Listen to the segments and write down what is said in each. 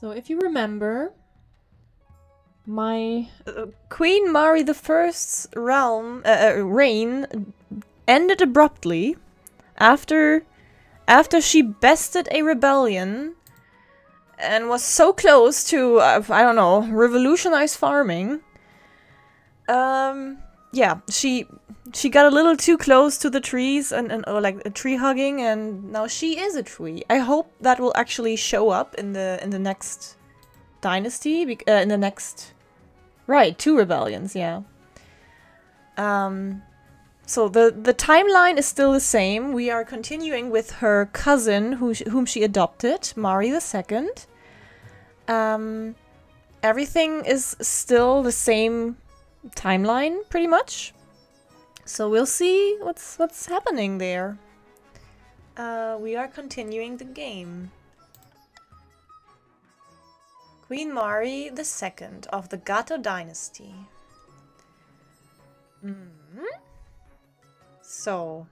So if you remember, my Queen Mari the First's reign ended abruptly after she bested a rebellion and was so close to I don't know, revolutionize farming. Yeah, she got a little too close to the trees and or like a tree hugging, and now she is a tree. I hope that will actually show up in the next dynasty, in the next. Right, 2 rebellions, yeah. So the timeline is still the same. We are continuing with her cousin, whom she adopted, Mari II. Everything is still the same timeline, pretty much. So we'll see what's happening there. We are continuing the game. Queen Mari II of the Gato dynasty. So,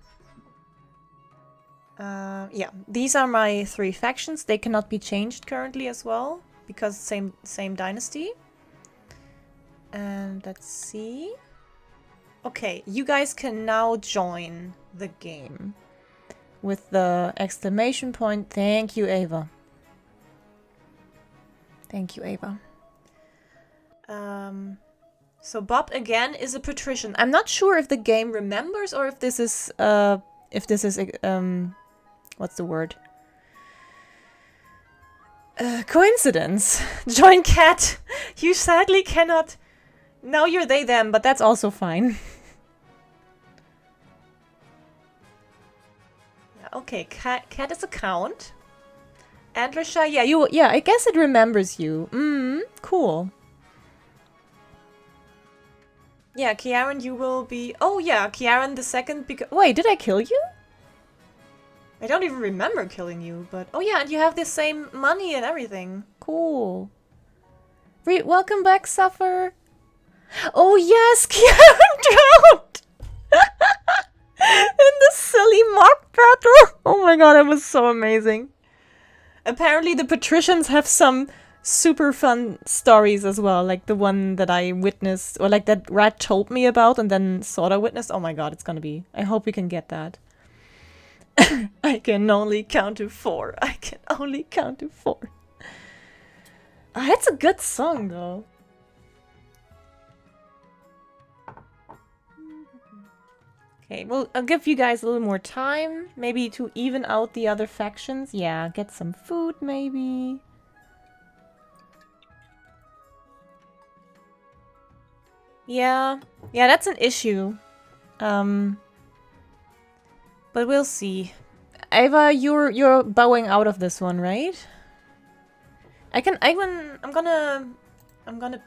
yeah, these are my 3 factions. They cannot be changed currently as well, because same dynasty. And let's see. Okay, you guys can now join the game with the exclamation point. Thank you, Ava. Thank you, Ava. So Bob again is a patrician. I'm not sure if the game remembers or if this is what's the word? Coincidence. Join cat. You sadly cannot. Now you're they them, but that's also fine. Yeah, okay, cat is a count. Antlersha, yeah, I guess it remembers you. Cool. Yeah, Kiaran, you will be... Oh yeah, Kiaran the second because... Wait, did I kill you? I don't even remember killing you, but... Oh yeah, and you have the same money and everything. Cool. Welcome back, Suffer. Oh yes, Kiaran drowned! In the silly mock battle! Oh my god, that was so amazing. Apparently the patricians have some super fun stories as well, like the one that I witnessed, or like that Rat told me about and then sorta witnessed. Oh my god, it's gonna be... I hope we can get that. I can only count to 4. I can only count to 4. Oh, that's a good song, though. Okay, well, I'll give you guys a little more time, maybe to even out the other factions. Yeah, get some food, maybe. Yeah, that's an issue. But we'll see. Ava, you're bowing out of this one, right? I'm gonna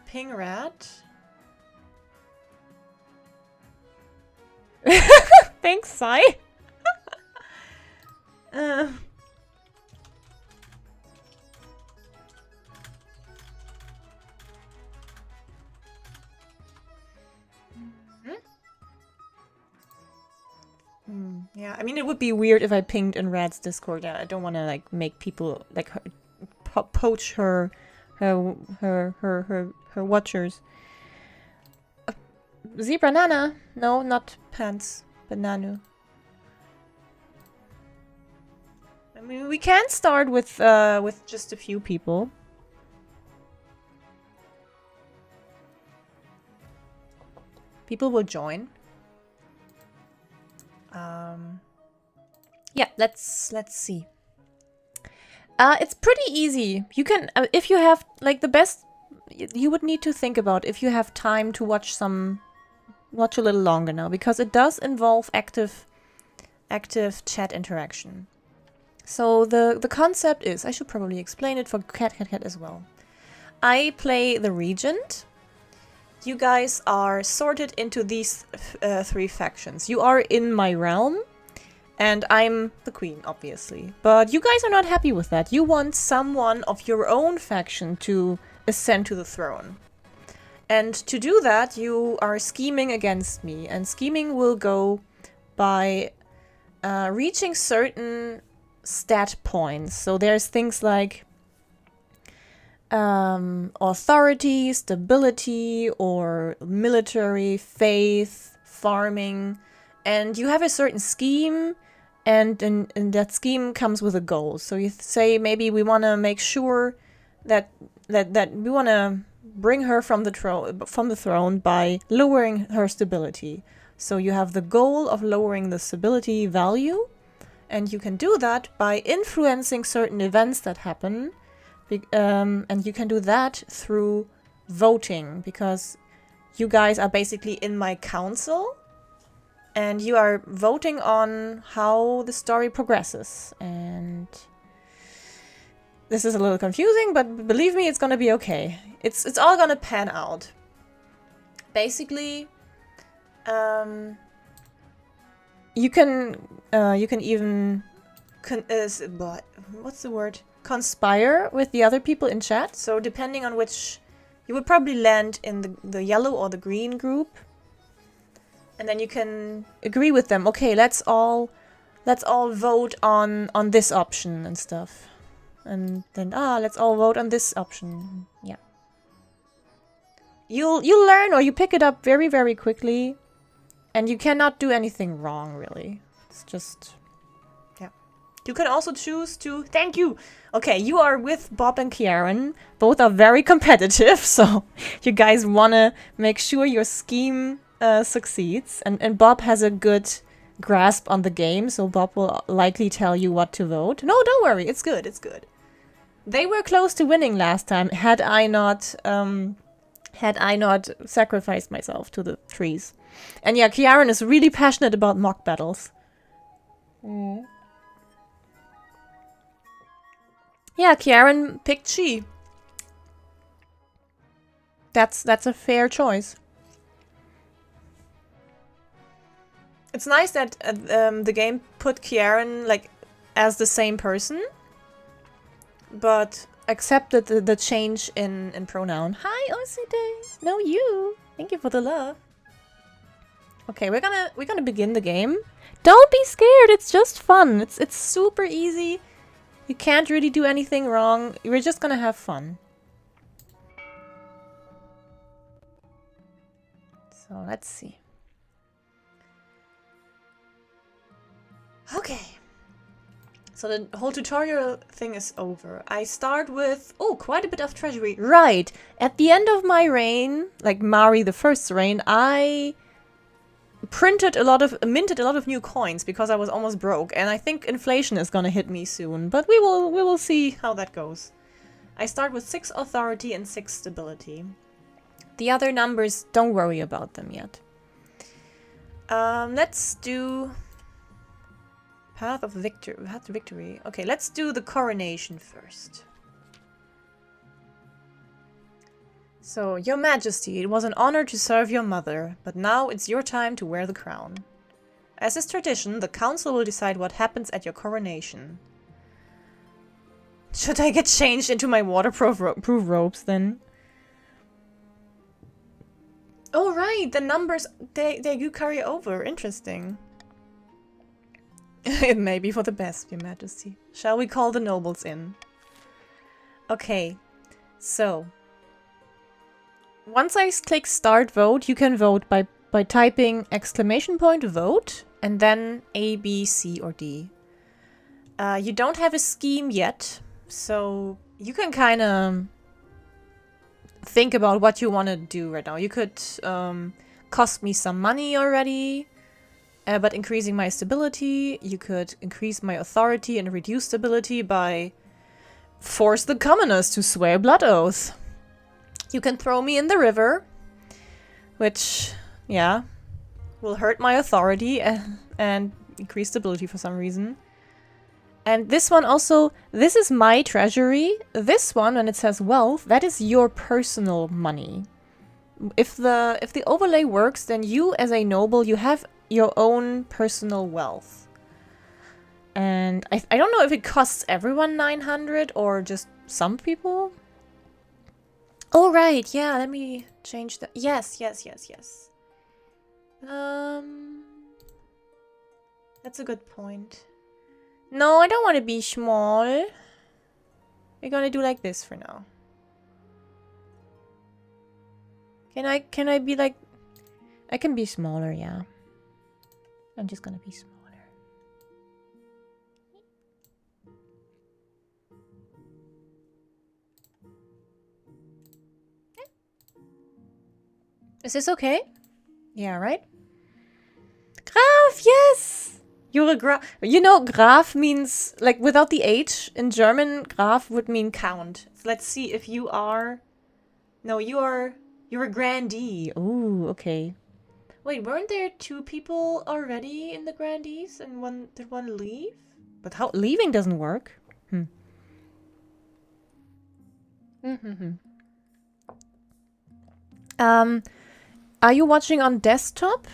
ping Rat. Thanks, Sai. Yeah, I mean, it would be weird if I pinged in Rad's Discord. Yeah, I don't want to like make people like poach her watchers. Zebra Nana? No, not pants, but Nanu. I mean, we can start with just a few people. People will join. Yeah, let's see. It's pretty easy. You can, if you have, like, the best, you would need to think about if you have time to watch a little longer now, because it does involve active chat interaction. So the concept is, I should probably explain it for Cat as well. I play the Regent. You guys are sorted into these 3 factions. You are in my realm, and I'm the queen, obviously. But you guys are not happy with that. You want someone of your own faction to ascend to the throne. And to do that, you are scheming against me. And scheming will go by reaching certain stat points. So there's things like authority, stability, or military, faith, farming, and you have a certain scheme, and that scheme comes with a goal. So you say maybe we want to make sure that we want to bring her from the throne by lowering her stability. So you have the goal of lowering the stability value, and you can do that by influencing certain events that happen. And you can do that through voting, because you guys are basically in my council and you are voting on how the story progresses. And this is a little confusing, but believe me, it's gonna be okay. It's all gonna pan out. Basically, you can even what's the word? Conspire with the other people in chat. So depending on which, you would probably land in the yellow or the green group, and then you can agree with them. Okay, let's all vote on this option and stuff, and then let's all vote on this option. Yeah, you'll learn, or you pick it up very, very quickly, and you cannot do anything wrong really. It's just. You can also choose to... Thank you! Okay, you are with Bob and Kieran. Both are very competitive, so you guys want to make sure your scheme succeeds. And Bob has a good grasp on the game, so Bob will likely tell you what to vote. No, don't worry, it's good, it's good. They were close to winning last time, had I not sacrificed myself to the trees. And yeah, Kieran is really passionate about mock battles. Yeah, Kieran picked Chi. That's a fair choice. It's nice that the game put Kieran like as the same person, but accepted the change in pronoun. Hi, OCD. No, you. Thank you for the love. Okay, we're gonna begin the game. Don't be scared. It's just fun. It's super easy. You can't really do anything wrong. We're just gonna have fun. So let's see. Okay. So the whole tutorial thing is over. I start with, quite a bit of treasury. Right. At the end of my reign, like Mari the First's reign, I minted a lot of new coins because I was almost broke, and I think inflation is gonna hit me soon, but we will see how that goes. I start with 6 authority and 6 stability. The other numbers, don't worry about them yet. Let's do Path of Victory. Okay, let's do the coronation first. So, Your Majesty, it was an honor to serve your mother, but now it's your time to wear the crown. As is tradition, the council will decide what happens at your coronation. Should I get changed into my waterproof robes then? Oh right, the numbers, they do carry over. Interesting. It may be for the best, Your Majesty. Shall we call the nobles in? Okay, so... Once I click start vote, you can vote by typing !vote and then A, B, C, or D. You don't have a scheme yet, so you can kind of think about what you want to do right now. You could cost me some money already, but increasing my stability. You could increase my authority and reduce stability by force the commoners to swear blood oath. You can throw me in the river, which, yeah, will hurt my authority and increase stability for some reason. And this one also, this is my treasury. This one, when it says wealth, that is your personal money. If the overlay works, then you as a noble, you have your own personal wealth. And I don't know if it costs everyone 900 or just some people. Oh, right. Yeah, let me change that. Yes. That's a good point. No, I don't want to be small. We're gonna do like this for now. Can I be like... I can be smaller, yeah. I'm just gonna be smaller. Is this okay? Yeah, right? Graf, yes! You're a Graf. You know, Graf means, like, without the H, in German, Graf would mean count. Let's see if you are... No, you're a grandee. Ooh, okay. Wait, weren't there 2 people already in the grandees? And did one leave? But how... Leaving doesn't work. Are you watching on desktop?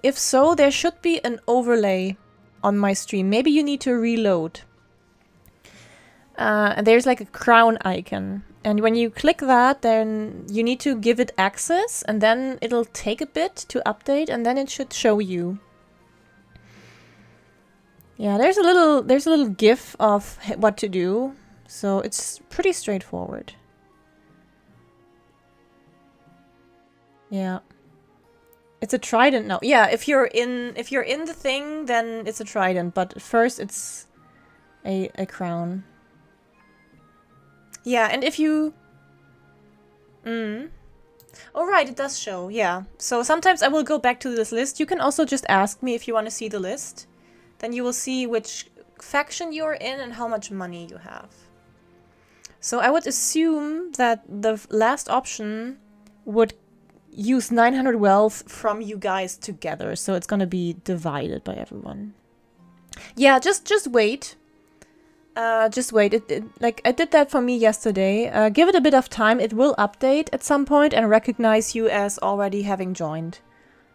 If so, there should be an overlay on my stream. Maybe you need to reload. And there's like a crown icon. And when you click that, then you need to give it access, and then it'll take a bit to update, and then it should show you. Yeah, there's a little GIF of what to do, so it's pretty straightforward. Yeah. It's a trident now. Yeah, if you're in the thing, then it's a trident, but first it's a crown. Yeah, and if you... Oh, right, it does show, yeah. So sometimes I will go back to this list. You can also just ask me if you want to see the list. Then you will see which faction you're in and how much money you have. So I would assume that the last option would use 900 wealth from you guys together. So it's gonna be divided by everyone. Yeah, just wait. Just wait. Like, I did that for me yesterday. Give it a bit of time. It will update at some point and recognize you as already having joined.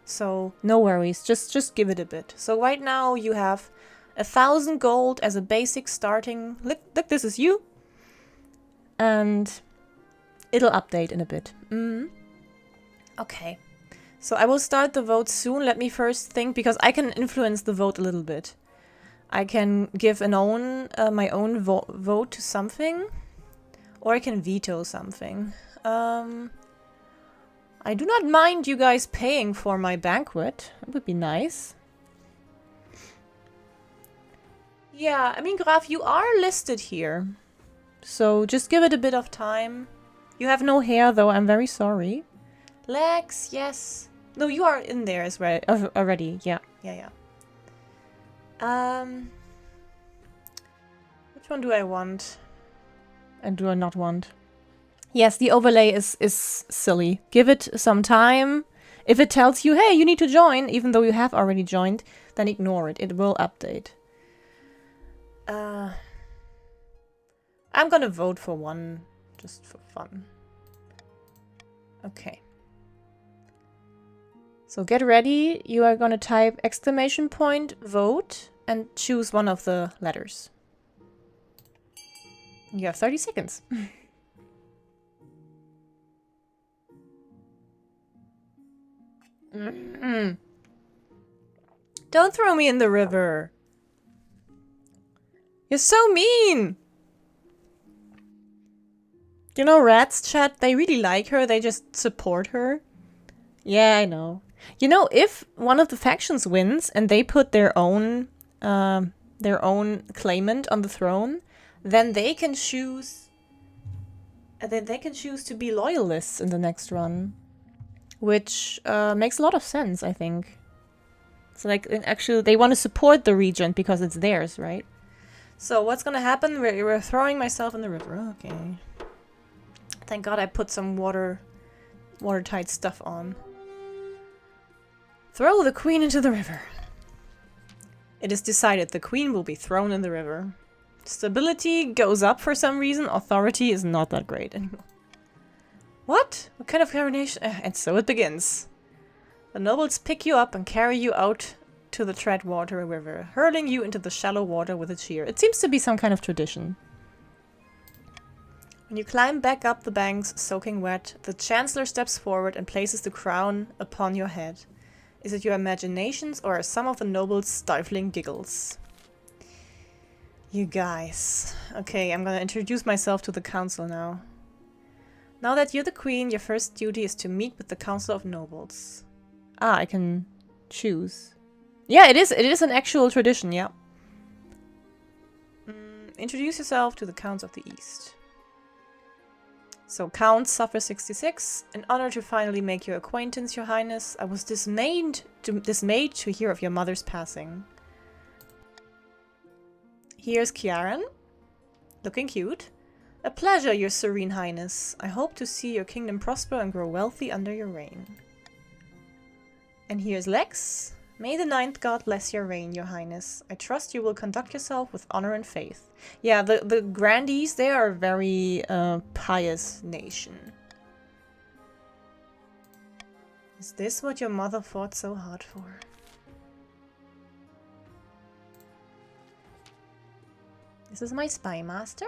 So, no worries. Just give it a bit. So, right now, you have 1,000 gold as a basic starting... Look, this is you. And it'll update in a bit. Okay. So, I will start the vote soon. Let me first think, because I can influence the vote a little bit. I can give my own vote to something, or I can veto something. I do not mind you guys paying for my banquet. It would be nice. Yeah, I mean, Graf, you are listed here. So just give it a bit of time. You have no hair, though. I'm very sorry. Lex, yes. No, you are in there as well already. Yeah. Which one do I want? And do I not want? Yes, the overlay is silly. Give it some time. If it tells you, hey, you need to join, even though you have already joined, then ignore it. It will update. I'm gonna vote for one, just for fun. Okay. So get ready. You are gonna type !vote and choose one of the letters. You have 30 seconds. Don't throw me in the river. You're so mean. You know, rats chat, they really like her. They just support her. Yeah, I know. You know, if one of the factions wins and they put their own claimant on the throne, then they can choose. They can choose to be loyalists in the next run, which makes a lot of sense, I think. So, like, actually, they want to support the regent because it's theirs, right? So, what's gonna happen? We're throwing myself in the river. Okay. Thank God I put some watertight stuff on. Throw the queen into the river. It is decided the queen will be thrown in the river. Stability goes up for some reason. Authority is not that great anymore. What? What kind of coronation? And so it begins. The nobles pick you up and carry you out to the Treadwater River, hurling you into the shallow water with a cheer. It seems to be some kind of tradition. When you climb back up the banks, soaking wet, the Chancellor steps forward and places the crown upon your head. Is it your imaginations or are some of the nobles' stifling giggles? You guys. Okay, I'm gonna introduce myself to the council now. Now that you're the queen, your first duty is to meet with the Council of Nobles. Ah, I can choose. Yeah, it is. It is an actual tradition, yeah. Introduce yourself to the Counts of the East. So, Count Suffer 66. In honor to finally make your acquaintance, Your Highness, I was dismayed to hear of your mother's passing. Here's Kiaran. Looking cute. A pleasure, Your Serene Highness. I hope to see your kingdom prosper and grow wealthy under your reign. And here's Lex. May the Ninth God bless your reign, Your Highness. I trust you will conduct yourself with honor and faith. Yeah, the grandees, they are a very pious nation. Is this what your mother fought so hard for? This is my spy master.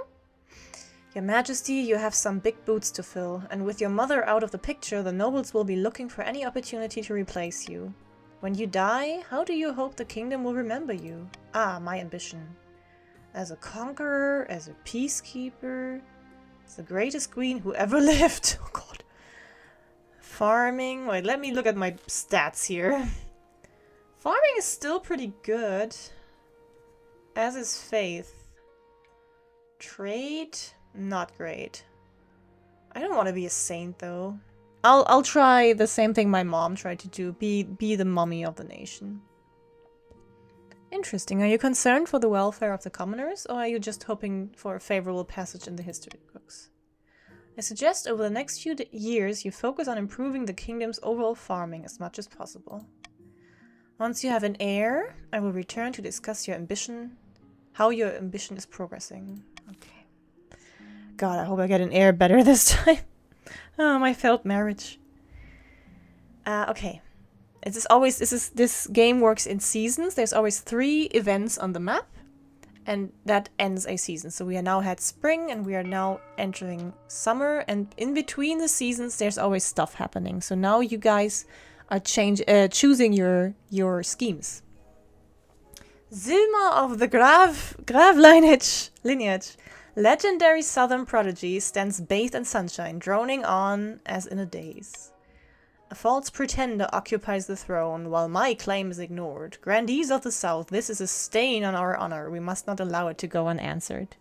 Your Majesty, you have some big boots to fill, and with your mother out of the picture, the nobles will be looking for any opportunity to replace you. When you die, how do you hope the kingdom will remember you? Ah, my ambition. As a conqueror, as a peacekeeper, as the greatest queen who ever lived. Oh god. Farming. Wait, let me look at my stats here. Farming is still pretty good. As is faith. Trade, not great. I don't want to be a saint though. I'll try the same thing my mom tried to do. Be the mummy of the nation. Interesting. Are you concerned for the welfare of the commoners, or are you just hoping for a favorable passage in the history books? I suggest over the next few years you focus on improving the kingdom's overall farming as much as possible. Once you have an heir, I will return to discuss your ambition, how your ambition is progressing. Okay. God, I hope I get an heir better this time. Oh, my failed marriage. Okay. This game works in seasons. There's always 3 events on the map, and that ends a season. So we are now had spring, and we are now entering summer, and in between the seasons, there's always stuff happening. So now you guys are choosing your schemes. Zulma of the Grav lineage. Legendary southern prodigy stands bathed in sunshine, droning on as in a daze. A false pretender occupies the throne, while my claim is ignored. Grandees of the south, this is a stain on our honor. We must not allow it to go unanswered.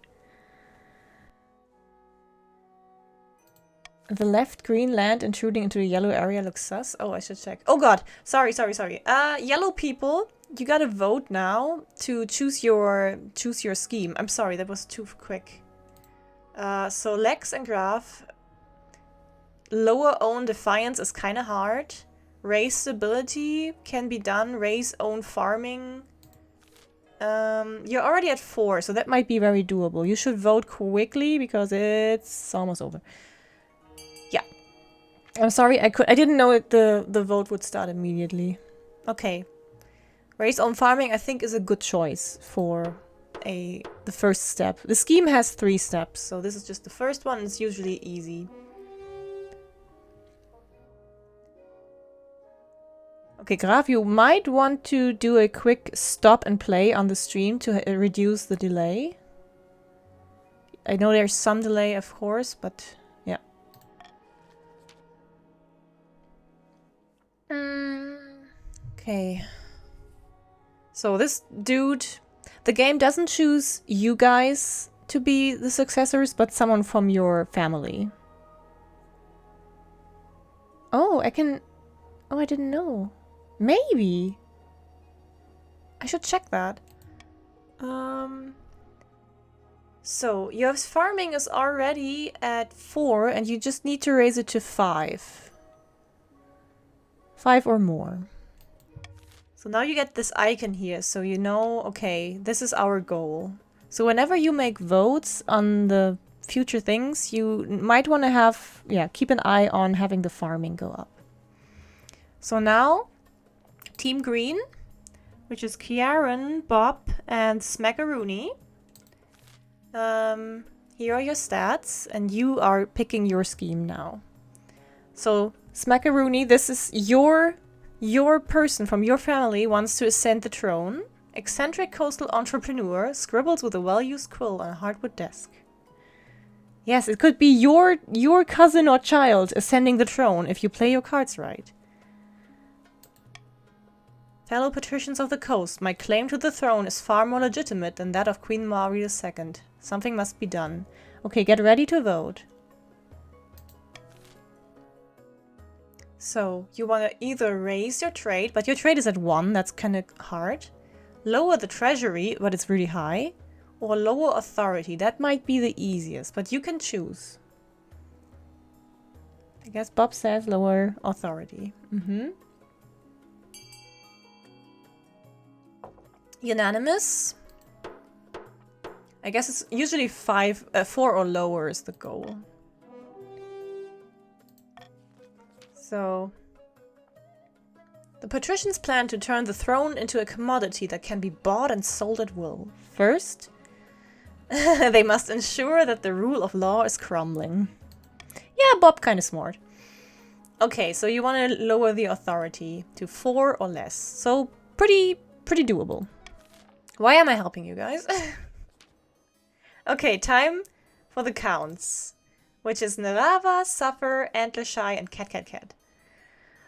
The left green land intruding into the yellow area looks sus. Oh, I should check. Oh god, sorry. Yellow people, you gotta vote now to choose your scheme. I'm sorry, that was too quick. So Lex and Graf. Lower own defiance is kind of hard. Race stability can be done. Race own farming. You're already at 4, so that might be very doable. You should vote quickly because it's almost over. Yeah. I'm sorry, I didn't know the vote would start immediately. Okay. Race own farming I think is a good choice for the first step. The scheme has 3 steps, so this is just the first one. It's usually easy. Okay, Graf, you might want to do a quick stop and play on the stream to reduce the delay. I know there's some delay, of course, but yeah. Okay. So this dude, the game doesn't choose you guys to be the successors, but someone from your family. Oh, I can... Oh, I didn't know. Maybe. I should check that. So, your farming is already at 4 and you just need to raise it to 5. 5 or more. So now you get this icon here, so you know, okay, this is our goal. So whenever you make votes on the future things, you might want to have, keep an eye on having the farming go up. So now... Team Green, which is Kiaran, Bob, and Smackaroony. Here are your stats, and you are picking your scheme now. So, Smackaroony, this is your person from your family wants to ascend the throne. Eccentric coastal entrepreneur, scribbles with a well-used quill on a hardwood desk. Yes, it could be your cousin or child ascending the throne if you play your cards right. Fellow patricians of the coast, my claim to the throne is far more legitimate than that of Queen Mari II. Something must be done. Okay, get ready to vote. So, you want to either raise your trade, but your trade is at 1, that's kind of hard. Lower the treasury, but it's really high. Or lower authority, that might be the easiest, but you can choose. I guess Bob says lower authority. Unanimous. I guess it's usually 4 or lower is the goal. So, the patricians plan to turn the throne into a commodity that can be bought and sold at will. First, they must ensure that the rule of law is crumbling. Yeah, Bob kind of smart. Okay, so you want to lower the authority to 4 or less. So, pretty doable. Why am I helping you guys? Okay, time for the counts, which is Narava, Suffer, Antlershy, and Cat.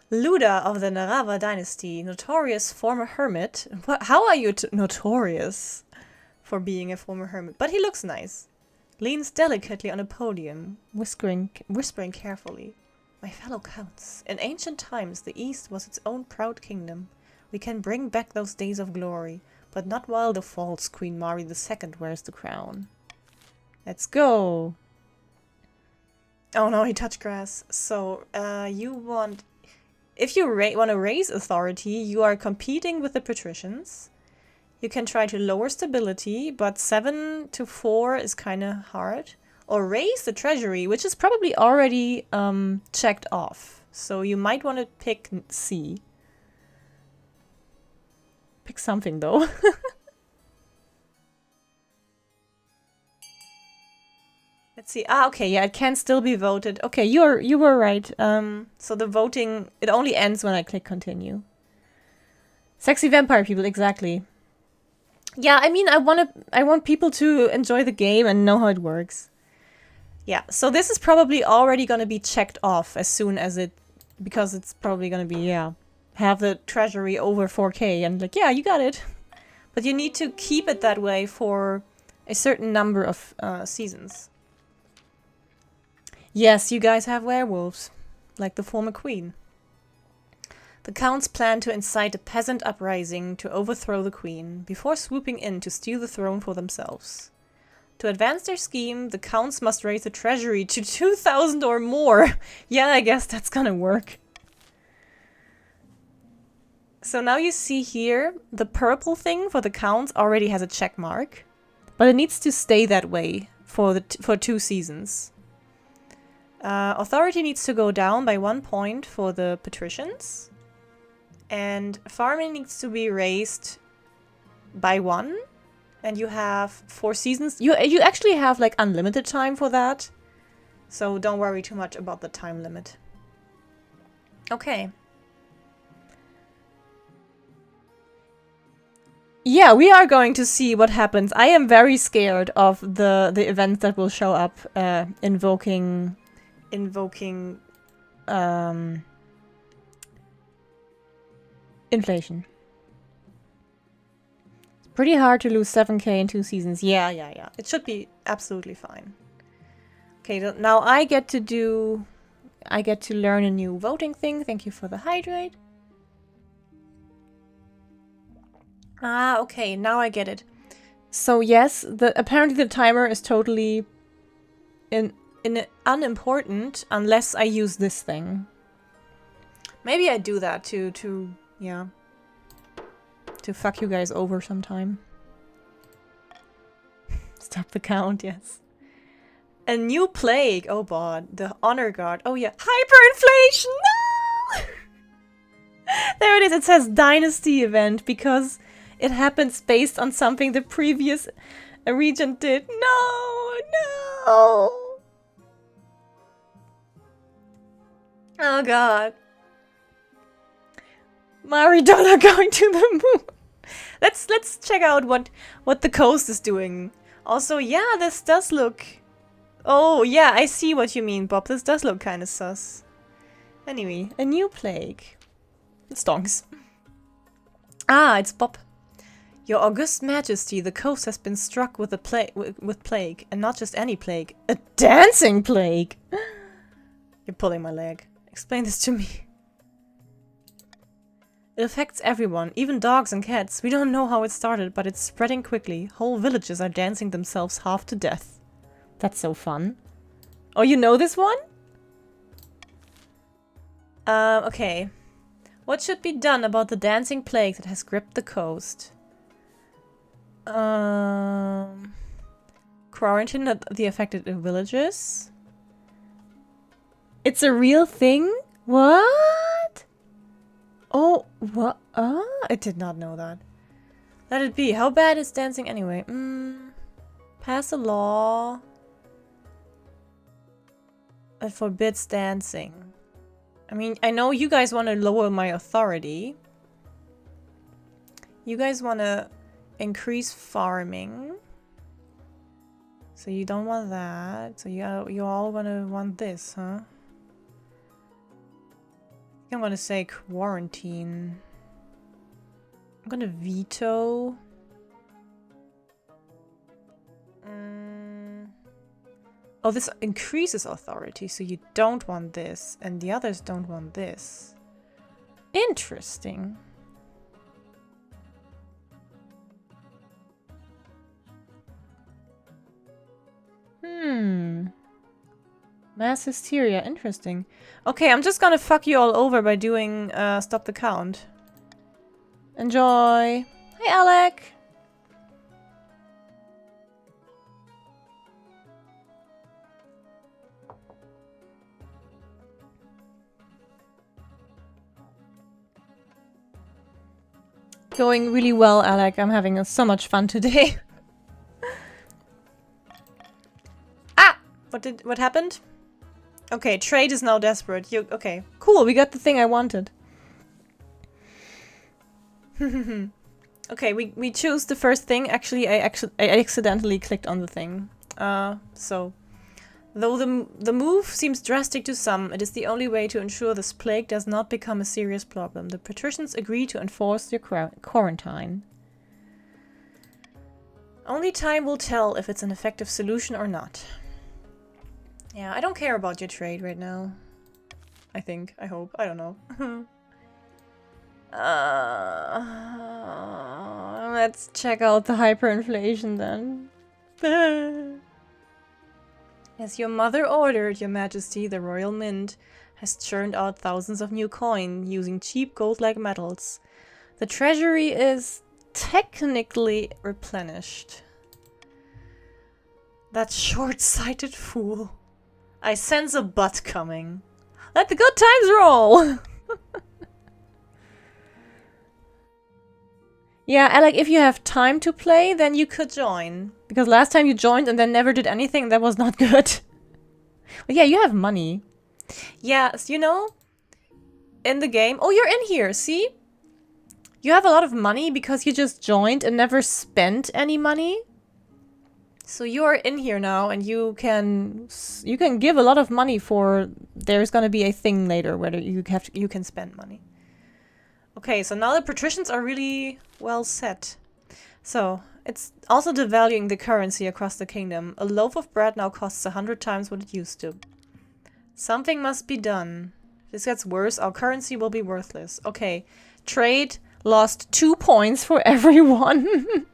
Luda of the Narava dynasty, notorious former hermit. How are you notorious for being a former hermit? But he looks nice. Leans delicately on a podium, whispering carefully. My fellow counts, in ancient times the East was its own proud kingdom. We can bring back those days of glory, but not while the false Queen Mari II wears the crown. Let's go! Oh no, he touched grass. So, you want... If you want to raise authority, you are competing with the patricians. You can try to lower stability, but 7 to 4 is kind of hard. Or raise the treasury, which is probably already checked off. So you might want to pick C. Pick something, though. Let's see. Ah, okay, yeah, it can still be voted. Okay, you were right. So the voting, it only ends when I click continue. Sexy vampire people, exactly. Yeah, I mean, I want people to enjoy the game and know how it works. Yeah, so this is probably already gonna be checked off as soon as because it's probably gonna be, yeah, have the treasury over 4K and like, yeah, you got it. But you need to keep it that way for a certain number of seasons. Yes, you guys have werewolves, like the former queen. The counts plan to incite a peasant uprising to overthrow the queen, before swooping in to steal the throne for themselves. To advance their scheme, the counts must raise the treasury to 2,000 or more. Yeah, I guess that's gonna work. So now you see here, the purple thing for the counts already has a check mark, but it needs to stay that way for 2 seasons. Authority needs to go down by 1 point for the patricians. And farming needs to be raised by 1. And you have 4 seasons. You actually have like unlimited time for that. So don't worry too much about the time limit. Okay. Yeah, we are going to see what happens. I am very scared of the events that will show up invoking inflation. It's pretty hard to lose 7K in 2 seasons. Yeah. It should be absolutely fine. Okay, now I get to learn a new voting thing. Thank you for the hydrate. Ah, okay, now I get it. So yes, apparently the timer is totally unimportant unless I use this thing. Maybe I do that to fuck you guys over sometime. Stop the count, yes. A new plague. Oh god, the honor guard. Oh yeah, hyperinflation. No! There it is. It says dynasty event because it happens based on something the previous regent did. No. Oh god. Marigatou going to the moon. Let's check out what the coast is doing. Also, yeah, this does look Oh, yeah, I see what you mean, Bob. This does look kind of sus. Anyway, a new plague. Stonks. Ah, it's Bob. Your August Majesty, the coast has been struck with a plague, and not just any plague. A dancing plague! You're pulling my leg. Explain this to me. It affects everyone, even dogs and cats. We don't know how it started, but it's spreading quickly. Whole villages are dancing themselves half to death. That's so fun. Oh, you know this one? Okay. What should be done about the dancing plague that has gripped the coast? Quarantine the affected villages? It's a real thing? What? Oh, what? I did not know that. Let it be. How bad is dancing anyway? Pass a law that forbids dancing. I mean, I know you guys want to lower my authority. You guys want to increase farming. So you don't want that. So you all want this, huh? I'm gonna say quarantine. I'm gonna veto. Oh, this increases authority, so you don't want this, and the others don't want this. Interesting. Mass hysteria, interesting. Okay, I'm just gonna fuck you all over by doing stop the count. Enjoy. Hey, Alec. Going really well, Alec. I'm having so much fun today. Ah! What happened? Okay, trade is now desperate. Okay, cool. We got the thing I wanted. Okay, we choose the first thing. Actually, I accidentally clicked on the thing. So though the move seems drastic to some, it is the only way to ensure this plague does not become a serious problem. The patricians agree to enforce your quarantine. Only time will tell if it's an effective solution or not. Yeah, I don't care about your trade right now. I think. I hope. I don't know. Let's check out the hyperinflation then. As your mother ordered, Your Majesty, the Royal Mint has churned out thousands of new coin using cheap gold-like metals. The treasury is technically replenished. That short-sighted fool. I sense a butt coming. Let the good times roll! Yeah, Alec, if you have time to play, then you could join. Because last time you joined and then never did anything, that was not good. But yeah, you have money. Yeah, you know, in the game... Oh, you're in here, see? You have a lot of money because you just joined and never spent any money. So you're in here now and you can give a lot of money for... There's gonna be a thing later where you can spend money. Okay, so now the patricians are really well set. So, it's also devaluing the currency across the kingdom. A loaf of bread now costs 100 times what it used to. Something must be done. If this gets worse, our currency will be worthless. Okay, trade lost 2 points for everyone.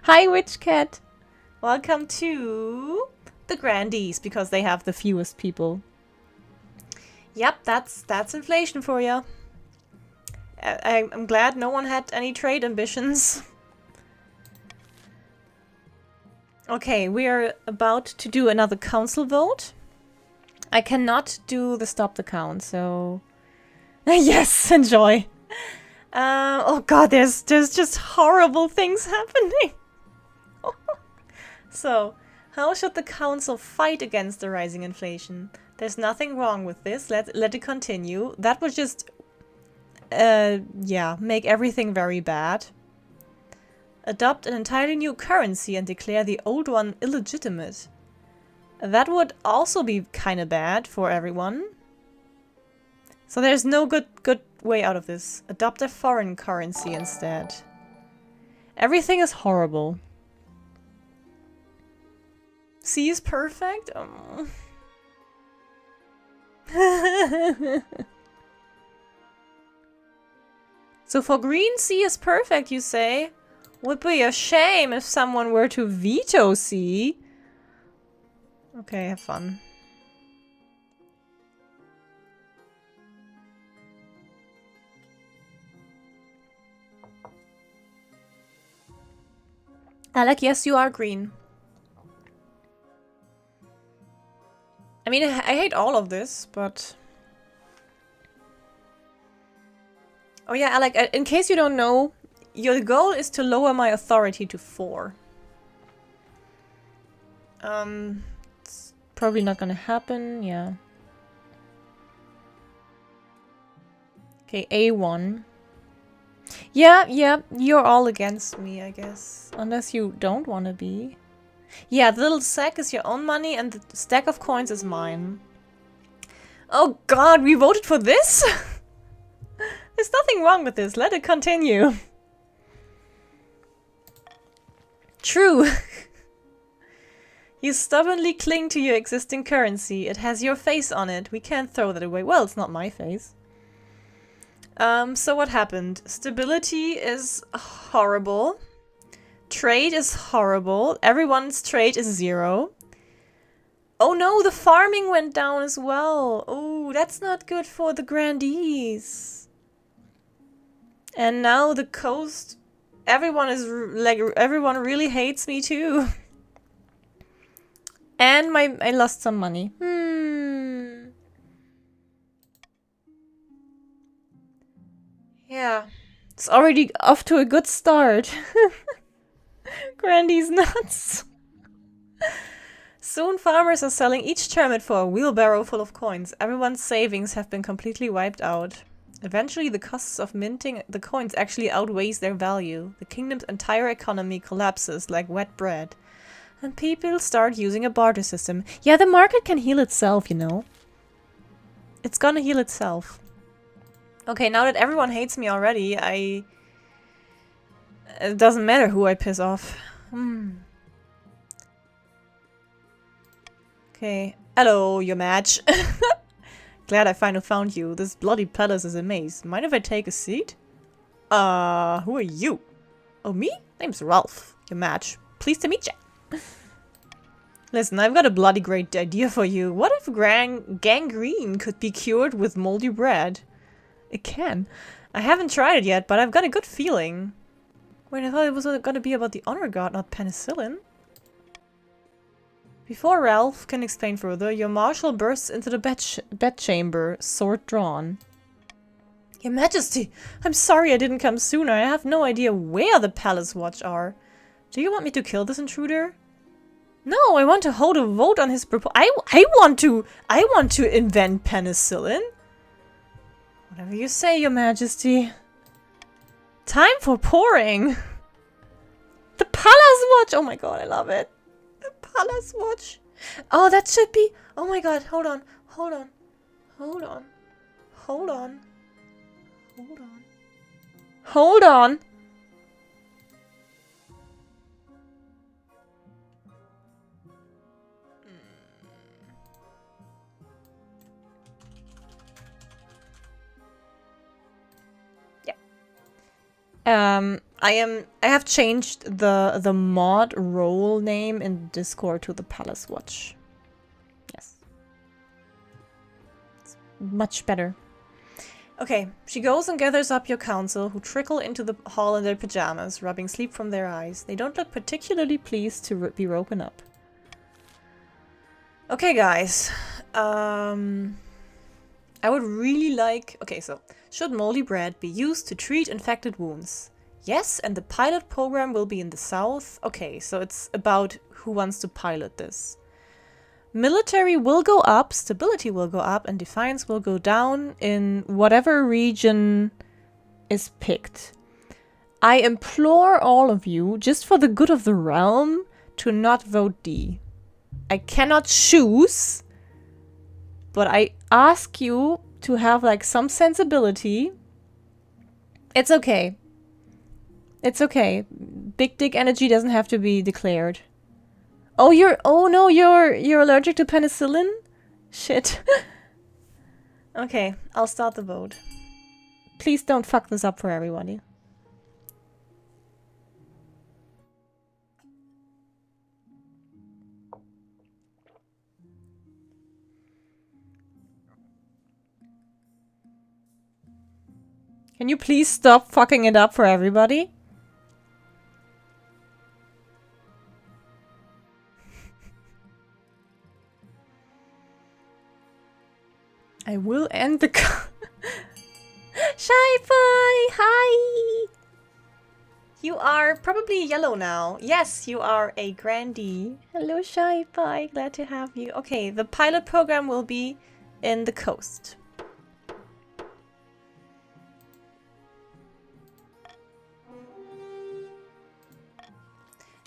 Hi, Witch Cat. Welcome to the Grandees, because they have the fewest people. Yep, that's inflation for you. I'm glad no one had any trade ambitions. Okay, we are about to do another council vote. I cannot do the stop the count, so... Yes, enjoy. Oh god, there's just horrible things happening. So, how should the council fight against the rising inflation? There's nothing wrong with this. Let it continue. That was just... yeah, make everything very bad. Adopt an entirely new currency and declare the old one illegitimate. That would also be kind of bad for everyone. So there's no good way out of this. Adopt a foreign currency instead. Everything is horrible. C is perfect? Oh. So for green, C is perfect, you say? Would be a shame if someone were to veto C. Okay, have fun. Alec, yes, you are green. I mean, I hate all of this, but... Oh yeah, Alec, in case you don't know, your goal is to lower my authority to 4. It's probably not gonna happen, yeah. Okay, A1. Yeah, you're all against me, I guess. Unless you don't want to be. Yeah, the little sack is your own money and the stack of coins is mine. Oh god, we voted for this? There's nothing wrong with this, let it continue. True. You stubbornly cling to your existing currency. It has your face on it. We can't throw that away. Well, it's not my face. So what happened? Stability is horrible. Trade is horrible. Everyone's trade is 0. Oh no, the farming went down as well. Oh, that's not good for the grandees. And now the coast, everyone really hates me too. And I lost some money. Yeah, it's already off to a good start. Grandy's nuts. Soon farmers are selling each termite for a wheelbarrow full of coins. Everyone's savings have been completely wiped out. Eventually, the costs of minting the coins actually outweighs their value. The kingdom's entire economy collapses like wet bread. And people start using a barter system. Yeah, the market can heal itself, you know. It's gonna heal itself. Okay, now that everyone hates me already, it doesn't matter who I piss off. Okay. Hello, your match. Glad I finally found you. This bloody palace is a maze. Mind if I take a seat? Who are you? Oh, me? Name's Ralph. Your match. Pleased to meet ya. Listen, I've got a bloody great idea for you. What if gangrene could be cured with moldy bread? It can. I haven't tried it yet, but I've got a good feeling. Wait, I thought it was gonna be about the honor guard, not penicillin. Before Ralph can explain further, your marshal bursts into the bedchamber, sword drawn. Your Majesty, I'm sorry I didn't come sooner. I have no idea where the palace watch are. Do you want me to kill this intruder? No, I want to hold a vote on his proposal. I want to invent penicillin. Whatever you say, Your Majesty. Time for pouring. The palace watch. Oh my god, I love it. The palace watch. Oh, that should be. Oh my god, hold on. Hold on. Hold on. Hold on. Hold on. Hold on. I have changed the mod role name in Discord to the Palace Watch. Yes. It's much better. Okay, she goes and gathers up your council, who trickle into the hall in their pajamas, rubbing sleep from their eyes. They don't look particularly pleased to be woken up. Okay, guys. I would really like... Okay, so... Should moldy bread be used to treat infected wounds? Yes, and the pilot program will be in the south. Okay, so it's about who wants to pilot this. Military will go up, stability will go up, and defiance will go down in whatever region is picked. I implore all of you, just for the good of the realm, to not vote D. I cannot choose, but I ask you to have like some sensibility. It's okay. It's okay. Big dick energy doesn't have to be declared. Oh, no, you're allergic to penicillin? Shit. Okay, I'll start the vote. Please don't fuck this up for everybody. Can you please stop fucking it up for everybody? I will end the Shy Boy! Hi! You are probably yellow now. Yes, you are a grandee. Hello, Shy Boy. Glad to have you. Okay, the pilot program will be in the coast.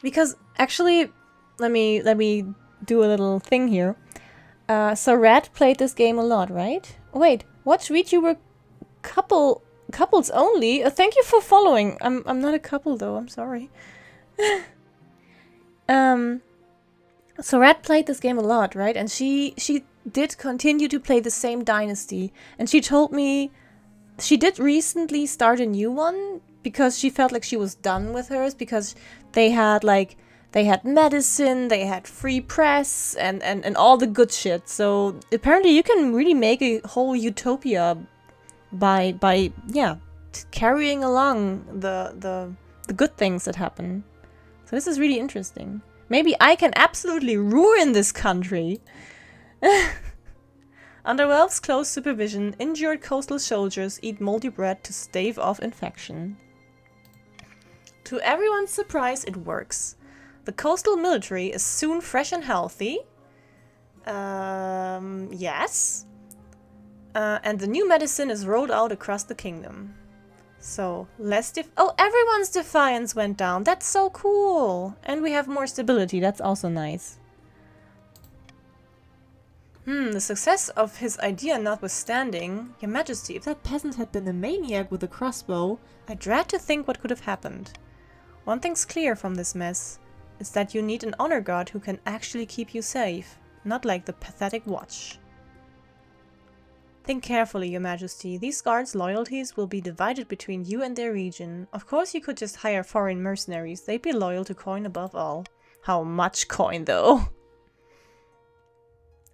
Because actually, let me do a little thing here. So Red played this game a lot, right? Wait, watch VTuber couples only? Thank you for following. I'm not a couple though, I'm sorry. So Red played this game a lot, right? And she did continue to play the same dynasty. And she told me she did recently start a new one because she felt like she was done with hers, because they had medicine, they had free press, and all the good shit. So apparently you can really make a whole utopia by carrying along the good things that happen. So this is really interesting. Maybe I can absolutely ruin this country. Under Valve's close supervision, injured coastal soldiers eat moldy bread to stave off infection. To everyone's surprise, it works. The coastal military is soon fresh and healthy. Yes. And the new medicine is rolled out across the kingdom. So, everyone's defiance went down. That's so cool. And we have more stability. That's also nice. The success of his idea notwithstanding, Your Majesty, if that peasant had been a maniac with a crossbow, I dread to think what could have happened. One thing's clear from this mess. Is that you need an honor guard who can actually keep you safe, not like the pathetic watch. Think carefully, Your Majesty. These guards' loyalties will be divided between you and their region. Of course you could just hire foreign mercenaries. They'd be loyal to coin above all. How much coin, though?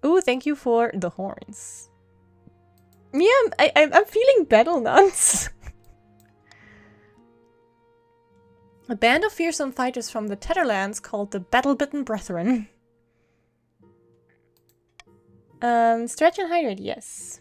Ooh, thank you for the horns. Yeah, I'm feeling battle nuns. A band of fearsome fighters from the Tetherlands called the Battle-Bitten Brethren. Stretch and hydrate, yes.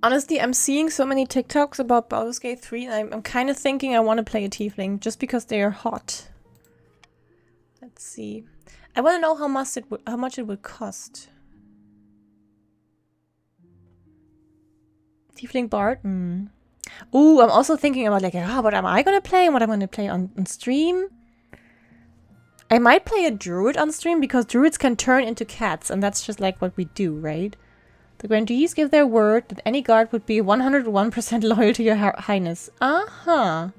Honestly, I'm seeing so many TikToks about Baldur's Gate 3 and I'm kind of thinking I want to play a tiefling just because they are hot. Let's see. I want to know how much it would cost. Tiefling Bard? Ooh, I'm also thinking about like, what am I gonna play and what I'm gonna play on stream? I might play a druid on stream because druids can turn into cats and that's just like what we do, right? The grandees give their word that any guard would be 101% loyal to your highness. Uh-huh.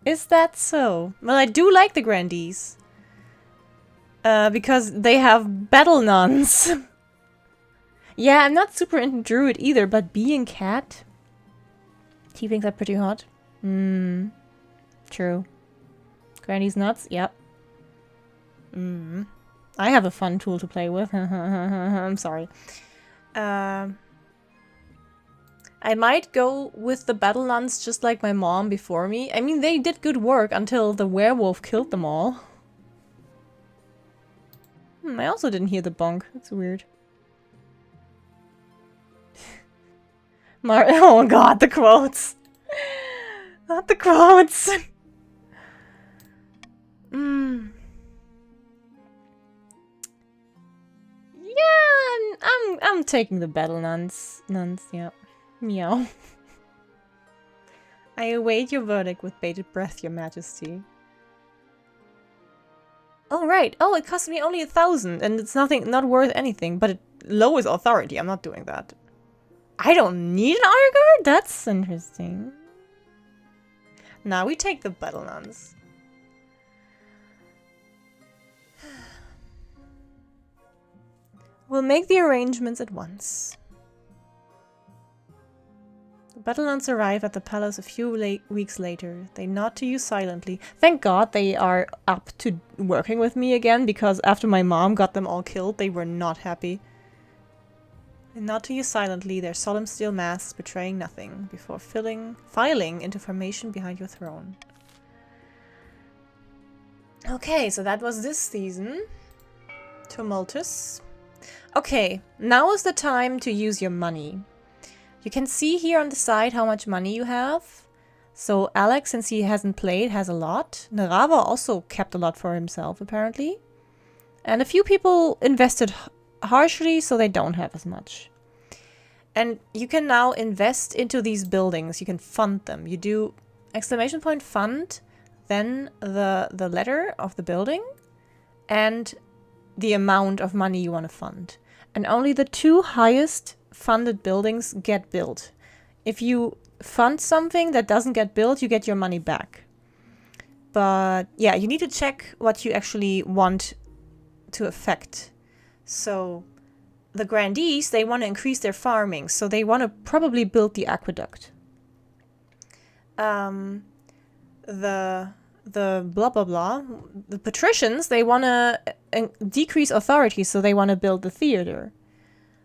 Is that so? Well, I do like the grandees. Because they have battle nuns. Yeah, I'm not super into druid either, but being cat... Tieflings are pretty hot. True. Granny's nuts? Yep. I have a fun tool to play with. I'm sorry. I might go with the battle nuns just like my mom before me. I mean, they did good work until the werewolf killed them all. I also didn't hear the bonk. That's weird. Oh god, the quotes. Not the quotes. Yeah, I'm taking the battle nuns, yeah. Meow. I await your verdict with bated breath, your majesty. Oh, right. Oh, it cost me only 1,000 and it's not worth anything, but it lowers authority. I'm not doing that. I don't need an honor guard? That's interesting. Now we take the battle nuns. We'll make the arrangements at once. The battle nuns arrive at the palace a few weeks later. They nod to you silently. Thank God they are up to working with me again, because after my mom got them all killed, they were not happy. They nod to you silently, their solemn steel masks betraying nothing, before filing into formation behind your throne. Okay, so that was this season. Tumultus. Okay, now is the time to use your money. You can see here on the side how much money you have. So Alex, since he hasn't played, has a lot. Narava also kept a lot for himself, apparently. And a few people invested harshly, so they don't have as much. And you can now invest into these buildings. You can fund them. You do exclamation point fund, then the letter of the building, and the amount of money you want to fund. And only the 2 highest funded buildings get built. If you fund something that doesn't get built, you get your money back. But yeah, you need to check what you actually want to affect. So the grandees, they want to increase their farming, so they want to probably build the aqueduct. The blah blah blah, the patricians, they want to decrease authority, so they want to build the theater.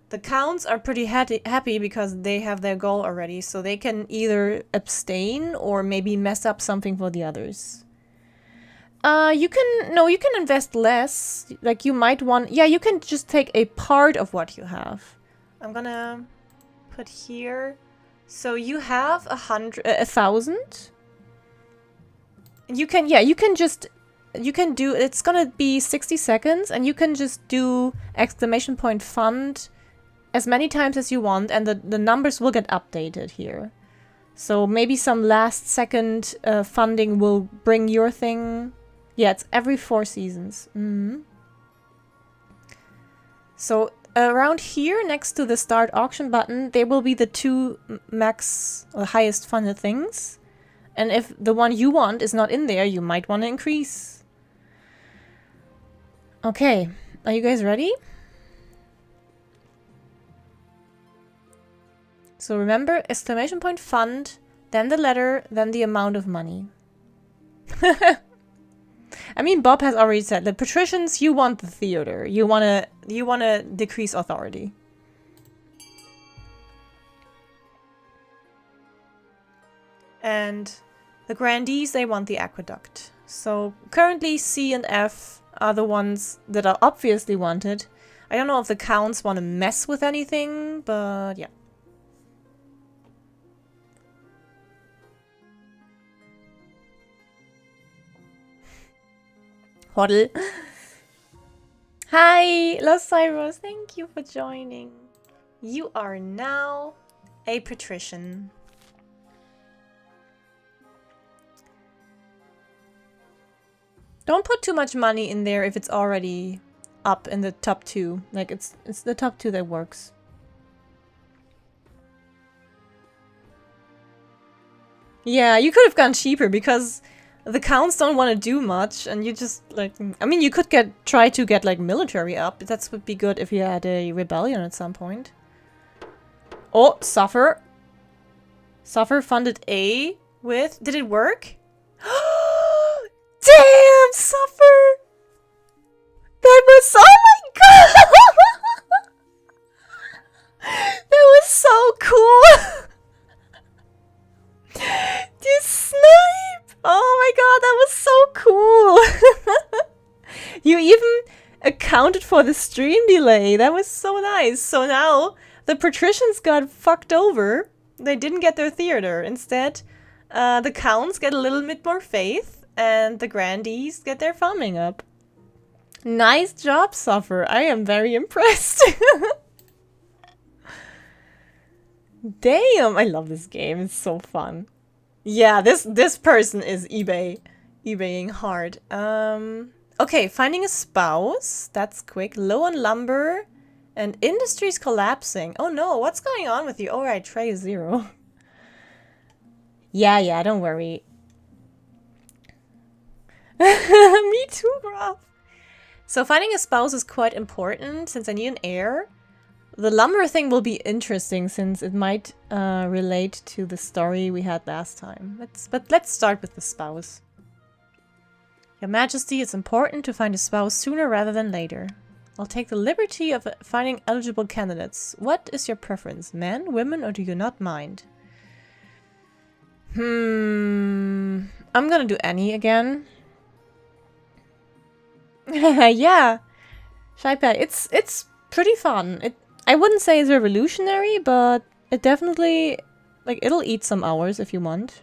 The counts are pretty happy because they have their goal already, so they can either abstain or maybe mess up something for the others. You can invest less. Like you might want, yeah, you can just take a part of what you have. I'm gonna put here. So you have 1,000. You can, yeah, you can do, it's gonna be 60 seconds and you can just do exclamation point fund as many times as you want, and the numbers will get updated here. So maybe some last second funding will bring your thing. Yeah, it's every 4 seasons. So around here, next to the start auction button, there will be the 2 max or highest funded things. And if the one you want is not in there, you might want to increase. Okay, are you guys ready? So remember, exclamation point fund, then the letter, then the amount of money. I mean, Bob has already said, the patricians, you want the theater. You wanna decrease authority. And the grandees, they want the aqueduct. So currently C and F are the ones that are obviously wanted. I don't know if the counts want to mess with anything, but yeah. Hoddle. Hi, Los Cyrus. Thank you for joining. You are now a patrician. Don't put too much money in there if it's already up in the top 2. Like it's the top 2 that works. Yeah, you could have gone cheaper because the counts don't want to do much, and you just like, I mean, you could try to get like military up. That would be good if you had a rebellion at some point. Oh, Suffer. Suffer funded A with, did it work? Damn, Suffer! That was, oh my god! That was so cool! You snipe! Oh my god, that was so cool! You even accounted for the stream delay. That was so nice. So now the patricians got fucked over. They didn't get their theater. Instead, the counts get a little bit more faith. And the grandees get their farming up. Nice job, Suffer. I am very impressed. Damn, I love this game. It's so fun. Yeah, this person is eBaying hard. Okay, finding a spouse. That's quick. Low on lumber, and industry's collapsing. Oh no, what's going on with you? All right, trade is 0. Yeah, don't worry. Me too, Graf. So finding a spouse is quite important since I need an heir. The lumber thing will be interesting since it might relate to the story we had last time. But let's start with the spouse. Your Majesty, it's important to find a spouse sooner rather than later. I'll take the liberty of finding eligible candidates. What is your preference? Men, women, or do you not mind? I'm gonna do any again. Yeah. Shaipai, it's pretty fun. I wouldn't say it's revolutionary, but it definitely, like, it'll eat some hours if you want.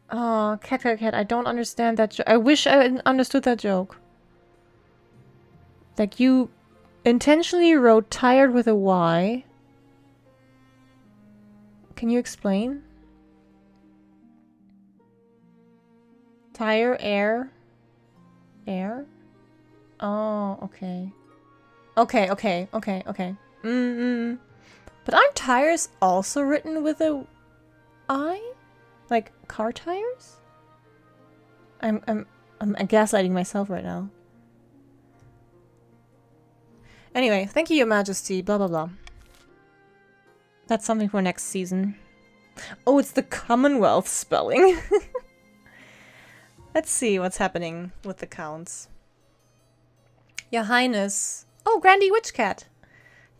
Oh, cat, I don't understand that joke. I wish I understood that joke. Like, you intentionally wrote tired with a Y. Can you explain? Tire, air. Air? Oh, okay. Okay. But aren't tires also written with a I? Like car tires? I'm gaslighting myself right now. Anyway, thank you, Your Majesty. Blah blah blah. That's something for next season. Oh, it's the Commonwealth spelling. Let's see what's happening with the counts. Your Highness. Oh, Grandy Witch Cat.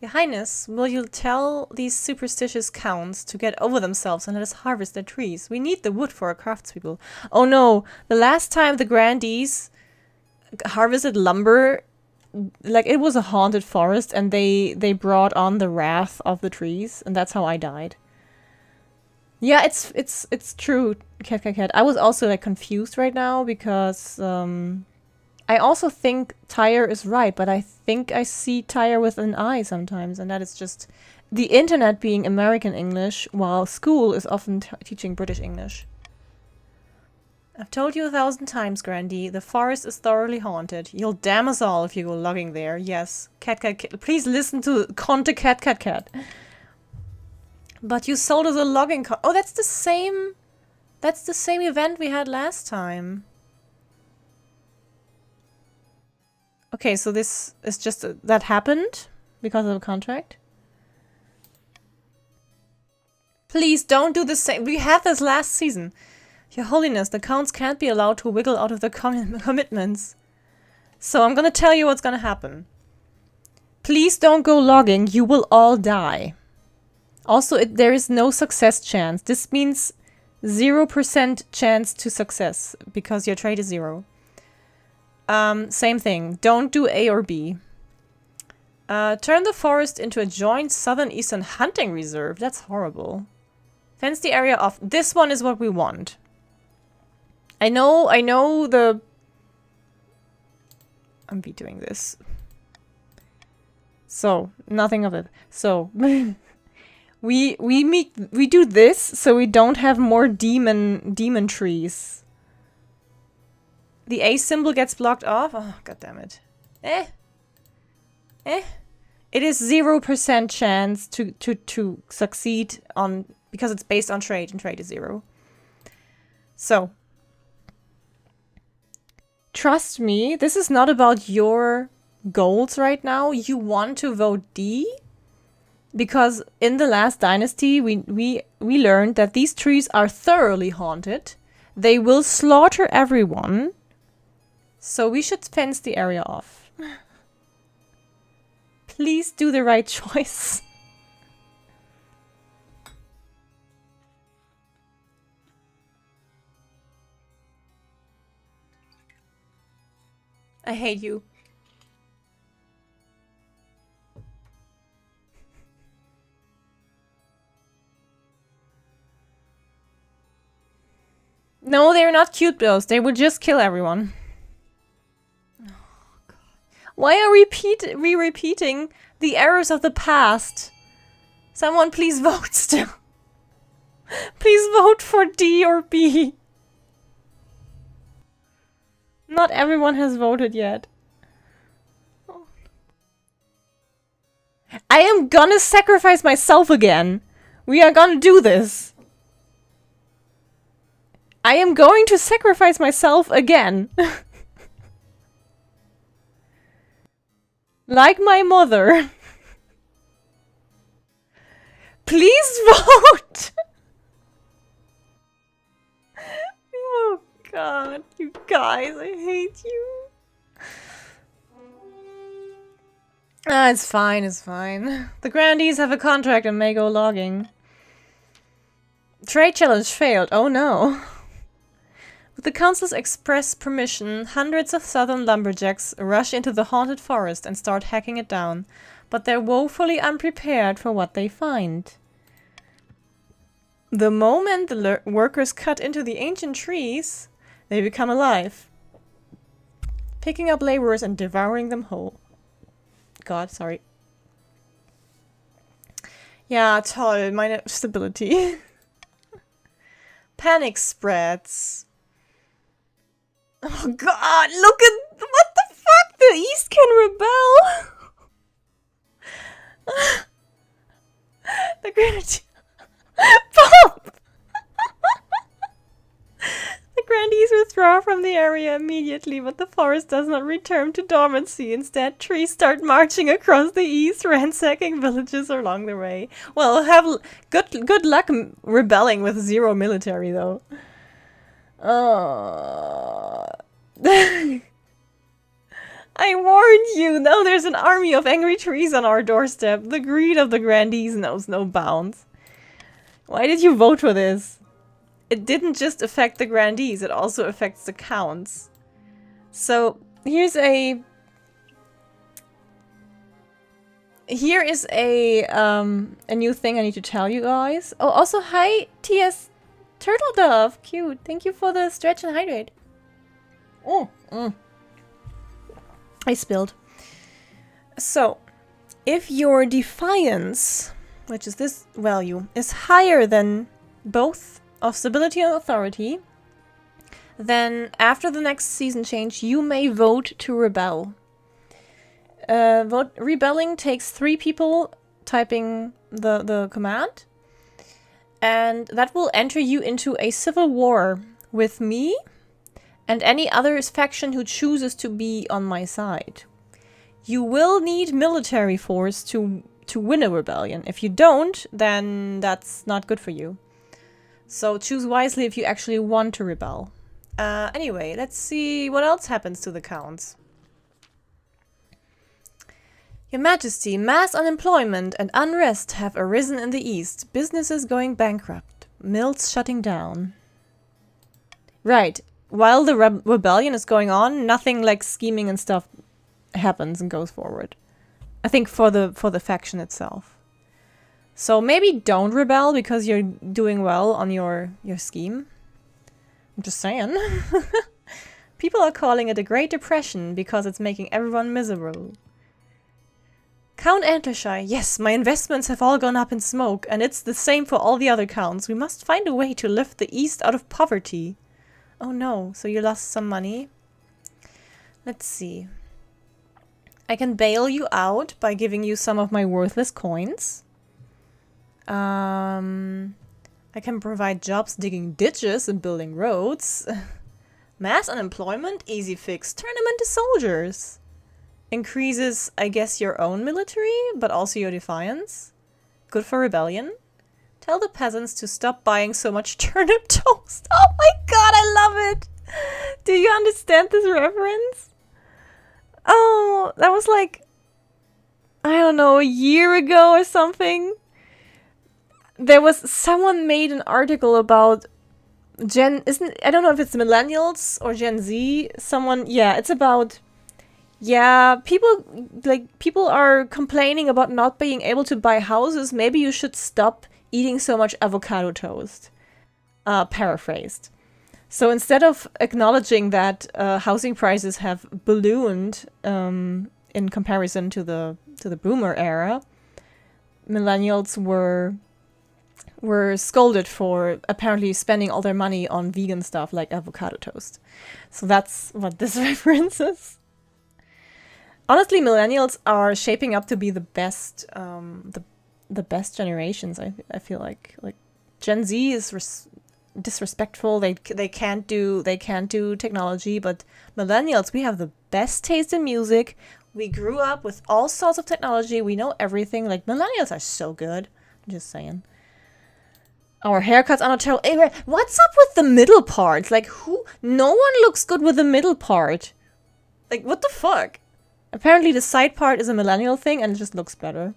Your Highness, will you tell these superstitious counts to get over themselves and let us harvest their trees? We need the wood for our craftspeople. Oh no, the last time the Grandies harvested lumber, like, it was a haunted forest and they brought on the wrath of the trees, and that's how I died. Yeah, it's true, Cat. I was also, like, confused right now because I also think tire is right, but I think I see tire with an I sometimes, and that is just the internet being American English, while school is often teaching British English. I've told you 1,000 times, Grandy, the forest is thoroughly haunted. You'll damn us all if you go logging there. Yes, Cat. Please listen to Conte Cat. But you sold us a logging oh, that's the same event we had last time. Okay, so this is just that happened because of a contract. Please don't do the same. We had this last season. Your Holiness, the counts can't be allowed to wiggle out of their commitments. So I'm gonna tell you what's gonna happen. Please don't go logging. You will all die. Also, there is no success chance. This means 0% chance to success because your trade is 0. Same thing. Don't do A or B. Turn the forest into a joint southern-eastern hunting reserve. That's horrible. Fence the area off. This one is what we want. I know the... I'm vetoing this. So, nothing of it. So, we do this so we don't have more demon trees. The A symbol gets blocked off. Oh, god damn it. It is 0% chance to succeed on, because it's based on trade, and trade is 0. So, trust me, this is not about your goals right now. You want to vote D because in the last dynasty we learned that these trees are thoroughly haunted. They will slaughter everyone. So we should fence the area off. Please do the right choice. I hate you. No, they're not cute bills. They would just kill everyone. Why are we repeating the errors of the past? Someone please vote still. Please vote for D or B. Not everyone has voted yet. I am gonna sacrifice myself again. We are gonna do this. I am going to sacrifice myself again. Like my mother. Please vote! Oh god, you guys, I hate you. Ah, it's fine, it's fine. The grandees have a contract and may go logging. Trade challenge failed, oh no. With the council's express permission, hundreds of southern lumberjacks rush into the haunted forest and start hacking it down, but they're woefully unprepared for what they find. The moment the workers cut into the ancient trees, they become alive, picking up laborers and devouring them whole. God, sorry. Ja, toll, meine Stability. Panic spreads. Oh god, look at... What the fuck? The East can rebel! The grandees... Pop! The grandees withdraw from the area immediately, but the forest does not return to dormancy. Instead, trees start marching across the east, ransacking villages along the way. Well, have good luck rebelling with zero military, though. Oh. I warned you! Now there's an army of angry trees on our doorstep. The greed of the grandees knows no bounds. Why did you vote for this? It didn't just affect the grandees, it also affects the counts. So, here is a new thing I need to tell you guys. Oh, also, hi, TS Turtle Dove! Cute. Thank you for the stretch and hydrate. I spilled. So, if your defiance, which is this value, is higher than both of stability and authority, then after the next season change, you may vote to rebel. Rebelling takes 3 people typing the command, and that will enter you into a civil war with me and any other faction who chooses to be on my side. You will need military force to win a rebellion. If you don't, then that's not good for you. So choose wisely if you actually want to rebel. Anyway, let's see what else happens to the counts. Your Majesty, mass unemployment and unrest have arisen in the east. Businesses going bankrupt. Mills shutting down. Right. While the rebellion is going on, nothing like scheming and stuff happens and goes forward. I think for the faction itself. So maybe don't rebel because you're doing well on your scheme. I'm just saying. People are calling it a Great Depression because it's making everyone miserable. Count Antlershy, yes, my investments have all gone up in smoke, and it's the same for all the other counts. We must find a way to lift the East out of poverty. Oh no, so you lost some money? Let's see. I can bail you out by giving you some of my worthless coins. I can provide jobs digging ditches and building roads. Mass unemployment? Easy fix. Turn them into soldiers. Increases, I guess, your own military, but also your defiance. Good for rebellion. Tell the peasants to stop buying so much turnip toast. Oh my god, I love it! Do you understand this reference? Oh, that was like, I don't know, a year ago or something. There was, someone made an article about I don't know if it's millennials or Gen Z. It's about, people are complaining about not being able to buy houses. Maybe you should stop eating so much avocado toast. Paraphrased. So instead of acknowledging that housing prices have ballooned in comparison to the boomer era, millennials were scolded for apparently spending all their money on vegan stuff like avocado toast. So that's what this references. Honestly, millennials are shaping up to be the best, the best generations. I feel like Gen Z is disrespectful. They can't do technology, but millennials, we have the best taste in music. We grew up with all sorts of technology. We know everything. Like, millennials are so good. I'm just saying. Our haircuts are not terrible. Hey, what's up with the middle part? Like, who? No one looks good with the middle part. Like, what the fuck? Apparently the side part is a millennial thing and it just looks better.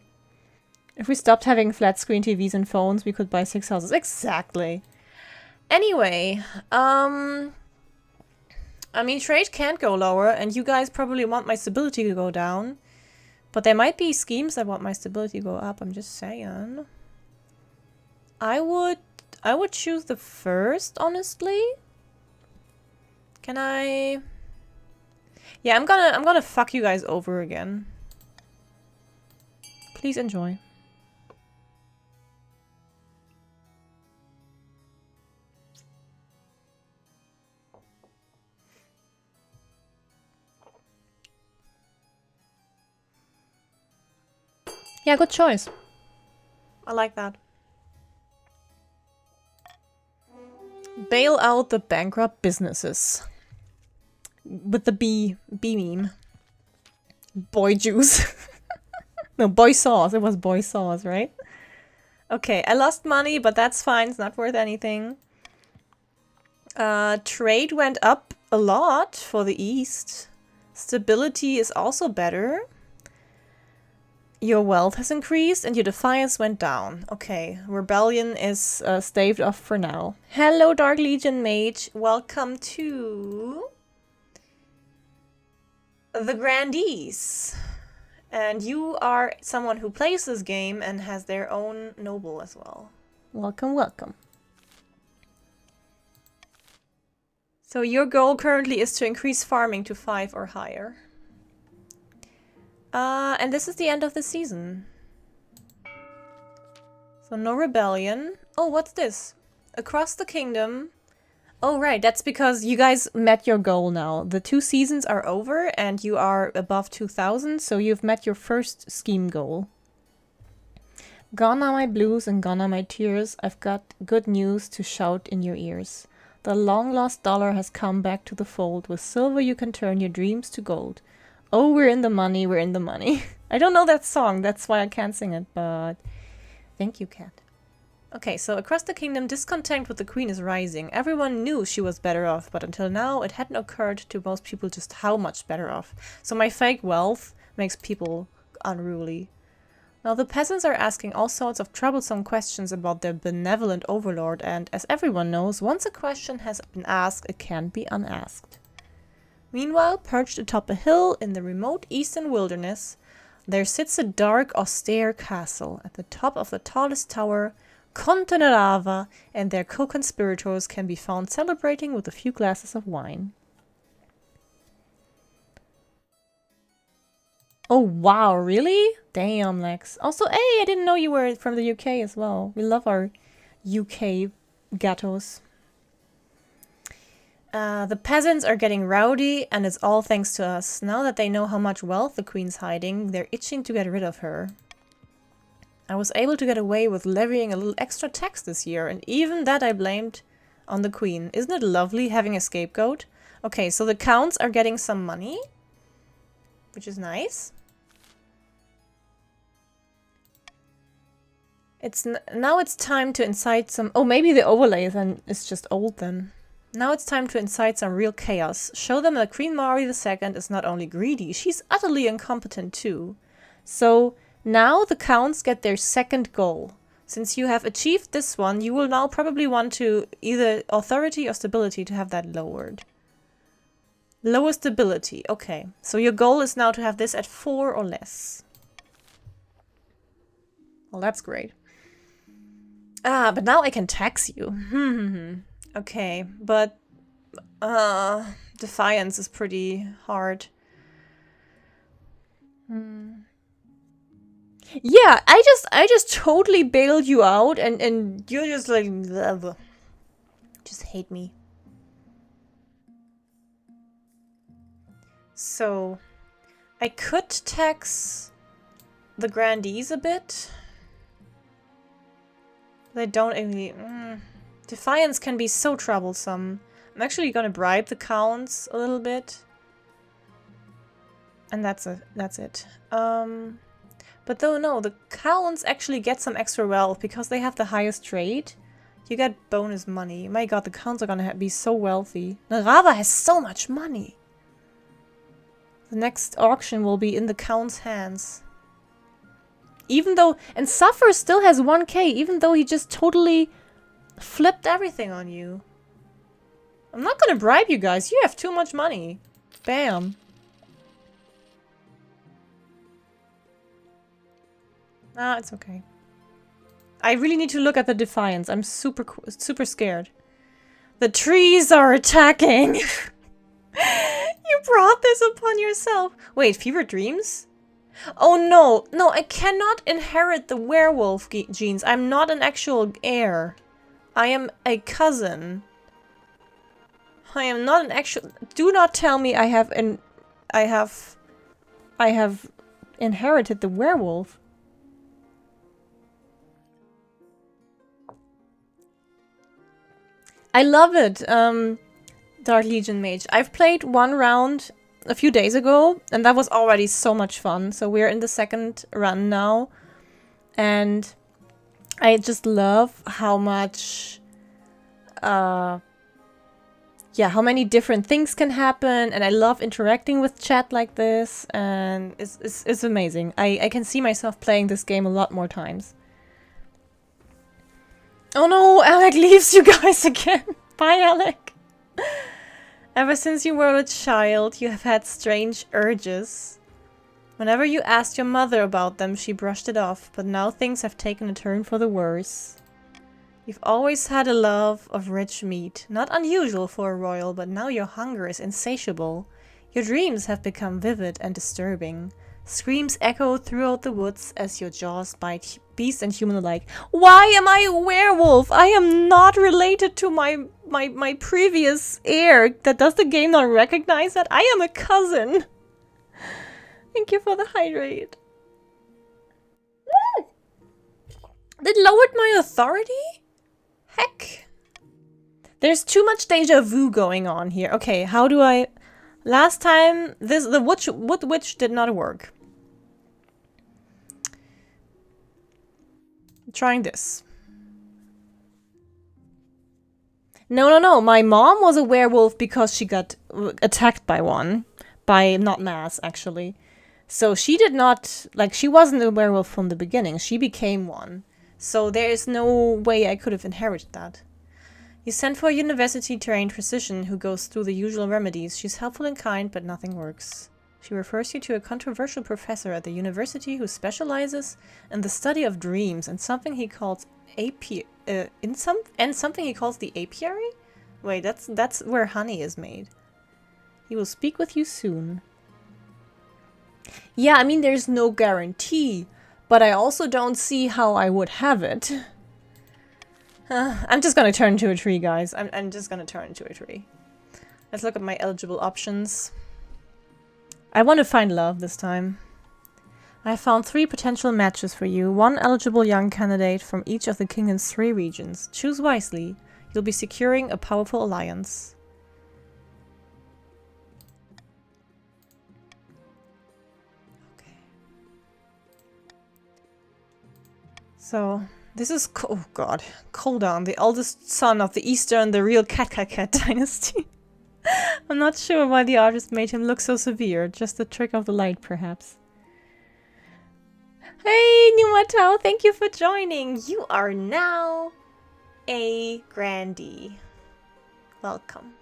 If we stopped having flat screen TVs and phones, we could buy 6 houses. Exactly. Anyway, I mean, trade can't go lower, and you guys probably want my stability to go down. But there might be schemes that want my stability to go up, I'm just saying. I would choose the first, honestly. Can I? Yeah, I'm gonna fuck you guys over again. Please enjoy. Yeah, good choice. I like that. Bail out the bankrupt businesses. With the B meme. Boy juice. No, boy sauce. It was boy sauce, right? Okay, I lost money, but that's fine. It's not worth anything. Trade went up a lot for the East. Stability is also better. Your wealth has increased and your defiance went down. Okay, rebellion is staved off for now. Hello, Dark Legion Mage. Welcome to the Grandees. And you are someone who plays this game and has their own noble as well. Welcome, welcome. So your goal currently is to increase farming to 5 or higher. And this is the end of the season. So no rebellion. Oh, what's this? Across the kingdom. Oh, right. That's because you guys met your goal now. The 2 seasons are over and you are above 2,000. So you've met your first scheme goal. Gone are my blues and gone are my tears. I've got good news to shout in your ears. The long-lost dollar has come back to the fold. With silver you can turn your dreams to gold. Oh, we're in the money, we're in the money. I don't know that song, that's why I can't sing it, but thank you, Cat. Okay, so across the kingdom, discontent with the queen is rising. Everyone knew she was better off, but until now, it hadn't occurred to most people just how much better off. So my fake wealth makes people unruly. Now the peasants are asking all sorts of troublesome questions about their benevolent overlord, and as everyone knows, once a question has been asked, it can't be unasked. Meanwhile, perched atop a hill in the remote eastern wilderness, there sits a dark, austere castle. At the top of the tallest tower, Conte Nerava and their co-conspirators can be found celebrating with a few glasses of wine. Oh wow, really? Damn, Lex. Also, hey, I didn't know you were from the UK as well. We love our UK gatos. The peasants are getting rowdy, and it's all thanks to us. Now that they know how much wealth the queen's hiding, they're itching to get rid of her. I was able to get away with levying a little extra tax this year, and even that I blamed on the queen. Isn't it lovely having a scapegoat? Okay, so the counts are getting some money, which is nice. Now it's time to incite some... Oh, maybe the overlay then is just old then. Now it's time to incite some real chaos. Show them that Queen Mari II is not only greedy, she's utterly incompetent too. So now the counts get their second goal. Since you have achieved this one, you will now probably want to either authority or stability to have that lowered. Lower stability, okay. So your goal is now to have this at 4 or less. Well, that's great. Ah, but now I can tax you. Okay, but defiance is pretty hard. Yeah, I just totally bailed you out and you're just like ugh. Just hate me. So I could tax the grandees a bit. They don't really Defiance can be so troublesome. I'm actually gonna bribe the counts a little bit. And that's it. But though no, the counts actually get some extra wealth because they have the highest trade. You get bonus money. My god, the counts are gonna be so wealthy. Narava has so much money. The next auction will be in the count's hands. Even though, and Suffer still has 1k, even though he just totally flipped everything on you. I'm not gonna bribe you guys. You have too much money. Bam. Ah, it's okay. I really need to look at the Defiance. I'm super scared. The trees are attacking. You brought this upon yourself. Wait, fever dreams? Oh no. No, I cannot inherit the werewolf genes. I'm not an actual heir. I am a cousin. I am not an actual... Do not tell me I have inherited the werewolf. I love it, Dark Legion Mage. I've played one round a few days ago, and that was already so much fun. So we're in the second run now, and I just love how much, yeah, how many different things can happen, and I love interacting with chat like this, and it's amazing. I can see myself playing this game a lot more times. Oh no, Alec leaves you guys again. Bye, Alec. Ever since you were a child, you have had strange urges. Whenever you asked your mother about them, she brushed it off, but now things have taken a turn for the worse. You've always had a love of rich meat. Not unusual for a royal, but now your hunger is insatiable. Your dreams have become vivid and disturbing. Screams echo throughout the woods as your jaws bite beast and human alike. Why am I a werewolf? I am not related to my previous heir. Does the game not recognize that? I am a cousin. Thank you for the hydrate. That lowered my authority? Heck. There's too much deja vu going on here. Okay, how do I... Last time, the wood witch did not work. Trying this. No. My mom was a werewolf because she got attacked by one. By not Mass, actually. So she did not... Like, she wasn't a werewolf from the beginning. She became one. So there is no way I could have inherited that. You send for a university-trained physician who goes through the usual remedies. She's helpful and kind, but nothing works. She refers you to a controversial professor at the university who specializes in the study of dreams and something he calls something he calls the apiary? Wait, that's where honey is made. He will speak with you soon. Yeah, I mean, there's no guarantee, but I also don't see how I would have it. I'm just gonna turn into a tree, guys. I'm just gonna turn into a tree. Let's look at my eligible options. I want to find love this time. I found 3 potential matches for you. 1 eligible young candidate from each of the kingdom's 3 regions. Choose wisely. You'll be securing a powerful alliance. Okay. So... This is, oh god, Koldan, the eldest son of the Eastern, the real Cat dynasty. I'm not sure why the artist made him look so severe, just the trick of the light, perhaps. Hey, Numatao, thank you for joining. You are now a grandee. Welcome.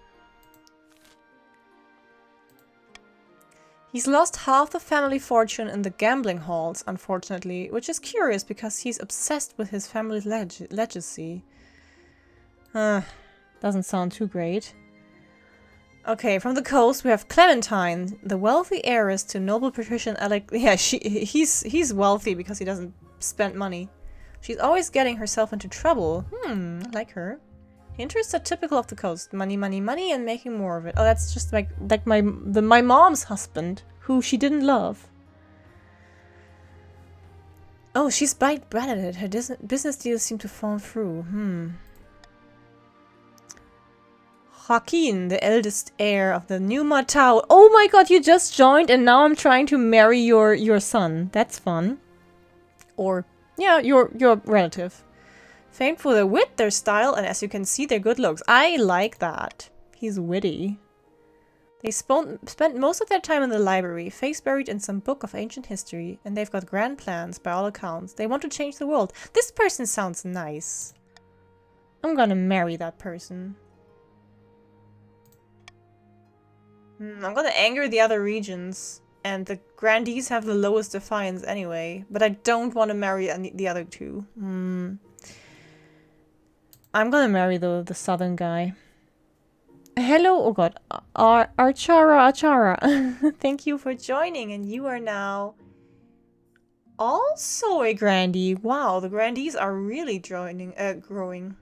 He's lost half the family fortune in the gambling halls, unfortunately, which is curious because he's obsessed with his family's legacy. Doesn't sound too great. Okay, from the coast we have Clementine, the wealthy heiress to noble patrician Alec. Yeah, he's wealthy because he doesn't spend money. She's always getting herself into trouble. I like her. Interests are typical of the coast. Money, money, money, and making more of it. Oh, that's just like my mom's husband, who she didn't love. Oh, she's bad at it. Her business deals seem to fall through. Joaquin, the eldest heir of the new Marigatou. Oh my god, you just joined and now I'm trying to marry your son. That's fun. Or, yeah, your relative. Famed for their wit, their style, and as you can see, their good looks. I like that. He's witty. They spent most of their time in the library, face buried in some book of ancient history, and they've got grand plans by all accounts. They want to change the world. This person sounds nice. I'm gonna marry that person. I'm gonna anger the other regions, and the grandees have the lowest defiance anyway, but I don't want to marry the other two. I'm gonna marry the southern guy. Hello, oh god, Archara. Thank you for joining, and you are now also a grandee. Wow, the grandees are really growing.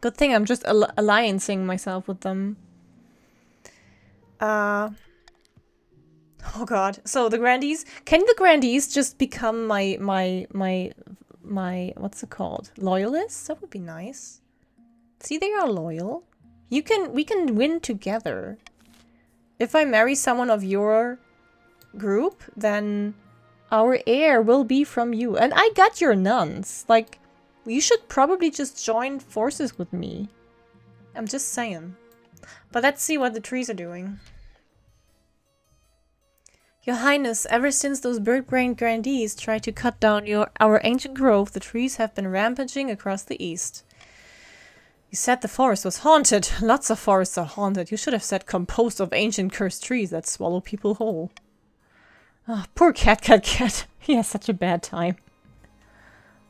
Good thing I'm just alliancing myself with them. Oh god. So the grandees, can the grandees just become my what's it called? Loyalists? That would be nice. See, they are loyal. We can win together. If I marry someone of your group, then our heir will be from you. And I got your nuns. Like, you should probably just join forces with me. I'm just saying. But let's see what the trees are doing. Your Highness, ever since those bird-brained grandees tried to cut down our ancient grove, the trees have been rampaging across the east. You said the forest was haunted. Lots of forests are haunted. You should have said composed of ancient cursed trees that swallow people whole. Ah, poor cat. He has such a bad time.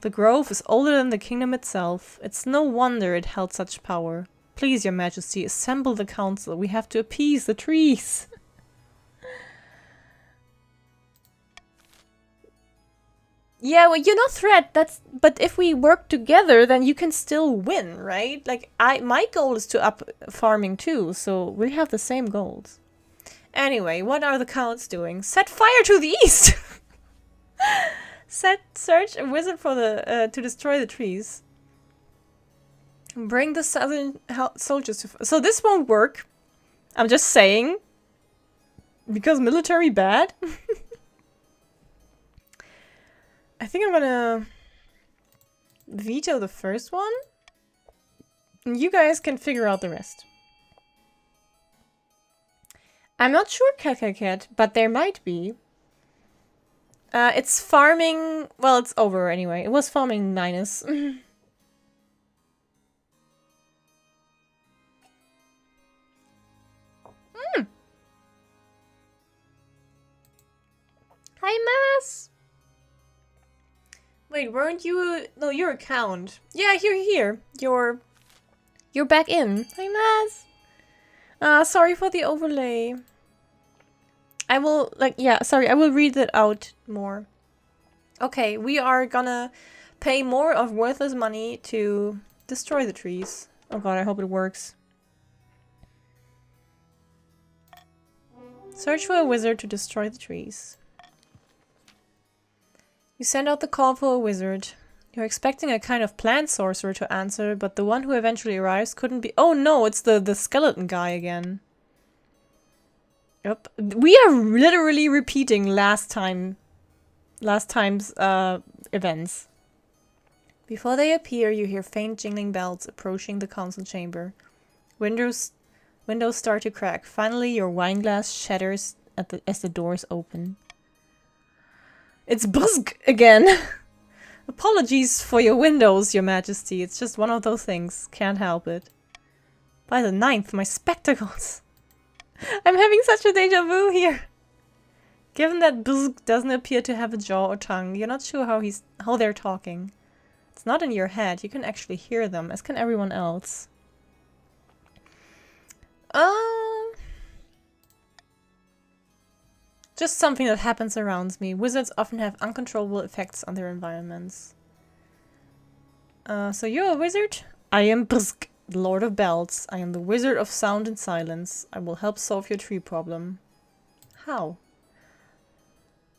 The grove is older than the kingdom itself. It's no wonder it held such power. Please, your majesty, assemble the council. We have to appease the trees. Yeah, well, you're not threat. But if we work together, then you can still win, right? Like, my goal is to up farming too, so we have the same goals. Anyway, what are the counts doing? Set fire to the east. Search a wizard for the to destroy the trees. Bring the southern soldiers to... So this won't work. I'm just saying. Because military bad. I think I'm gonna veto the first one. And you guys can figure out the rest. I'm not sure, Cat, but there might be. It's farming... Well, it's over anyway. It was farming minus. Hi, Mass! Wait, weren't you... No, you're a count. Yeah, you're here. You're back in. Hi, Mass! Sorry for the overlay. I will, I will read it out more. Okay, we are gonna pay more of worthless money to destroy the trees. Oh god, I hope it works. Search for a wizard to destroy the trees. You send out the call for a wizard. You're expecting a kind of plant sorcerer to answer, but the one who eventually arrives couldn't be- Oh no, it's the skeleton guy again. Yep. We are literally repeating last time's events. Before they appear, you hear faint jingling bells approaching the council chamber. Windows start to crack. Finally, your wine glass shatters as the doors open. It's Buzzg again! Apologies for your windows, your majesty. It's just one of those things. Can't help it. By the 9th, my spectacles! I'm having such a deja vu here! Given that Buzzg doesn't appear to have a jaw or tongue, you're not sure how they're talking. It's not in your head. You can actually hear them, as can everyone else. Just something that happens around me. Wizards often have uncontrollable effects on their environments. So you're a wizard? I am Brzk, the Lord of Bells. I am the Wizard of Sound and Silence. I will help solve your tree problem. How?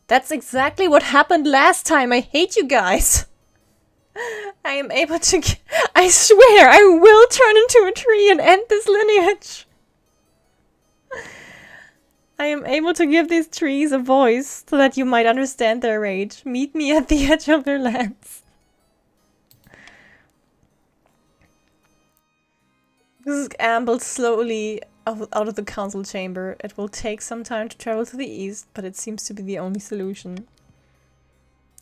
That's exactly what happened last time. I hate you guys. I am able to... I swear, I will turn into a tree and end this lineage. I am able to give these trees a voice so that you might understand their rage. Meet me at the edge of their lands. This ambles slowly out of the council chamber. It will take some time to travel to the east, but it seems to be the only solution.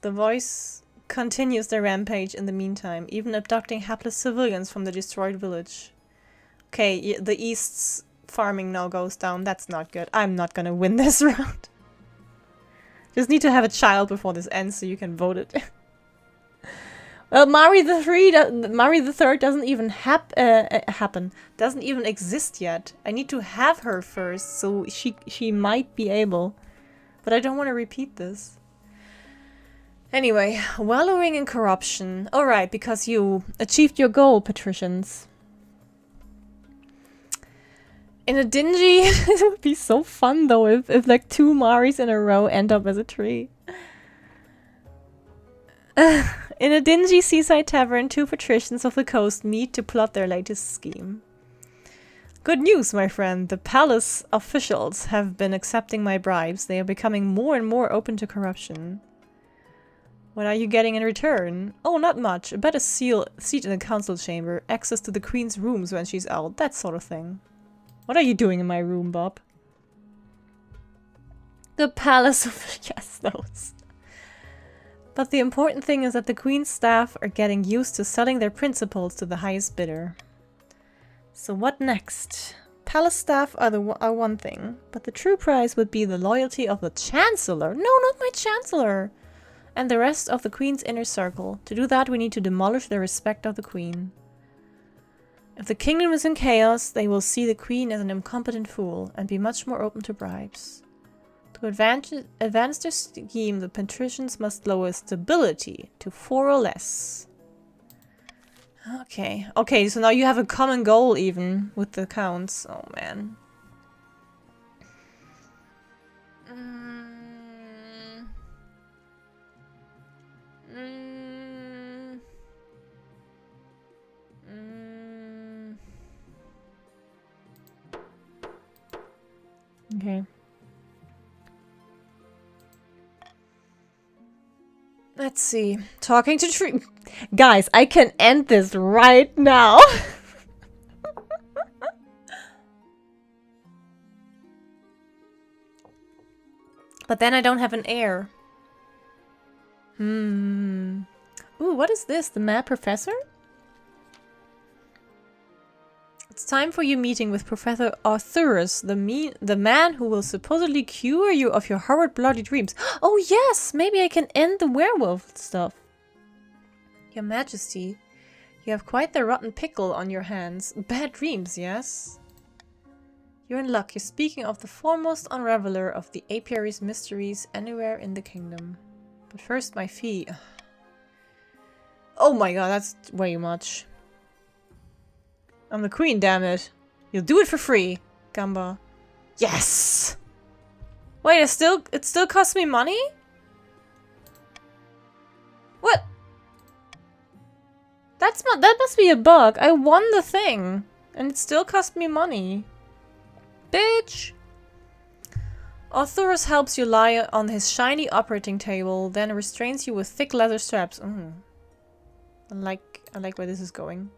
The voice continues their rampage in the meantime, even abducting hapless civilians from the destroyed village. Okay, the east's farming now goes down. That's not good. I'm not gonna win this round. Just need to have a child before this ends so you can vote it. Well, Mari the Third doesn't even happen. Doesn't even exist yet. I need to have her first, so she might be able. But I don't want to repeat this. Anyway, wallowing in corruption. Alright, because you achieved your goal, patricians. In a dingy... It would be so fun, though, if like 2 Maris in a row end up as a tree. In a dingy seaside tavern, 2 patricians of the coast meet to plot their latest scheme. Good news, my friend. The palace officials have been accepting my bribes. They are becoming more and more open to corruption. What are you getting in return? Oh, not much. A better seat in the council chamber, access to the queen's rooms when she's out, that sort of thing. What are you doing in my room, Bob? The palace of... Yes, those. But the important thing is that the queen's staff are getting used to selling their principals to the highest bidder. So what next? Palace staff are one thing, but the true prize would be the loyalty of the chancellor. No, not my chancellor! And the rest of the queen's inner circle. To do that, we need to demolish the respect of the queen. If the kingdom is in chaos, they will see the queen as an incompetent fool and be much more open to bribes. To advance their scheme, the patricians must lower stability to 4 or less. Okay. Okay, so now you have a common goal even with the counts. Oh, man. Okay. Let's see. Talking to tree... Guys, I can end this right now. But then I don't have an heir. Ooh, what is this? The mad professor? It's time for your meeting with Professor Arthurus, the man who will supposedly cure you of your horrid bloody dreams. Oh yes! Maybe I can end the werewolf stuff. Your Majesty, you have quite the rotten pickle on your hands. Bad dreams, yes? You're in luck. You're speaking of the foremost unraveler of the apiary's mysteries anywhere in the kingdom. But first, my fee. Oh my god, that's way much. I'm the queen, damn it. You'll do it for free, Gamba. Yes! Wait, it still costs me money? What? That must be a bug. I won the thing. And it still cost me money. Bitch! Arthurus helps you lie on his shiny operating table, then restrains you with thick leather straps. I like where this is going.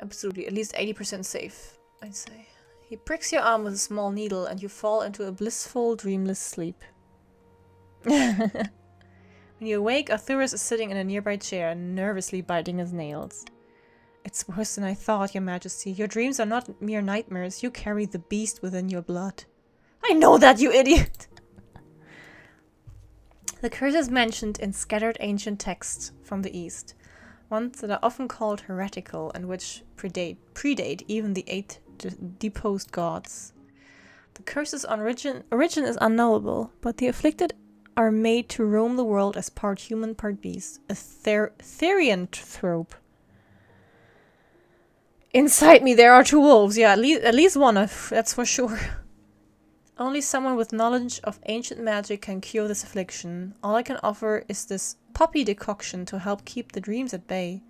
Absolutely, at least 80% safe, I'd say. He pricks your arm with a small needle and you fall into a blissful, dreamless sleep. When you awake, Arthurus is sitting in a nearby chair, nervously biting his nails. It's worse than I thought, Your Majesty. Your dreams are not mere nightmares. You carry the beast within your blood. I know that, you idiot! The curses mentioned in scattered ancient texts from the East. Ones that are often called heretical and which predate even the 8th deposed gods. The curse's origin is unknowable, but the afflicted are made to roam the world as part human, part beast. A therianthrope. Inside me there are 2 wolves. Yeah, at least one, that's for sure. Only someone with knowledge of ancient magic can cure this affliction. All I can offer is this poppy decoction to help keep the dreams at bay.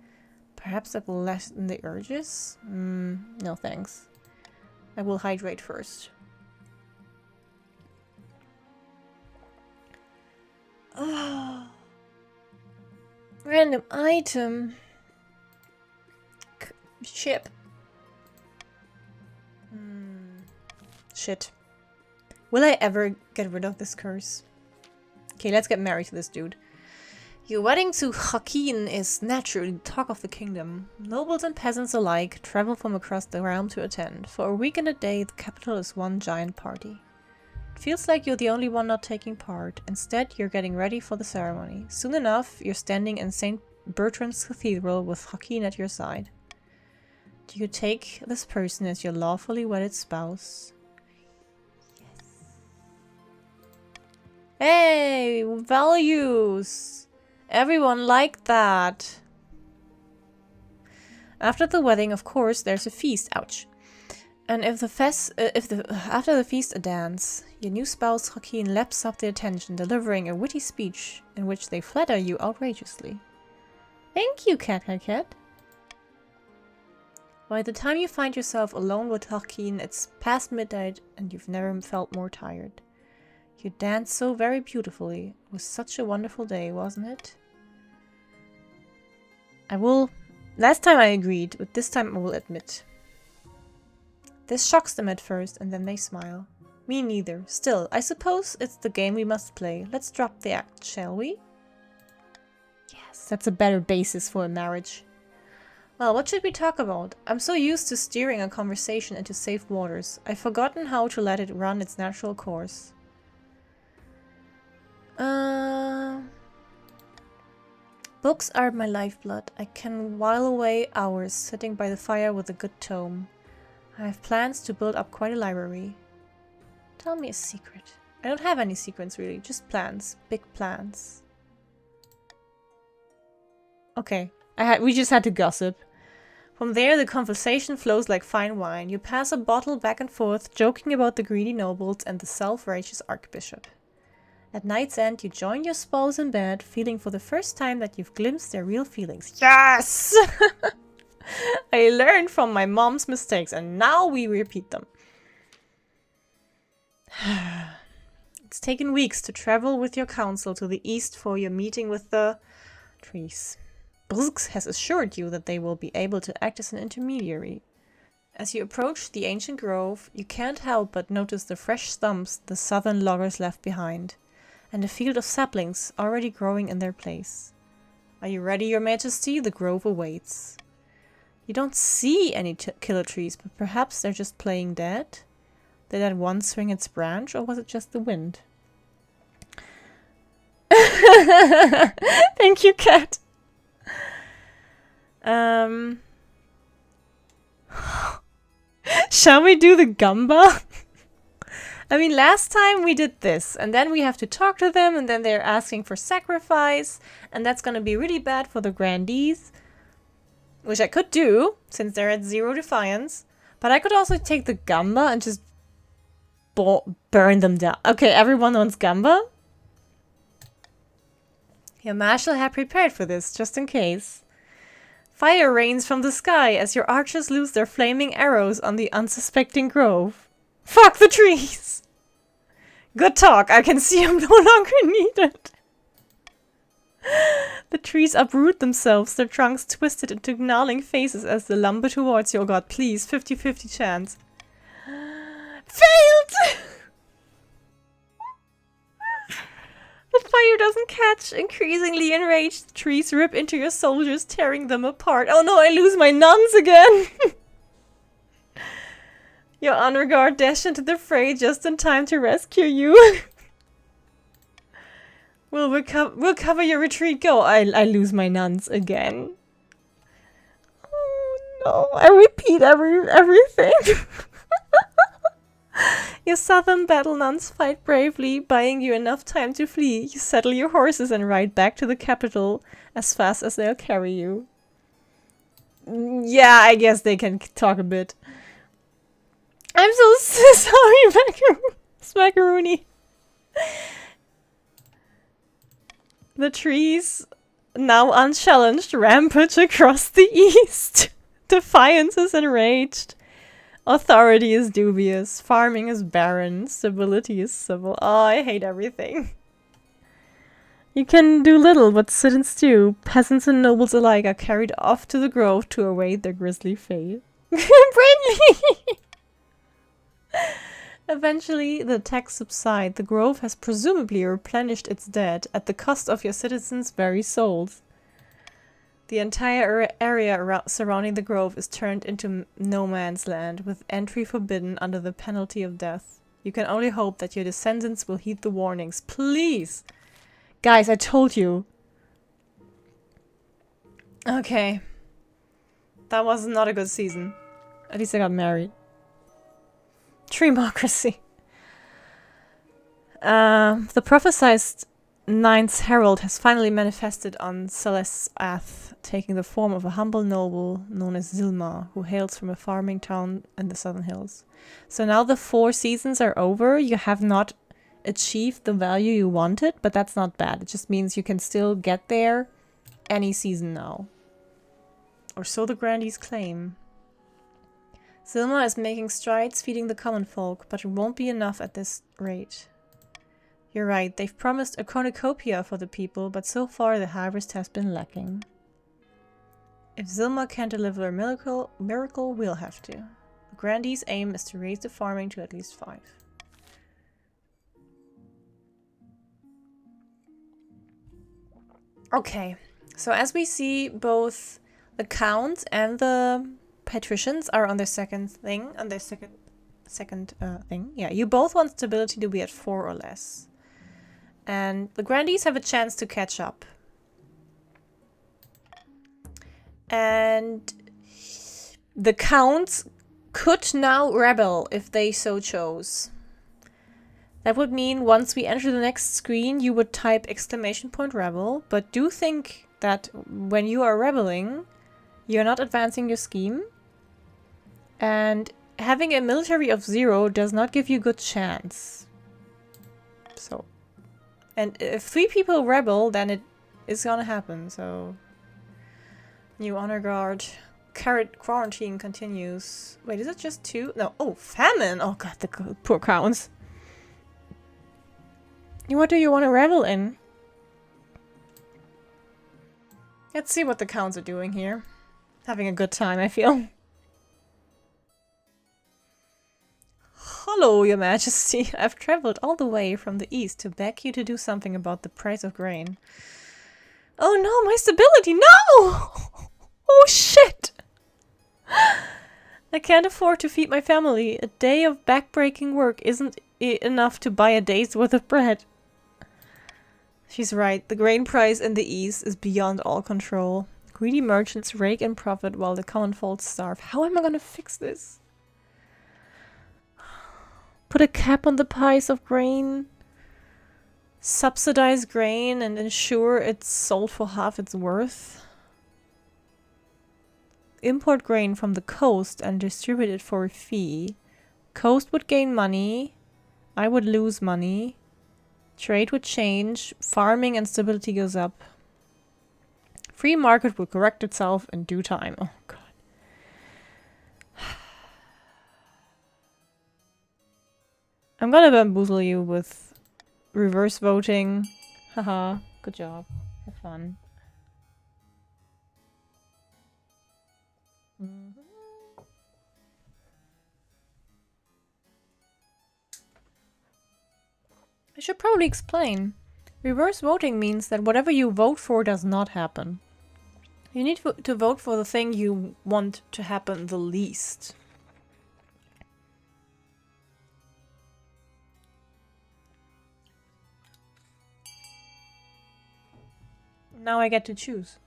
Perhaps that will lessen the urges? No thanks. I will hydrate first. Oh. Random item. Ship. Shit. Will I ever get rid of this curse? Okay, let's get married to this dude. Your wedding to Joaquin is naturally the talk of the kingdom. Nobles and peasants alike travel from across the realm to attend. For a week and a day, the capital is one giant party. It feels like you're the only one not taking part. Instead, you're getting ready for the ceremony. Soon enough, you're standing in St. Bertrand's Cathedral with Joaquin at your side. Do you take this person as your lawfully wedded spouse? Hey, values! Everyone liked that. After the wedding, of course, there's a feast. Ouch. And after the feast, a dance. Your new spouse, Joaquin, laps up the attention, delivering a witty speech in which they flatter you outrageously. Thank you, Cat. By the time you find yourself alone with Joaquin, it's past midnight and you've never felt more tired. You danced so very beautifully. It was such a wonderful day, wasn't it? Last time I agreed, but this time I will admit. This shocks them at first, and then they smile. Me neither. Still, I suppose it's the game we must play. Let's drop the act, shall we? Yes, that's a better basis for a marriage. Well, what should we talk about? I'm so used to steering a conversation into safe waters. I've forgotten how to let it run its natural course. Books are my lifeblood. I can while away hours sitting by the fire with a good tome. I have plans to build up quite a library. Tell me a secret. I don't have any secrets really, just plans. Big plans. Okay, we just had to gossip. From there, the conversation flows like fine wine. You pass a bottle back and forth, joking about the greedy nobles and the self-righteous archbishop. At night's end, you join your spouse in bed, feeling for the first time that you've glimpsed their real feelings. Yes! I learned from my mom's mistakes, and now we repeat them. It's taken weeks to travel with your council to the east for your meeting with the trees. Brooks has assured you that they will be able to act as an intermediary. As you approach the ancient grove, you can't help but notice the fresh stumps the southern loggers left behind, and a field of saplings already growing in their place. Are you ready, Your Majesty? The grove awaits. You don't see any killer trees, but perhaps they're just playing dead? Did that one swing its branch, or was it just the wind? Thank you, Cat. Shall we do the gamba? I mean, last time we did this, and then we have to talk to them, and then they're asking for sacrifice, and that's gonna be really bad for the grandees. Which I could do, since they're at 0 defiance. But I could also take the gamba and just burn them down. Okay, everyone wants gamba? Your marshal had prepared for this, just in case. Fire rains from the sky as your archers loose their flaming arrows on the unsuspecting grove. Fuck the trees! Good talk, I can see I'm no longer needed. The trees uproot themselves, their trunks twisted into gnarling faces as they lumber towards you. Oh god, please, 50-50 chance. Failed! The fire doesn't catch. Increasingly enraged, the trees rip into your soldiers, tearing them apart. Oh no, I lose my nuns again! Your honor guard dash into the fray just in time to rescue you. We'll cover your retreat. Go. I lose my nuns again. Oh Oh, I repeat everything. Your southern battle nuns fight bravely, buying you enough time to flee. You saddle your horses and ride back to the capital as fast as they'll carry you. Yeah, I guess they can talk a bit. I'm so sorry, Smackaroony. The trees, now unchallenged, rampage across the east. Defiance is enraged. Authority is dubious. Farming is barren. Stability is civil. Oh, I hate everything. You can do little but sit and stew. Peasants and nobles alike are carried off to the grove to await their grisly fate. Brindley! Eventually, the attacks subside. The grove has presumably replenished its dead at the cost of your citizens' very souls. The entire area surrounding the grove is turned into no man's land, with entry forbidden under the penalty of death. You can only hope that your descendants will heed the warnings. Please! Guys, I told you. Okay. That was not a good season. At least I got married. Tremocracy. The prophesized Ninth Herald has finally manifested on Celeste's Ath, taking the form of a humble noble known as Zilma, who hails from a farming town in the Southern Hills. So now the 4 seasons are over. You have not achieved the value you wanted, but that's not bad. It just means you can still get there any season now. Or so the grandees claim. Zilma is making strides feeding the common folk, but it won't be enough at this rate. You're right, they've promised a cornucopia for the people, but so far the harvest has been lacking. If Zilma can't deliver a miracle, we'll have to. The grandee's aim is to raise the farming to at least 5. Okay, so as we see, both the counts and the patricians are on their second thing, thing. Yeah, you both want stability to be at 4 or less. And the grandees have a chance to catch up. And the counts could now rebel if they so chose. That would mean once we enter the next screen, you would type !rebel, but do think that when you are rebelling, you're not advancing your scheme. And having a military of 0 does not give you good chance. So, and if 3 people rebel, then it is gonna happen, so... New honor guard. Quarantine continues. Wait, is it just 2? No. Oh, famine! Oh god, the poor counts. What do you want to revel in? Let's see what the counts are doing here. Having a good time, I feel. Hello, your majesty. I've traveled all the way from the east to beg you to do something about the price of grain. Oh no, my stability! No! Oh shit! I can't afford to feed my family. A day of backbreaking work isn't enough to buy a day's worth of bread. She's right. The grain price in the east is beyond all control. Greedy merchants rake in profit while the common folk starve. How am I gonna fix this? Put a cap on the price of grain. Subsidize grain and ensure it's sold for half its worth. Import grain from the coast and distribute it for a fee. Coast would gain money. I would lose money. Trade would change. Farming and stability goes up. Free market will correct itself in due time. Oh god. I'm gonna bamboozle you with reverse voting. Haha, good job. Have fun. I should probably explain. Reverse voting means that whatever you vote for does not happen. You need to vote for the thing you want to happen the least. Now I get to choose.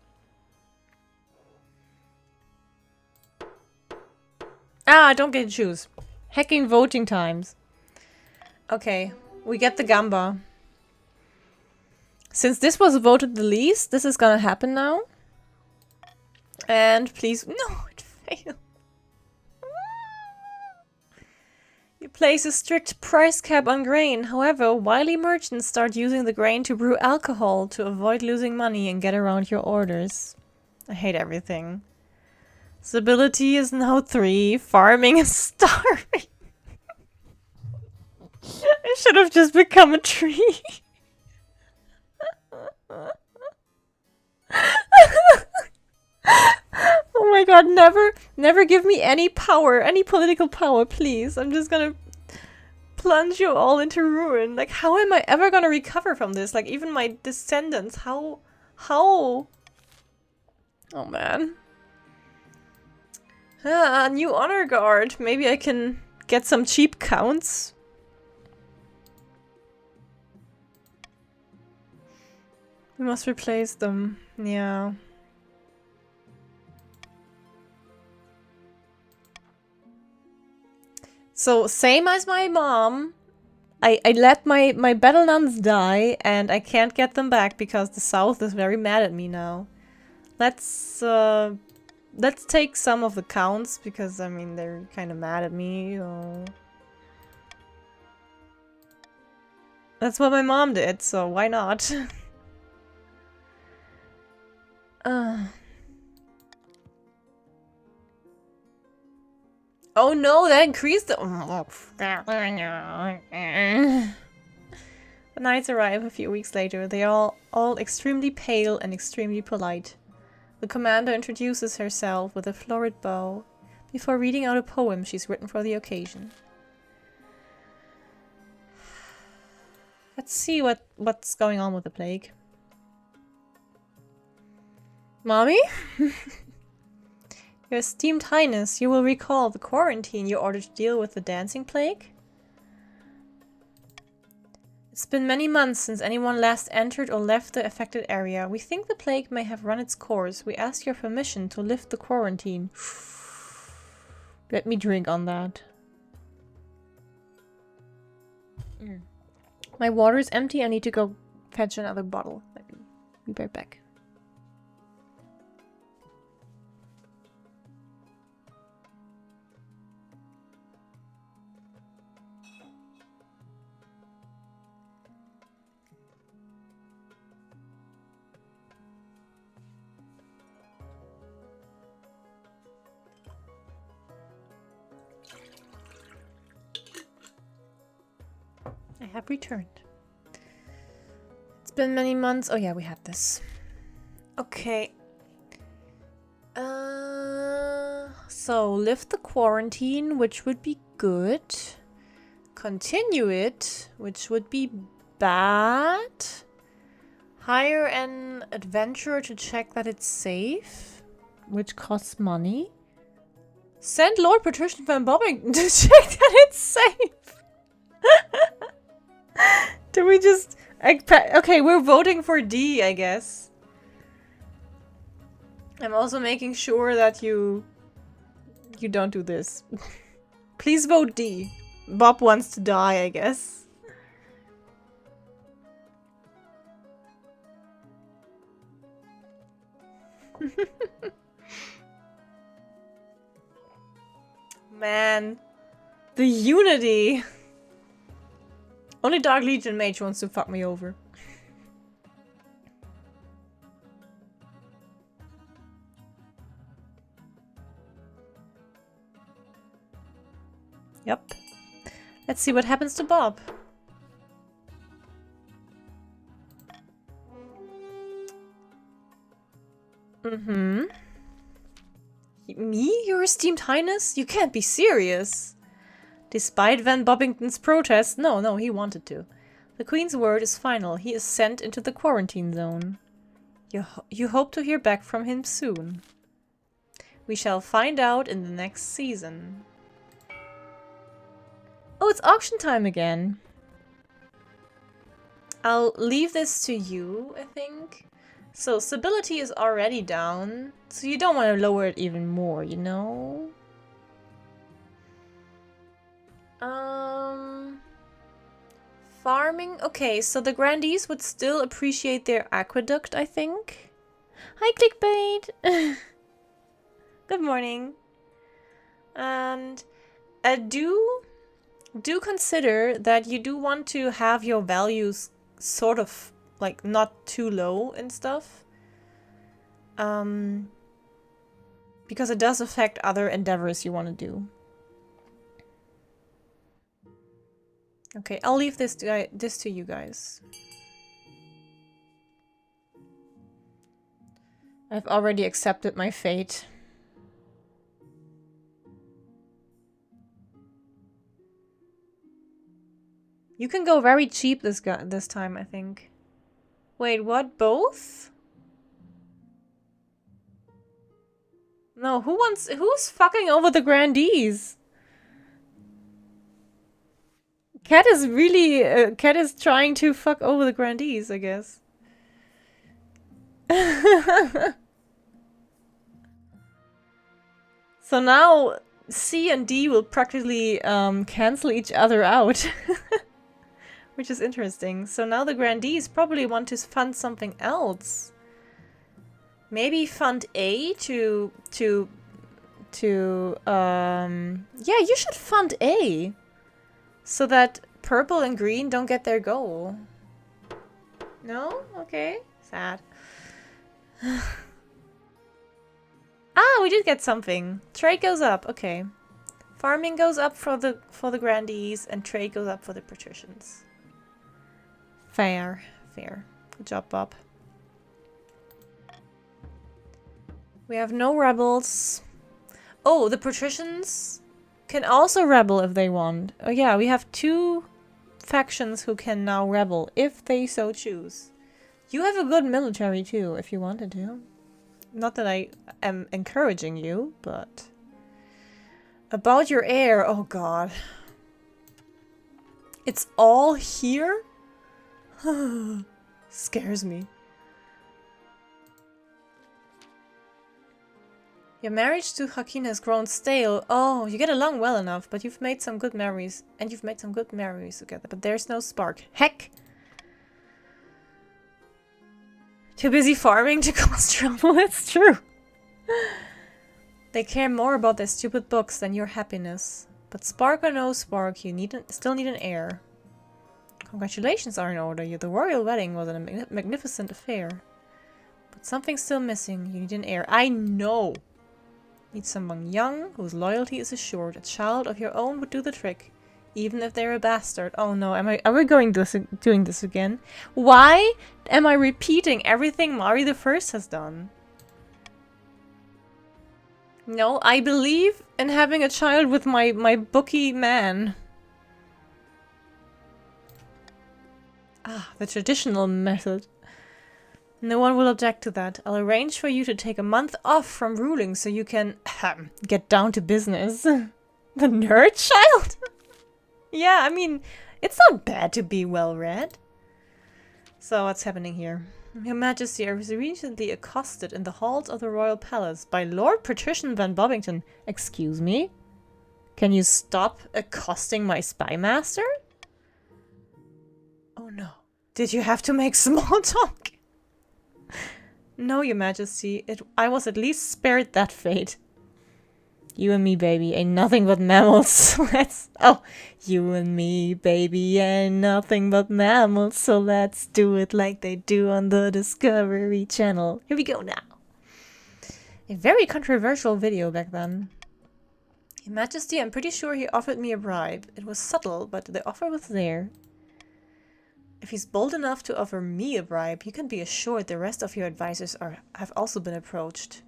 Ah, I don't get to choose. Hacking voting times. Okay, we get the Gamba. Since this was voted the least, this is gonna happen now. And please... No, it failed. You place a strict price cap on grain. However, wily merchants start using the grain to brew alcohol to avoid losing money and get around your orders. I hate everything. Stability is now 3. Farming is starving. I should have just become a tree. Oh my god, never give me any power, any political power, please. I'm just gonna plunge you all into ruin. Like, how am I ever gonna recover from this? Like, even my descendants, how? Oh man. Ah, new honor guard. Maybe I can get some cheap counts. We must replace them. Yeah. So, same as my mom, I let my battle nuns die, and I can't get them back because the South is very mad at me now. Let's take some of the counts, because, I mean, they're kind of mad at me. That's what my mom did, so why not? Oh no, that increased the... The knights arrive a few weeks later. They are all extremely pale and extremely polite. The commander introduces herself with a florid bow before reading out a poem she's written for the occasion. Let's see what's going on with the plague. Mommy? Your esteemed highness, you will recall the quarantine you ordered to deal with the dancing plague? It's been many months since anyone last entered or left the affected area. We think the plague may have run its course. We ask your permission to lift the quarantine. Let me drink on that. My water is empty. I need to go fetch another bottle. Let me be right back. I have returned. It's been many months. Oh yeah, we had this. Okay. So lift the quarantine, which would be good. Continue it, which would be bad. Hire an adventurer to check that it's safe, which costs money. Send Lord Patrician Van Bobbington to check that it's safe. Do we just... Okay, we're voting for D, I guess. I'm also making sure that you don't do this. Please vote D. Bob wants to die, I guess. Man. The unity. Only Dark Legion Mage wants to fuck me over. Yep. Let's see what happens to Bob. Me, your esteemed highness? You can't be serious. Despite Van Bobbington's protest, no, he wanted to. The Queen's word is final. He is sent into the quarantine zone. You hope to hear back from him soon. We shall find out in the next season. Oh, it's auction time again. I'll leave this to you, I think. So, stability is already down, so you don't want to lower it even more, you know? Farming. Okay, so the grandees would still appreciate their aqueduct, I think. Hi, clickbait. Good morning. And do consider that you do want to have your values sort of like not too low and stuff. Because it does affect other endeavors you want to do. Okay, I'll leave this to you guys. I've already accepted my fate. You can go very cheap this time, I think. Wait, what? Both? No, who's fucking over the grandees? Cat is really, Cat is trying to fuck over the grandees, I guess. So now C and D will practically cancel each other out. Which is interesting. So now the grandees probably want to fund something else. Maybe fund A to yeah, you should fund A. So that purple and green don't get their goal. No? Okay. Sad. Ah, we did get something. Trade goes up. Okay. Farming goes up for the grandees and trade goes up for the patricians. Fair. Fair. Good job, Bob. We have no rebels. Oh, the patricians can also rebel if they want. Oh yeah, we have 2 factions who can now rebel if they so choose. You have a good military too, if you wanted to. Not that I am encouraging you, but... About your heir, oh god. It's all here? Scares me. Your marriage to Hakin has grown stale. Oh, you get along well enough, but you've made some good memories. And you've made some good memories together, but there's no spark. Heck! Too busy farming to cause trouble, it's true. They care more about their stupid books than your happiness. But spark or no spark, you still need an heir. Congratulations are in order. The royal wedding was a magnificent affair. But something's still missing. You need an heir. I know! Need someone young, whose loyalty is assured. A child of your own would do the trick. Even if they're a bastard. Oh no, are we doing this again? Why am I repeating everything Mari the First has done? No, I believe in having a child with my bookie man. Ah, the traditional method. No one will object to that. I'll arrange for you to take a month off from ruling so you can get down to business. The nerd child? Yeah, I mean, it's not bad to be well read. So what's happening here? Your Majesty, I was recently accosted in the halls of the Royal Palace by Lord Patrician Van Bobbington. Excuse me? Can you stop accosting my spy master? Oh no. Did you have to make small talk? No, Your Majesty. I was at least spared that fate. You and me, baby, ain't nothing but mammals. You and me, baby, ain't nothing but mammals. So let's do it like they do on the Discovery Channel. Here we go now. A very controversial video back then. Your Majesty, I'm pretty sure he offered me a bribe. It was subtle, but the offer was there. If he's bold enough to offer me a bribe, you can be assured the rest of your advisors have also been approached.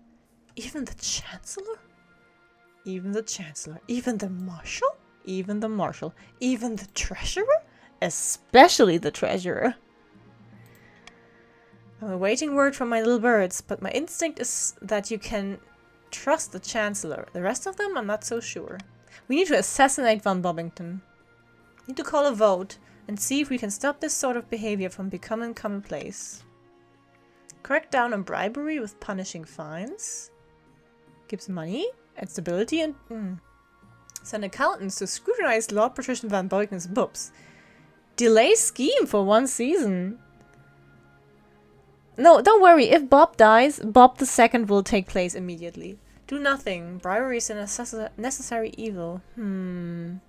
Even the Chancellor? Even the Chancellor? Even the Marshal? Even the Marshal? Even the Treasurer? Especially the Treasurer. I'm awaiting word from my little birds, but my instinct is that you can trust the Chancellor. The rest of them, I'm not so sure. We need to assassinate Van Bobbington. Need to call a vote and see if we can stop this sort of behavior from becoming commonplace. Crack down on bribery with punishing fines. Gives money and stability and... Send accountants to scrutinize Lord Patrician Van Beuken's books. Delay scheme for 1 season. No, don't worry. If Bob dies, Bob the Second will take place immediately. Do nothing. Bribery is a necessary evil. We're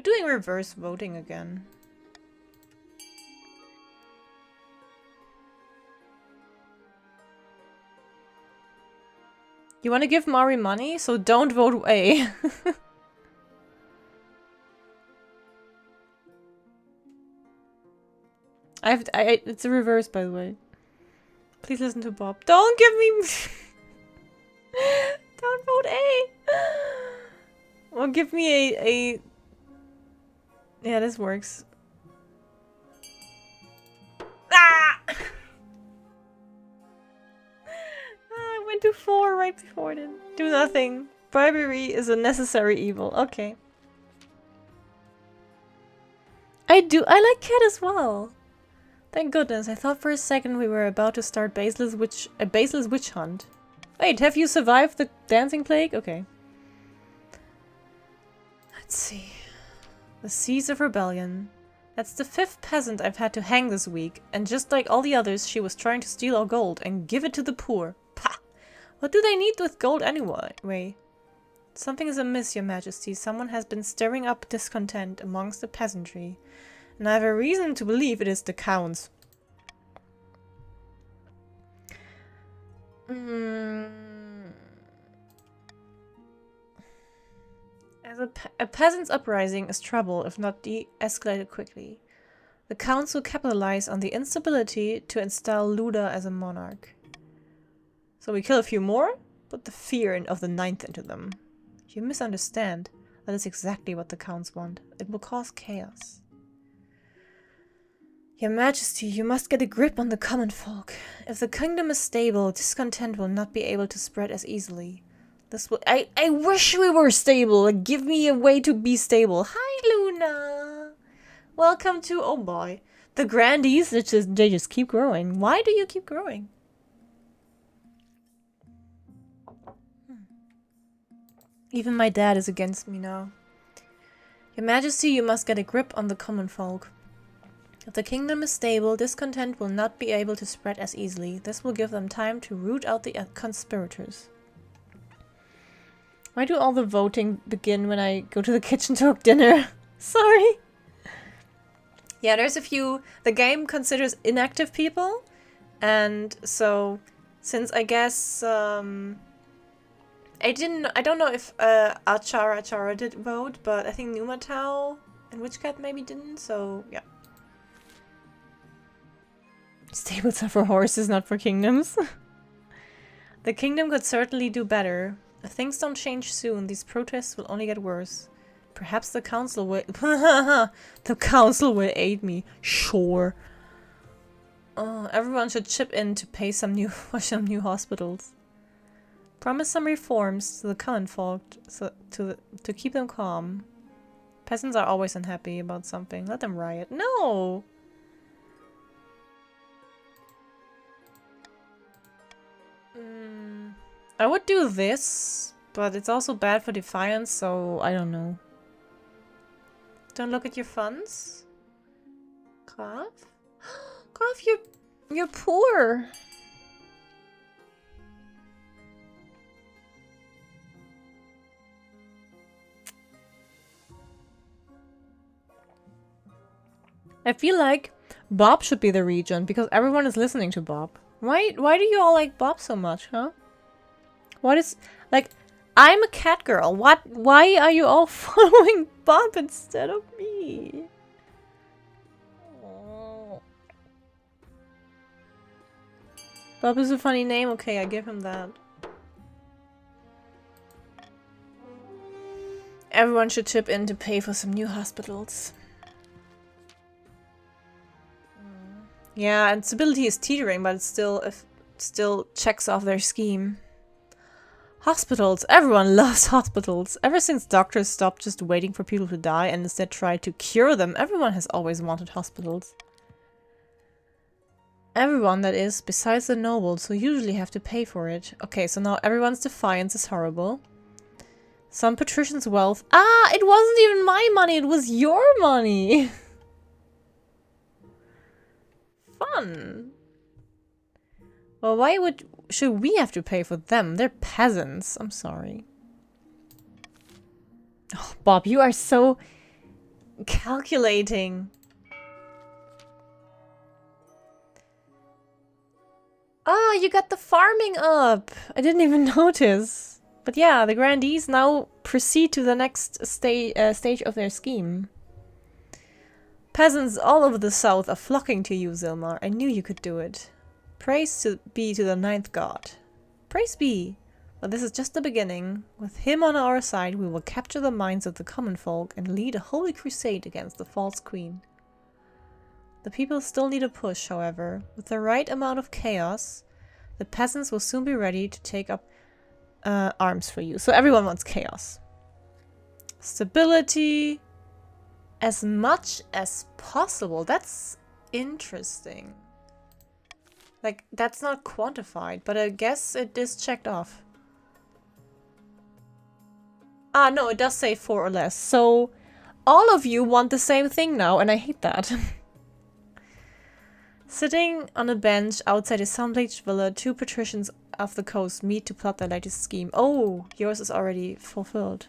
doing reverse voting again. You want to give Mari money? So don't vote A. It's a reverse, by the way. Please listen to Bob. Don't give me... Don't vote A. Well, give me a... Yeah, this works. Ah! I went to 4 right before it. Do nothing. Bribery is a necessary evil. Okay. I like Cat as well. Thank goodness. I thought for a second we were about to start a baseless witch hunt. Wait, have you survived the dancing plague? Okay. Let's see. The Seas of Rebellion. That's the 5th peasant I've had to hang this week, and just like all the others, she was trying to steal our gold and give it to the poor. Pah! What do they need with gold anyway? Something is amiss, Your Majesty. Someone has been stirring up discontent amongst the peasantry, and I have a reason to believe it is the counts. As a peasant's uprising is trouble if not de-escalated quickly. The council capitalized on the instability to install Luda as a monarch. So we kill a few more, put the fear of the 9th into them. You misunderstand. That is exactly what the counts want. It will cause chaos. Your Majesty, you must get a grip on the common folk. If the kingdom is stable, discontent will not be able to spread as easily. This will— I wish we were stable. Like, give me a way to be stable. Hi, Luna. Welcome to— oh boy. The grandees, they just keep growing. Why do you keep growing? Even my dad is against me now. Your Majesty, you must get a grip on the common folk. If the kingdom is stable, discontent will not be able to spread as easily. This will give them time to root out the conspirators. Why do all the voting begin when I go to the kitchen to cook dinner? Sorry. Yeah, there's a few... The game considers inactive people. And so, since I guess... I don't know if Achara did vote, but I think Numatau and Witchcat maybe didn't, so yeah. Stables are for horses, not for kingdoms. The kingdom could certainly do better. If things don't change soon, these protests will only get worse. Perhaps the council will... The council will aid me. Sure. Everyone should chip in to pay for some new hospitals. Promise some reforms to the common folk to keep them calm. Peasants are always unhappy about something. Let them riot. No! I would do this, but it's also bad for defiance, so I don't know. Don't look at your funds. Graf? Graf, you're poor. I feel like Bob should be the regent because everyone is listening to Bob. Why do you all like Bob so much, huh? What is... Like, I'm a cat girl. Why are you all following Bob instead of me? Oh. Bob is a funny name. Okay, I give him that. Everyone should chip in to pay for some new hospitals. Yeah, and stability is teetering, but it still checks off their scheme. Hospitals. Everyone loves hospitals. Ever since doctors stopped just waiting for people to die and instead tried to cure them, everyone has always wanted hospitals. Everyone, that is, besides the nobles, who usually have to pay for it. Okay, so now everyone's defiance is horrible. Some patricians' wealth. Ah, it wasn't even my money, it was your money! Fun! Well, should we have to pay for them? They're peasants. I'm sorry. Oh, Bob, you are so calculating. Ah, you got the farming up. I didn't even notice. But yeah, the grandees now proceed to the next stage of their scheme. Peasants all over the south are flocking to you, Zilmar. I knew you could do it. Praise be to the ninth god. Praise be. But this is just the beginning. With him on our side, we will capture the minds of the common folk and lead a holy crusade against the false queen. The people still need a push, however. With the right amount of chaos, the peasants will soon be ready to take up arms for you. So everyone wants chaos. Stability as much as possible. That's interesting. Like, that's not quantified, but I guess it is checked off. Ah, no, it does say 4 or less. So, all of you want the same thing now, and I hate that. Sitting on a bench outside a sun-bleached villa, 2 patricians of the coast meet to plot their latest scheme. Oh, yours is already fulfilled.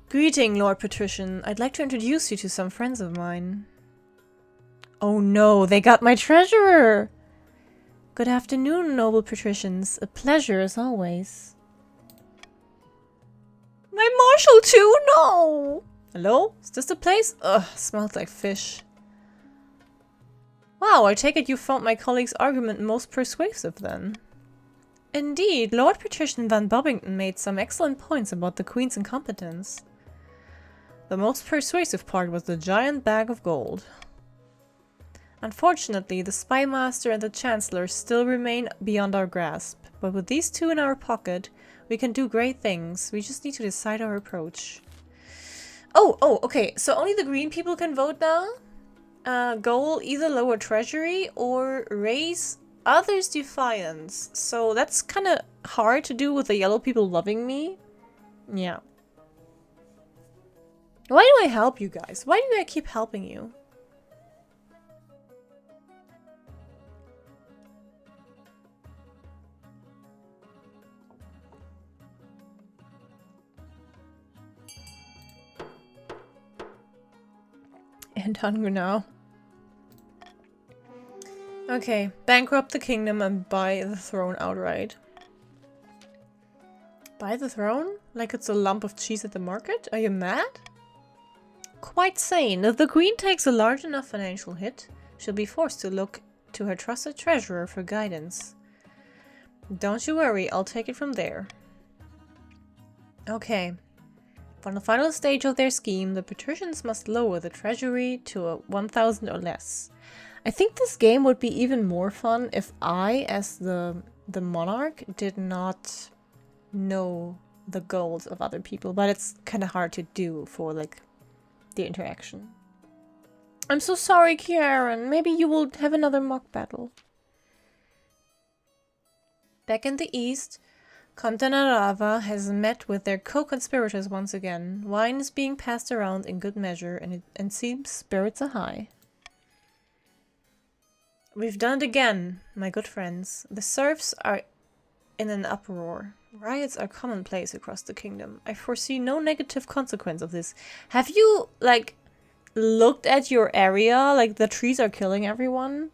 Greeting, Lord Patrician. I'd like to introduce you to some friends of mine. Oh no, they got my treasurer! Good afternoon, noble patricians. A pleasure as always. My marshal too? No! Hello? Is this the place? Ugh, smells like fish. Wow, I take it you found my colleague's argument most persuasive then. Indeed, Lord Patrician Van Bobbington made some excellent points about the Queen's incompetence. The most persuasive part was the giant bag of gold. Unfortunately, the Spy Master and the Chancellor still remain beyond our grasp, but with these 2 in our pocket, we can do great things. We just need to decide our approach. Oh, okay, so only the green people can vote now? Goal, either lower treasury or raise others' defiance. So that's kind of hard to do with the yellow people loving me. Yeah. Why do I help you guys? Why do I keep helping you? And hungry now. Okay, bankrupt the kingdom and buy the throne outright. Buy the throne? Like it's a lump of cheese at the market? Are you mad? Quite sane. If the queen takes a large enough financial hit, she'll be forced to look to her trusted treasurer for guidance. Don't you worry, I'll take it from there. Okay. For the final stage of their scheme, the patricians must lower the treasury to a 1,000 or less. I think this game would be even more fun if I, as the monarch, did not know the goals of other people, but it's kind of hard to do for, like, the interaction. I'm so sorry, Kieran. Maybe you will have another mock battle. Back in the east, Contanarava has met with their co-conspirators once again. Wine is being passed around in good measure, and it seems spirits are high. We've done it again, my good friends. The serfs are in an uproar. Riots are commonplace across the kingdom. I foresee no negative consequence of this. Have you, like, looked at your area? Like, the trees are killing everyone?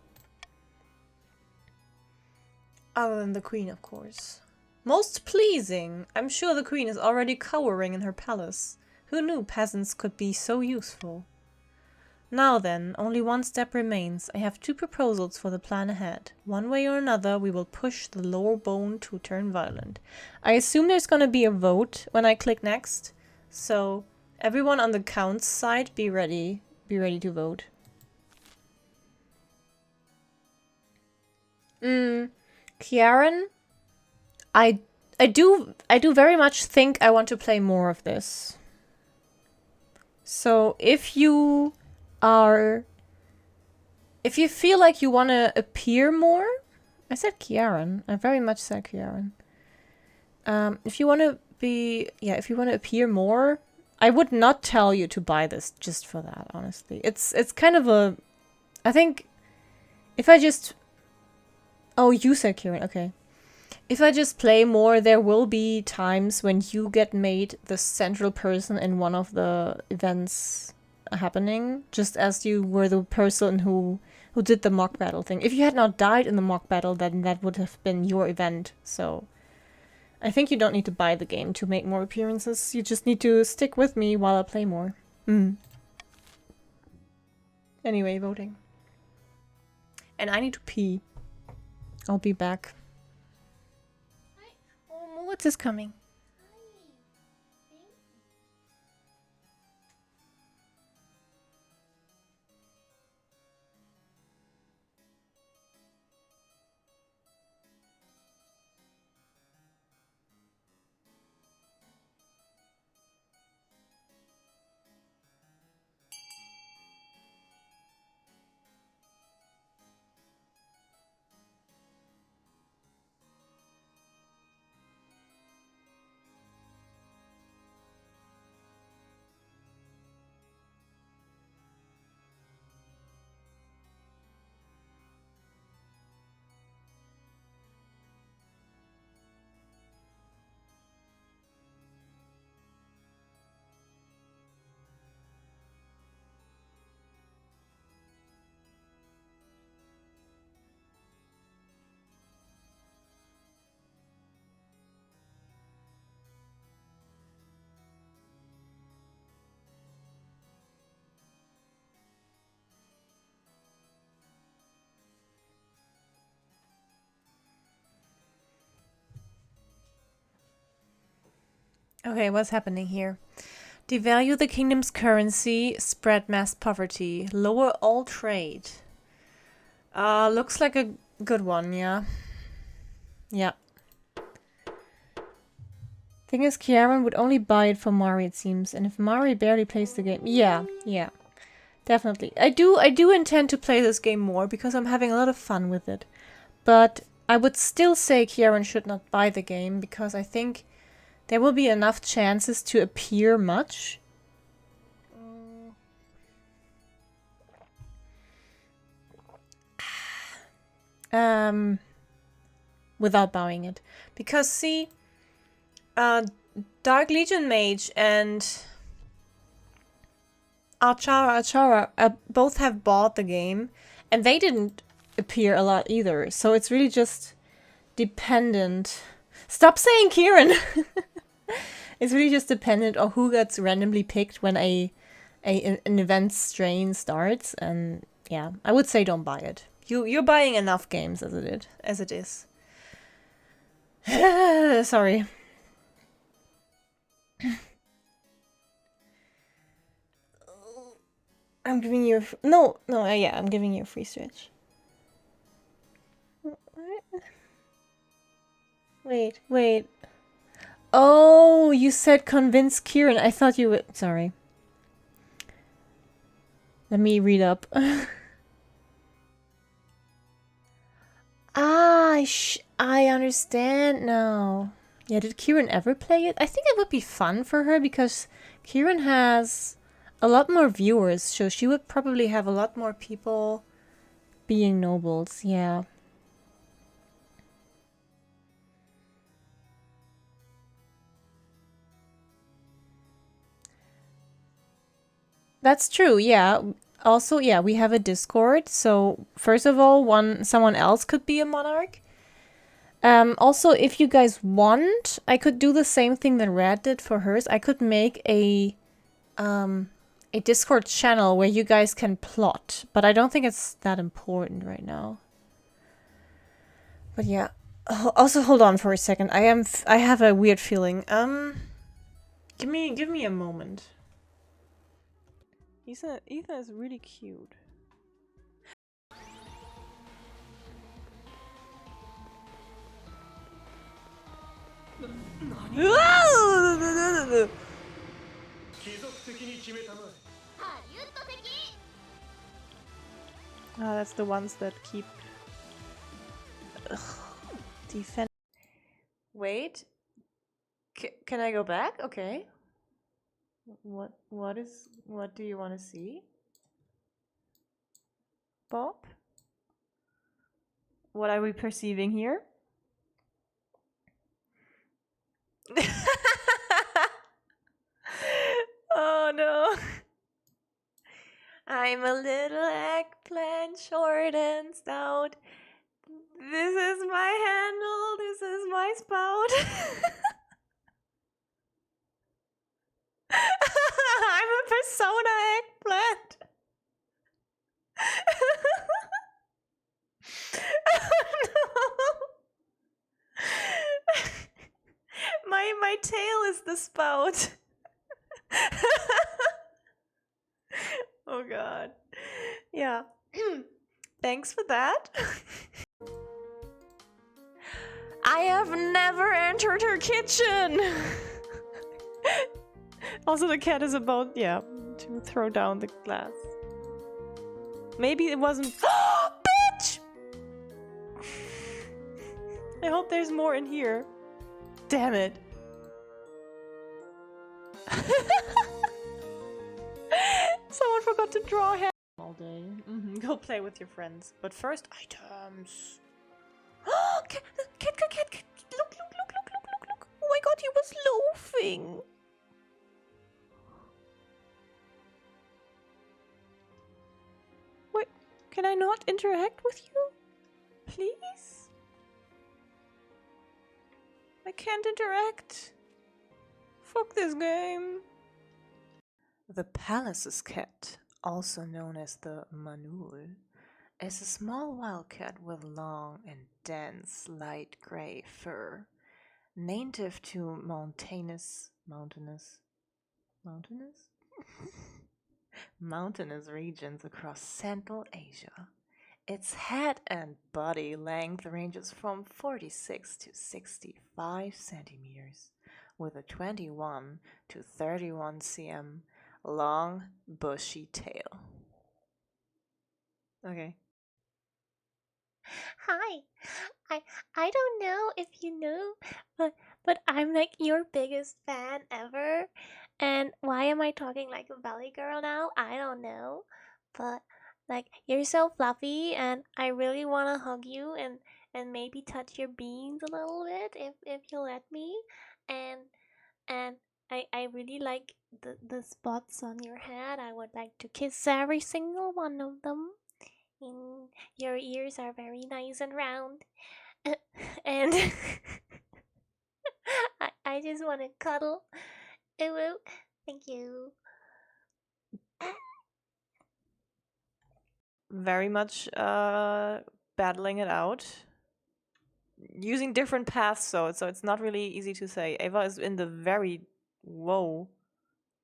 Other than the queen, of course. Most pleasing. I'm sure the queen is already cowering in her palace. Who knew peasants could be so useful? Now then, only one step remains. I have 2 proposals for the plan ahead. One way or another, we will push the lower bone to turn violent. I assume there's gonna be a vote when I click next. So, everyone on the count's side, be ready. Be ready to vote. Kieran? I do very much think I want to play more of this. So if you feel like you want to appear more, I said Kieran. I very much said Kieran. If you want to appear more, I would not tell you to buy this just for that, honestly. It's kind of a, I think, if I just, oh, you said Kieran, okay. If I just play more, there will be times when you get made the central person in one of the events happening, just as you were the person who did the mock battle thing. If you had not died in the mock battle, then that would have been your event, so I think you don't need to buy the game to make more appearances. You just need to stick with me while I play more. Anyway, voting. And I need to pee. I'll be back. Oh, what's this coming? Okay, what's happening here? Devalue the kingdom's currency, spread mass poverty, lower all trade. Looks like a good one, yeah. Yeah. Thing is, Kieran would only buy it for Mari, it seems. And if Mari barely plays the game... Yeah. Definitely. I do intend to play this game more because I'm having a lot of fun with it. But I would still say Kieran should not buy the game because I think there will be enough chances to appear much. Without buying it. Because, see, Dark Legion Mage and Achara both have bought the game, and they didn't appear a lot either. So it's really just dependent. Stop saying Kieran! It's really just dependent on who gets randomly picked when an event strain starts, and yeah, I would say don't buy it. You're buying enough games as it is. Sorry. I'm giving you I'm giving you a free stretch. What? Wait. Oh, you said convince Kieran. I thought you would. Sorry. Let me read up. I understand now. Yeah, did Kieran ever play it? I think it would be fun for her because Kieran has a lot more viewers, so she would probably have a lot more people being nobles, yeah. That's true, yeah. Also, yeah, we have a Discord, so first of all, someone else could be a monarch. Also, if you guys want, I could do the same thing that Red did for hers. I could make a Discord channel where you guys can plot, but I don't think it's that important right now. But yeah. Also, hold on for a second. I have a weird feeling. Give me a moment. Ethan is really cute. Oh, that's the ones that keep defend. Wait, can I go back? Okay. What do you want to see, Bob? What are we perceiving here? Oh no. I'm a little eggplant, short and stout. This is my handle, this is my spout. I'm a persona eggplant. No. My tail is the spout. Oh god. Yeah. Thanks for that. I have never entered her kitchen. Also, the cat is about, yeah, to throw down the glass. Maybe it wasn't. Bitch! I hope there's more in here. Damn it. Someone forgot to draw a hand all day. Go play with your friends. But first, items. Cat, cat, cat, cat, cat. Look. Oh my god, he was loafing. Wait, can I not interact with you? Please? I can't interact. Fuck this game. The Palace's cat, also known as the Manul, is a small wildcat with long and dense light gray fur, native to mountainous regions across Central Asia. Its head and body length ranges from 46 to 65 centimeters, with a 21 to 31 cm long, bushy tail. Okay. Hi, I don't know if you know, but I'm like your biggest fan ever. And why am I talking like a belly girl now? I don't know, but like you're so fluffy, and I really wanna hug you and maybe touch your beans a little bit if you let me. And I really like the spots on your head. I would like to kiss every single one of them. And your ears are very nice and round. And I just want to cuddle. Ooh, thank you. Very much battling it out. Using different paths, so it's not really easy to say. Ava is in the very... Whoa.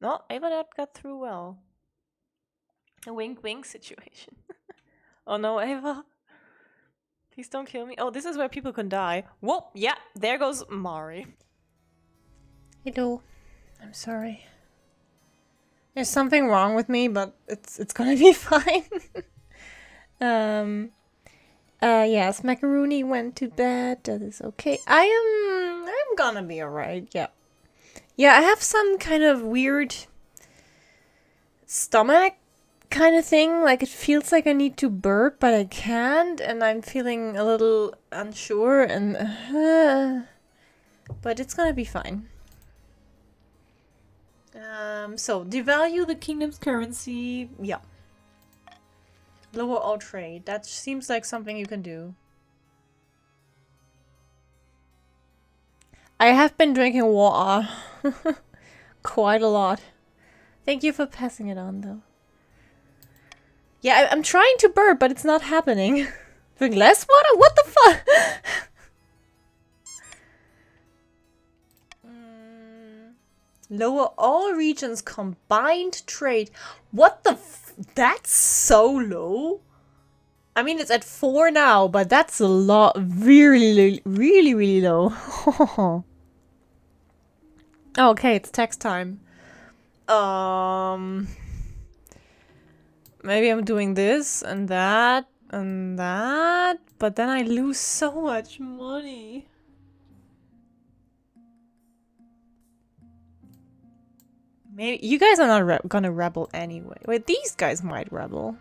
No, Ava got through well. A wink-wink situation. Oh no, Ava. Please don't kill me. Oh, this is where people can die. Whoa, yeah, there goes Mari. Hello. I'm sorry. There's something wrong with me, but it's gonna be fine. Yes, Macaroni went to bed. That is okay. I'm gonna be alright, yeah. Yeah, I have some kind of weird stomach kind of thing. Like, it feels like I need to burp, but I can't, and I'm feeling a little unsure, and but it's gonna be fine. So devalue the kingdom's currency. Yeah. Lower all trade. That seems like something you can do. I have been drinking water. Quite a lot. Thank you for passing it on, though. Yeah, I'm trying to burp, but it's not happening. Drink less water? What the fuck? Lower all regions combined trade. What the f- That's so low. I mean, it's at 4 now, but that's a lot. Really, really low. Oh, okay, it's tax time. Um, maybe I'm doing this and that and that, but then I lose so much money. Maybe you guys are not gonna rebel anyway. Wait, these guys might rebel.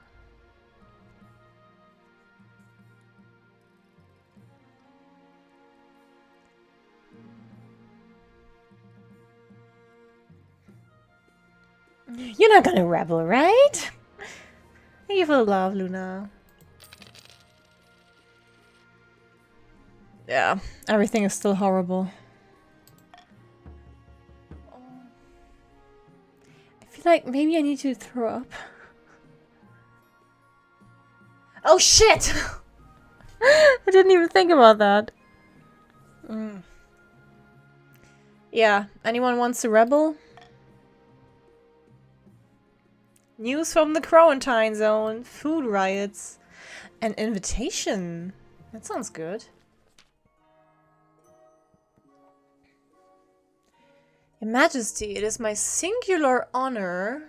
You're not gonna rebel, right? Thank you for the love, Luna. Yeah, everything is still horrible. I feel like maybe I need to throw up. Oh shit! I didn't even think about that. Yeah, anyone wants to rebel? News from the quarantine zone, food riots, an invitation. That sounds good. Your Majesty, it is my singular honor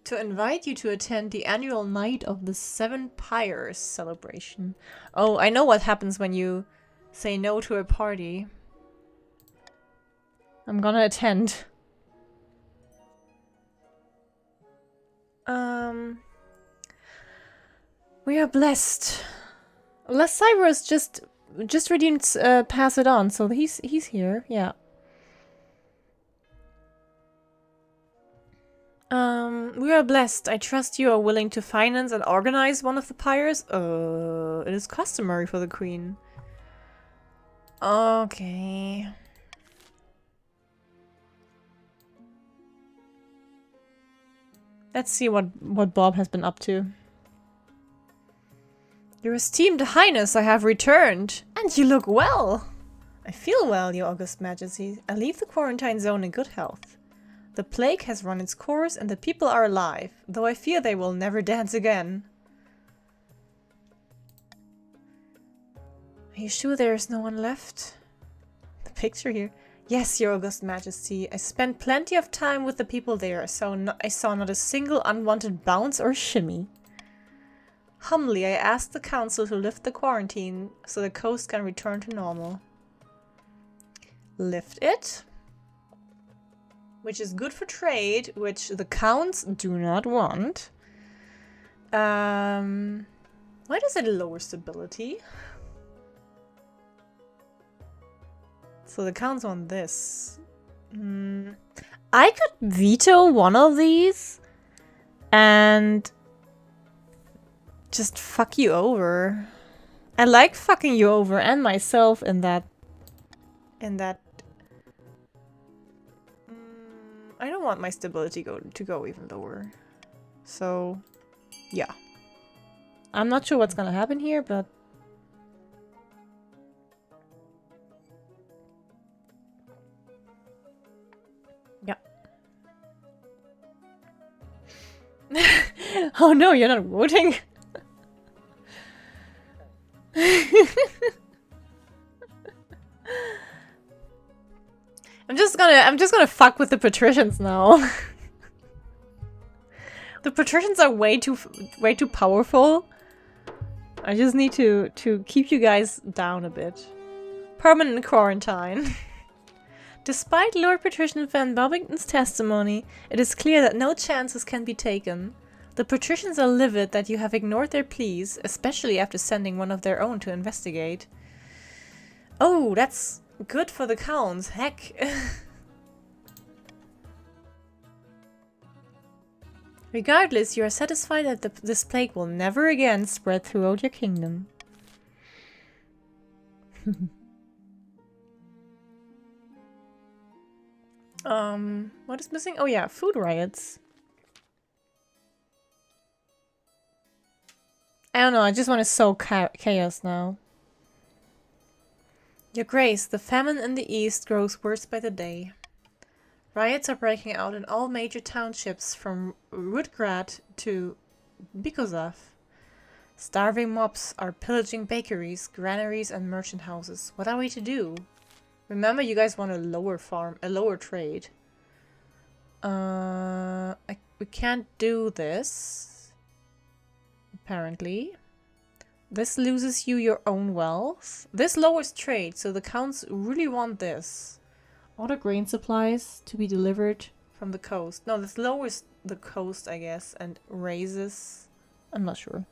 to invite you to attend the annual Night of the Seven Pyres celebration. Oh, I know what happens when you say no to a party. I'm gonna attend. We are blessed. Les Cyrus just redeemed Pass It On, so he's here, yeah. We are blessed. I trust you are willing to finance and organize one of the pyres. It is customary for the queen. Okay. Let's see what Bob has been up to. Your esteemed highness, I have returned. And you look well. I feel well, your august majesty. I leave the quarantine zone in good health. The plague has run its course and the people are alive, though I fear they will never dance again. Are you sure there is no one left? The picture here. Yes, your august majesty. I spent plenty of time with the people there, so I saw not a single unwanted bounce or shimmy. Humbly, I asked the council to lift the quarantine so the coast can return to normal. Lift it. Which is good for trade, which the counts do not want. Why does it lower stability? So the counts want this. I could veto one of these and just fuck you over. I like fucking you over and myself in that. I don't want my stability to go even lower. So, yeah. I'm not sure what's gonna happen here, but... yeah. Oh no, you're not voting? I'm just gonna fuck with the patricians now. The patricians are way too powerful. I just need to keep you guys down a bit. Permanent quarantine. Despite Lord Patrician Van Bobbington's testimony, it is clear that no chances can be taken. The patricians are livid that you have ignored their pleas, especially after sending one of their own to investigate. Oh, that's good for the counts. Heck. Regardless, you are satisfied that this plague will never again spread throughout your kingdom. What is missing? Oh yeah, food riots. I don't know, I just want to sow chaos now. Your Grace, the famine in the east grows worse by the day. Riots are breaking out in all major townships from Rudgrad to Bikozav. Starving mobs are pillaging bakeries, granaries, and merchant houses. What are we to do? Remember, you guys want a lower trade. We can't do this. Apparently. This loses you your own wealth. This lowers trade, so the counts really want this. Order grain supplies to be delivered from the coast. No, this lowers the coast, I guess, and raises... I'm not sure.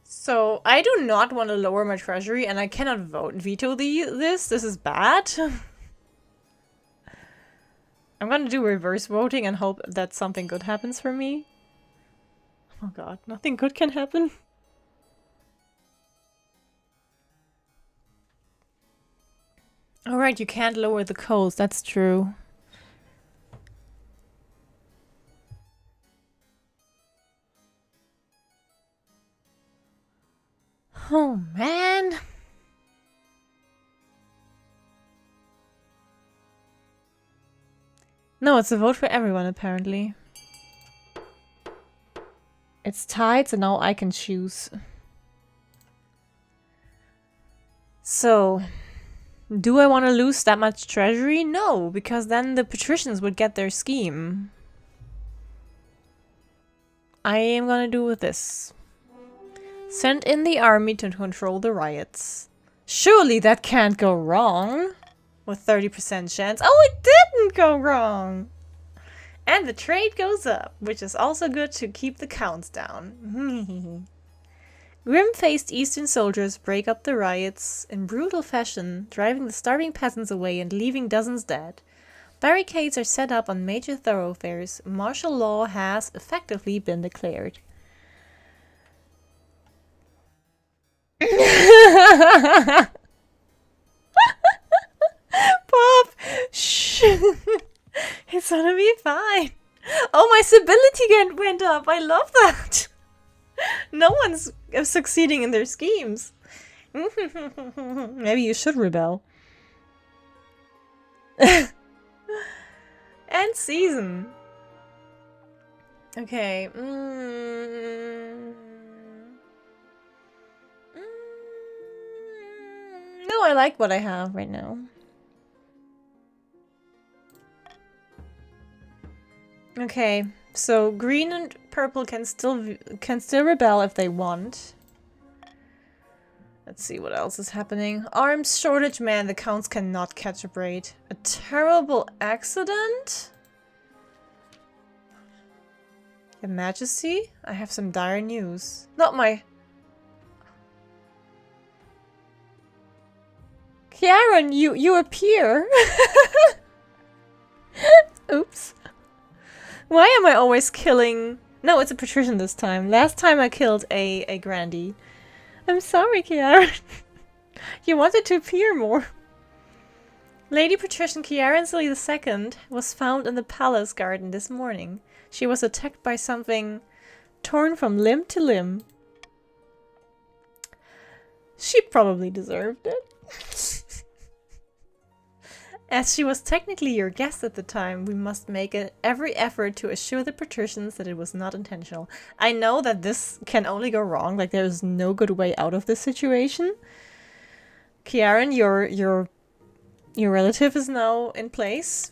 So, I do not want to lower my treasury, and I cannot veto this. This is bad. I'm gonna do reverse voting and hope that something good happens for me. Oh god, nothing good can happen. Alright, you can't lower the coast, that's true. Oh man. No, it's a vote for everyone apparently. It's tied, so now I can choose. So, do I want to lose that much treasury? No, because then the patricians would get their scheme. I am gonna do with this. Send in the army to control the riots. Surely that can't go wrong. With 30% chance. Oh, it didn't go wrong! And the trade goes up, which is also good to keep the counts down. Grim-faced Eastern soldiers break up the riots in brutal fashion, driving the starving peasants away and leaving dozens dead. Barricades are set up on major thoroughfares. Martial law has effectively been declared. Pop! Shh! It's gonna be fine. Oh, my civility went up. I love that. No one's succeeding in their schemes. Maybe you should rebel. End season. Okay. No, I like what I have right now. Okay, so green and purple can still rebel if they want. Let's see what else is happening. Arms shortage, man, the counts cannot catch a break. A terrible accident? Your Majesty, I have some dire news. Not my... Kieran, you appear. Oops. Why am I always killing... No, it's a patrician this time. Last time I killed a grandee. I'm sorry, Kieran. You wanted to appear more. Lady Patrician Kieran Lee II was found in the palace garden this morning. She was attacked by something torn from limb to limb. She probably deserved it. As she was technically your guest at the time, we must make every effort to assure the patricians that it was not intentional. I know that this can only go wrong, like there's no good way out of this situation. Kieran, your relative is now in place.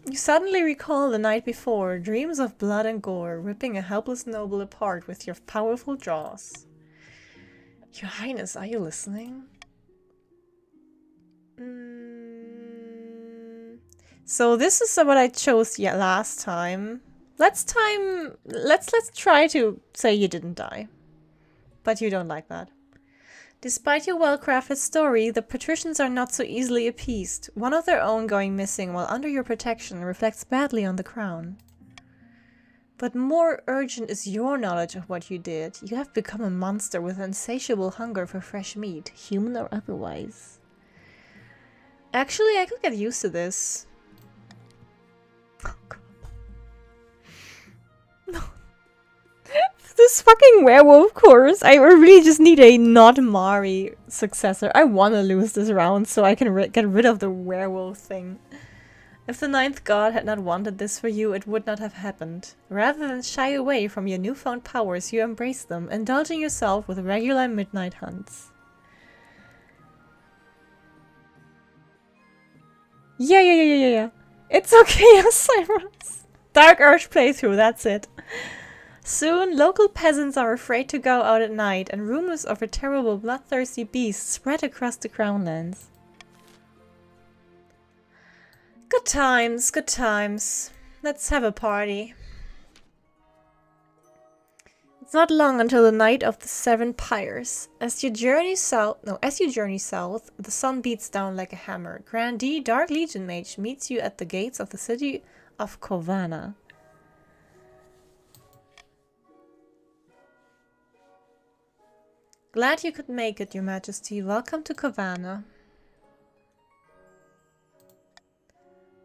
You suddenly recall the night before, dreams of blood and gore, ripping a helpless noble apart with your powerful jaws. Your Highness, are you listening? So this is what I chose last time. Let's try to say you didn't die. But you don't like that. Despite your well-crafted story, the patricians are not so easily appeased. One of their own going missing while under your protection reflects badly on the crown. But more urgent is your knowledge of what you did. You have become a monster with insatiable hunger for fresh meat, human or otherwise. Actually, I could get used to this. Oh, God. No. This fucking werewolf course. I really just need a not Mari successor. I want to lose this round so I can get rid of the werewolf thing. If the ninth god had not wanted this for you, it would not have happened. Rather than shy away from your newfound powers, you embrace them, indulging yourself with regular midnight hunts. Yeah. It's okay, Cyrus. Dark Urge playthrough, that's it. Soon, local peasants are afraid to go out at night, and rumors of a terrible bloodthirsty beast spread across the Crownlands. Good times, good times. Let's have a party. It's not long until the night of the Seven Pyres. As you journey south, the sun beats down like a hammer. Grandee Dark Legion Mage meets you at the gates of the city of Kovana. Glad you could make it, Your Majesty. Welcome to Kovana.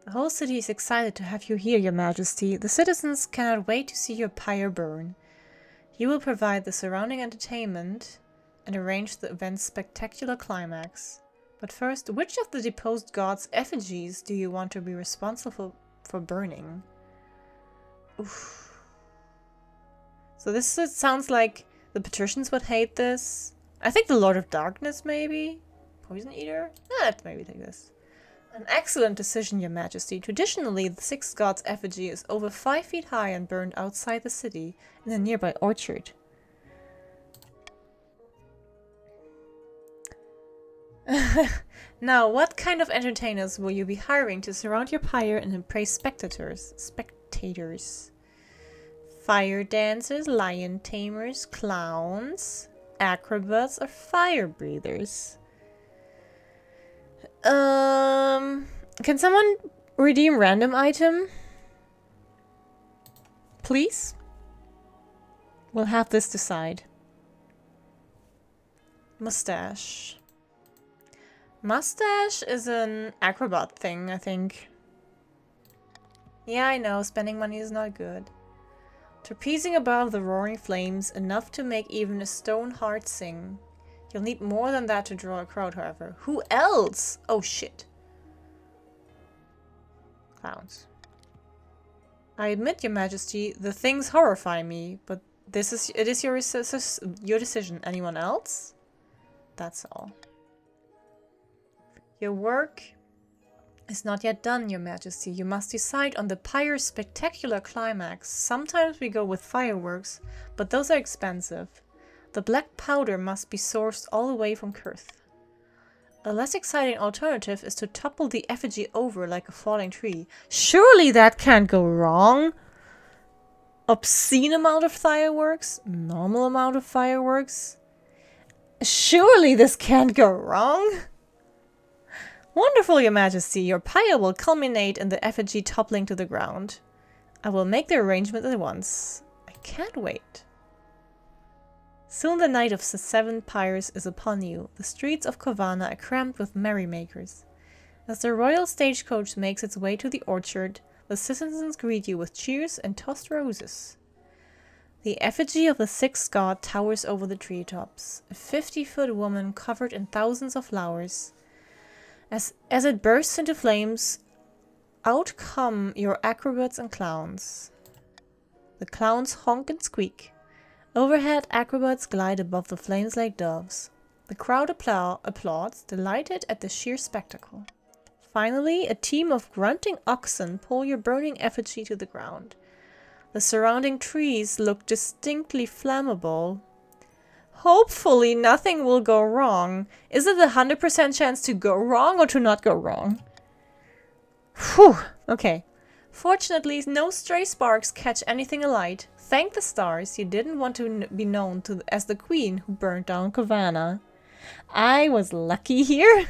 The whole city is excited to have you here, Your Majesty. The citizens cannot wait to see your pyre burn. You will provide the surrounding entertainment and arrange the event's spectacular climax. But first, which of the deposed gods' effigies do you want to be responsible for burning? Oof. So this sounds like the patricians would hate this. I think the Lord of Darkness, maybe? Poison Eater? Let's maybe take this. An excellent decision, Your Majesty. Traditionally, the sixth god's effigy is over 5 feet high and burned outside the city in a nearby orchard. Now, what kind of entertainers will you be hiring to surround your pyre and impress spectators? Fire dancers, lion tamers, clowns, acrobats, or fire breathers? Can someone redeem random item? Please? We'll have this decide. Mustache. Mustache is an acrobat thing, I think. Yeah, I know, spending money is not good. Trapezing above the roaring flames, enough to make even a stone heart sing. You'll need more than that to draw a crowd, however. Who else? Oh shit. Clowns. I admit, Your Majesty, the things horrify me, but it is your decision. Anyone else? That's all. Your work is not yet done, Your Majesty. You must decide on the pyre's spectacular climax. Sometimes we go with fireworks, but those are expensive. The black powder must be sourced all the way from Kurth. A less exciting alternative is to topple the effigy over like a falling tree. Surely that can't go wrong! Obscene amount of fireworks? Normal amount of fireworks? Surely this can't go wrong! Wonderful, Your Majesty. Your pyre will culminate in the effigy toppling to the ground. I will make the arrangement at once. I can't wait. Soon the night of the Seven Pyres is upon you. The streets of Kovana are crammed with merrymakers. As the royal stagecoach makes its way to the orchard, the citizens greet you with cheers and tossed roses. The effigy of the sixth god towers over the treetops, a 50-foot woman covered in thousands of flowers. As it bursts into flames, out come your acrobats and clowns. The clowns honk and squeak. Overhead, acrobats glide above the flames like doves. The crowd applauds, delighted at the sheer spectacle. Finally, a team of grunting oxen pull your burning effigy to the ground. The surrounding trees look distinctly flammable. Hopefully nothing will go wrong. Is it a 100% chance to go wrong or to not go wrong? Whew, okay. Fortunately, no stray sparks catch anything alight. Thank the stars, you didn't want to be known as the queen who burned down Kovana. I was lucky here.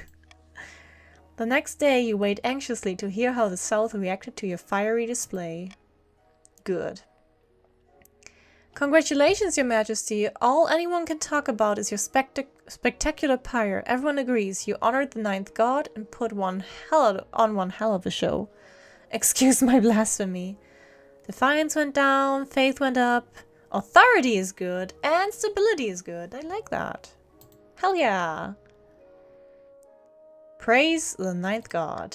The next day, you wait anxiously to hear how the south reacted to your fiery display. Good. Congratulations, Your Majesty. All anyone can talk about is your spectacular pyre. Everyone agrees you honored the ninth god and put one hell of a show. Excuse my blasphemy. Defiance went down, faith went up, authority is good, and stability is good. I like that. Hell yeah. Praise the ninth god.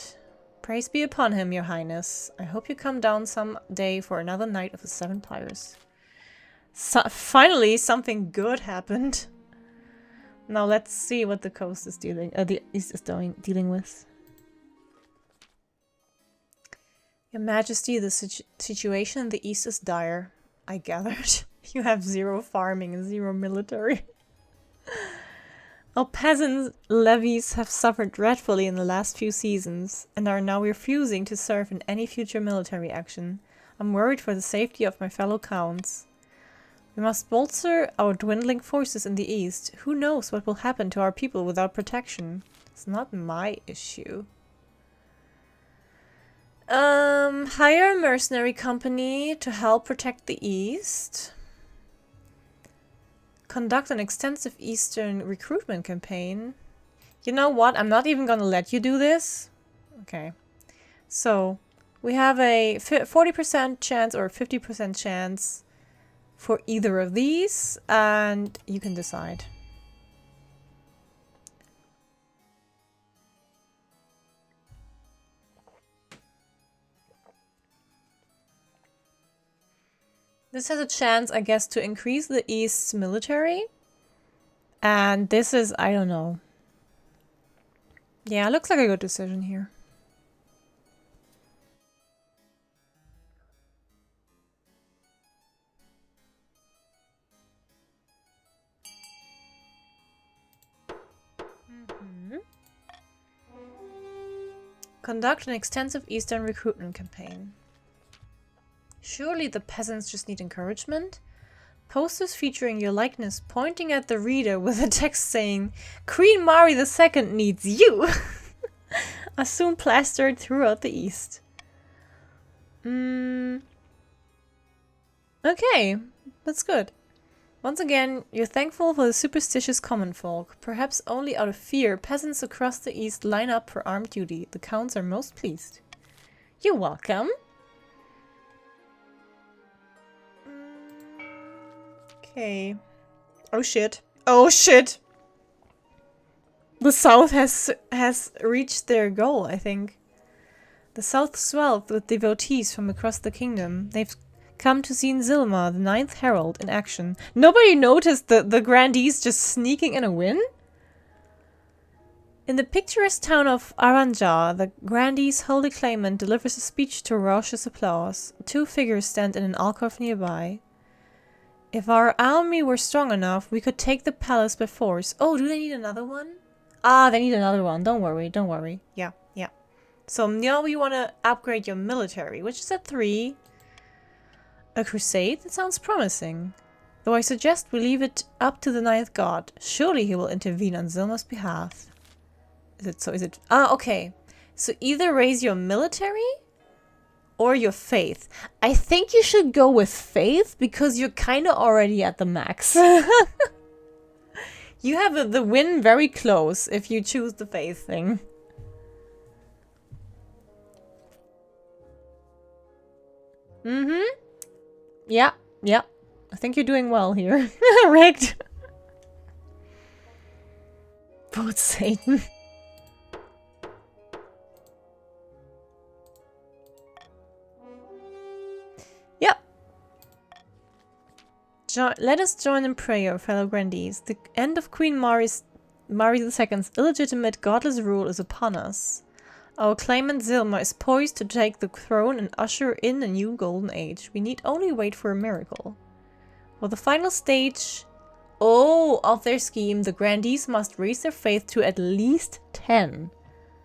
Praise be upon him, Your Highness. I hope you come down some day for another night of the Seven Pyres. Finally, something good happened. Now let's see what the coast is dealing with. Your Majesty, the situation in the east is dire. I gathered. You have 0 farming and 0 military. Our peasant levies have suffered dreadfully in the last few seasons, and are now refusing to serve in any future military action. I'm worried for the safety of my fellow counts. We must bolster our dwindling forces in the east. Who knows what will happen to our people without protection? It's not my issue. Hire a mercenary company to help protect the east. Conduct an extensive eastern recruitment campaign. You know what? I'm not even gonna let you do this. Okay. So, we have a 40% chance or 50% chance for either of these, and you can decide. This has a chance, I guess, to increase the East's military. And this is, I don't know. Yeah, looks like a good decision here. Conduct an extensive Eastern recruitment campaign. Surely the peasants just need encouragement? Posters featuring your likeness pointing at the reader with a text saying, Queen Mari II needs you! are soon plastered throughout the East. Okay, that's good. Once again, you're thankful for the superstitious common folk. Perhaps only out of fear, peasants across the East line up for armed duty. The counts are most pleased. You're welcome. Okay. Oh shit. Oh shit! The South has reached their goal, I think. The South swelled with devotees from across the kingdom. They've come to see Zilma, the 9th Herald, in action. Nobody noticed the grandees just sneaking in a win? In the picturesque town of Aranja, the grandee's holy claimant delivers a speech to raucous applause. 2 figures stand in an alcove nearby. If our army were strong enough, we could take the palace by force. Oh, do they need another one? Ah, they need another one. Don't worry, don't worry. Yeah, yeah. So now we want to upgrade your military, which is at 3. A crusade? That sounds promising. Though I suggest we leave it up to the 9th god. Surely he will intervene on Zilma's behalf. Is it so? Is it? Ah, okay. So either raise your military or your faith. I think you should go with faith because you're kind of already at the max. You have the win very close if you choose the faith thing. Yeah, yeah. I think you're doing well here. Rigged. Vote Satan. Yep. Let us join in prayer, fellow grandees. The end of Queen Mari II's illegitimate, godless rule is upon us. Our claimant Zilma is poised to take the throne and usher in a new golden age. We need only wait for a miracle. For the final stage of their scheme, the grandees must raise their faith to at least 10.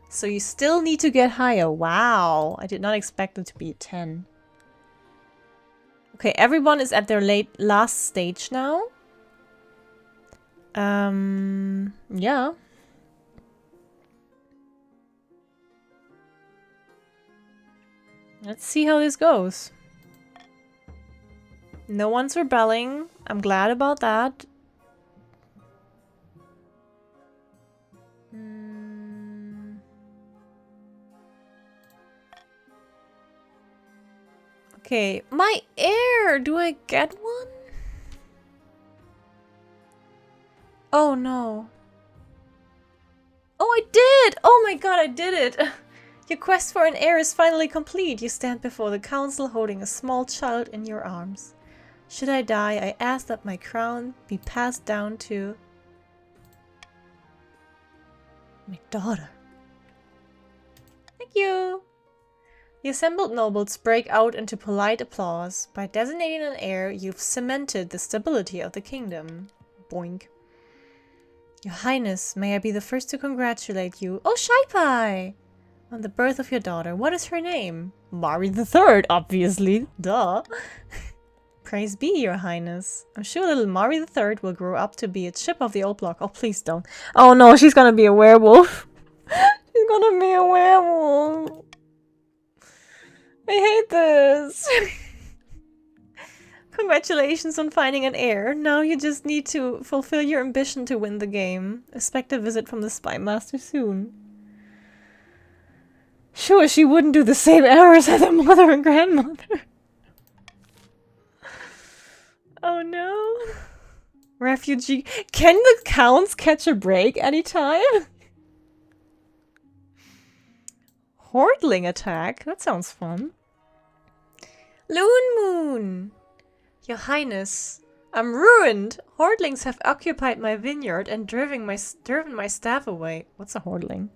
So you still need to get higher. Wow, I did not expect it to be 10. Okay, everyone is at their last stage now. Yeah. Let's see how this goes. No one's rebelling. I'm glad about that. Okay, my heir! Do I get one? Oh no. Oh, I did! Oh my god, I did it! Your quest for an heir is finally complete. You stand before the council holding a small child in your arms. Should I die, I ask that my crown be passed down to my daughter. Thank you! The assembled nobles break out into polite applause. By designating an heir, you've cemented the stability of the kingdom. Boink. Your Highness, may I be the first to congratulate you, oh Shy Pie, on the birth of your daughter. What is her name? Mari the Third, obviously. Duh. Praise be, Your Highness. I'm sure little Mari the Third will grow up to be a chip of the old block. Oh, please don't. Oh no, she's gonna be a werewolf. She's gonna be a werewolf. I hate this. Congratulations on finding an heir. Now you just need to fulfill your ambition to win the game. Expect a visit from the Spy Master soon. Sure, she wouldn't do the same errors as her mother and grandmother. Oh no. Refugee. Can the counts catch a break anytime? Hordling attack? That sounds fun. Loon Moon! Your Highness, I'm ruined! Hordlings have occupied my vineyard and driven my staff away. What's a hordling?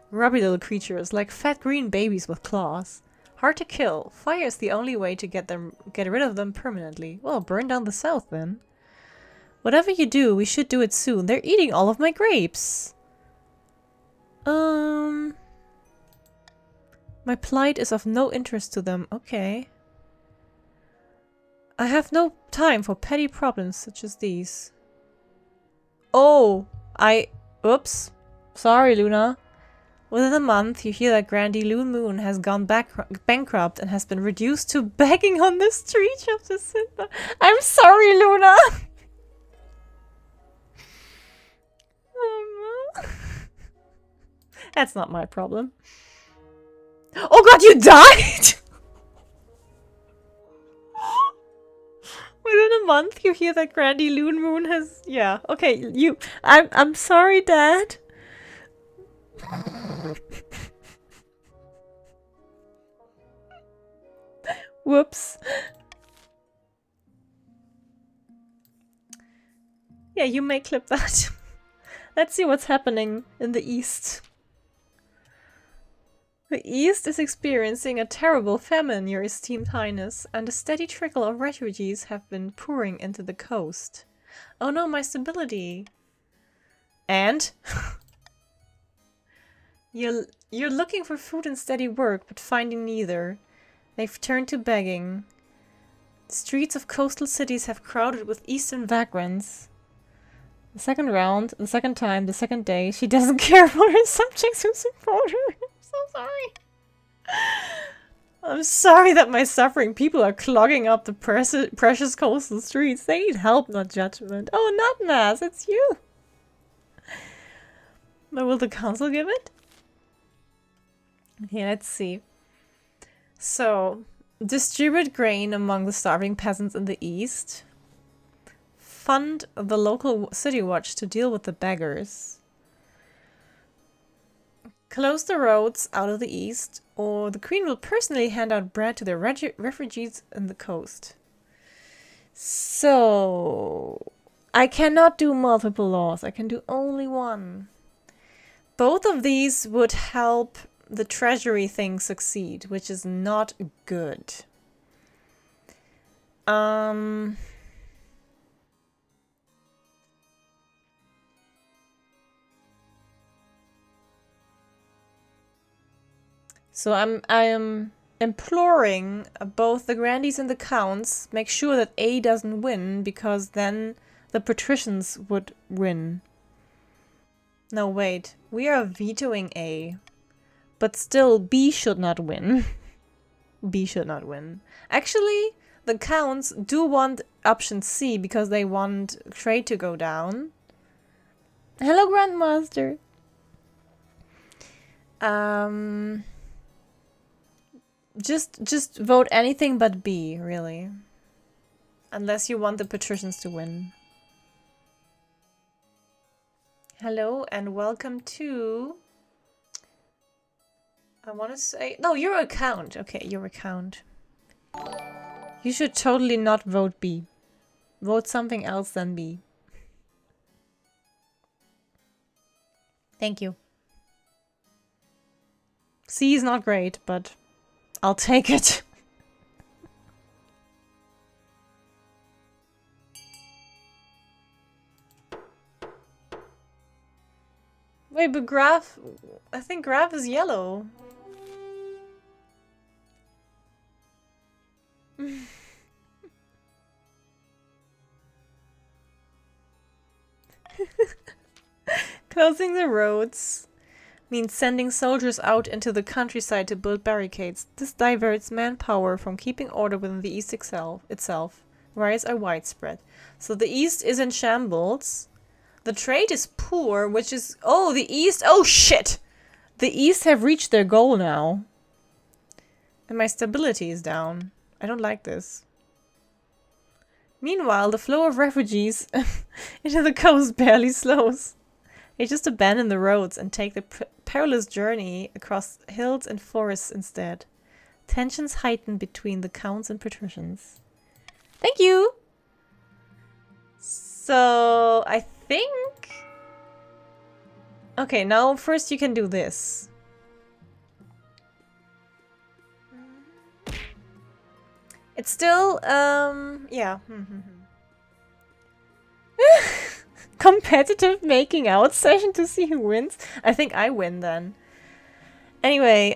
Rubby little creatures, like fat green babies with claws. Hard to kill. Fire is the only way to get rid of them permanently. Well, burn down the south then. Whatever you do, we should do it soon. They're eating all of my grapes. My plight is of no interest to them. Okay. I have no time for petty problems such as these. Oh, oops. Sorry, Luna. Within a month, you hear that Grandy Loon Moon has gone bankrupt and has been reduced to begging on the streets of the city. I'm sorry, Luna. That's not my problem. Oh god, you died! Within a month, you hear that Grandy Loon Moon has... Yeah, okay, I'm sorry, Dad. Whoops. Yeah, you may clip that. Let's see what's happening in the East. The East is experiencing a terrible famine, Your Esteemed Highness, and a steady trickle of refugees have been pouring into the coast. Oh no, my stability. And? You're looking for food and steady work, but finding neither. They've turned to begging. The streets of coastal cities have crowded with eastern vagrants. The second round, the second time, the second day, she doesn't care for her subjects who support her. I'm so sorry. I'm sorry that my suffering people are clogging up the precious coastal streets. They need help, not judgment. Oh, not mass, it's you. But will the council give it? Okay, let's see. So, distribute grain among the starving peasants in the east. Fund the local city watch to deal with the beggars. Close the roads out of the east, or the queen will personally hand out bread to the refugees in the coast. So, I cannot do multiple laws. I can do only one. Both of these would help the treasury thing succeed, which is not good. So I am imploring both the grandees and the counts, make sure that A doesn't win, because then the patricians would win. No, wait. We are vetoing A. But still, B should not win. B should not win. Actually, the counts do want option C because they want trade to go down. Hello, Grandmaster. Just vote anything but B, really. Unless you want the patricians to win. Hello and welcome to... I want to say... No, your account. Okay, your account. You should totally not vote B. Vote something else than B. Thank you. C is not great, but I'll take it. Wait, but Graph... I think Graph is yellow. Closing the roads means sending soldiers out into the countryside to build barricades. This diverts manpower from keeping order within the East itself. Riots are widespread. So the East is in shambles. The trade is poor, which is... Oh, the East... Oh, shit! The East have reached their goal now. And my stability is down. I don't like this. Meanwhile, the flow of refugees into the coast barely slows. They just abandon the roads and take the perilous journey across hills and forests instead. Tensions heighten between the counts and patricians. Thank you! So, I think... Okay, now first you can do this. It's still, yeah. Competitive making out session to see who wins. I think I win then. Anyway,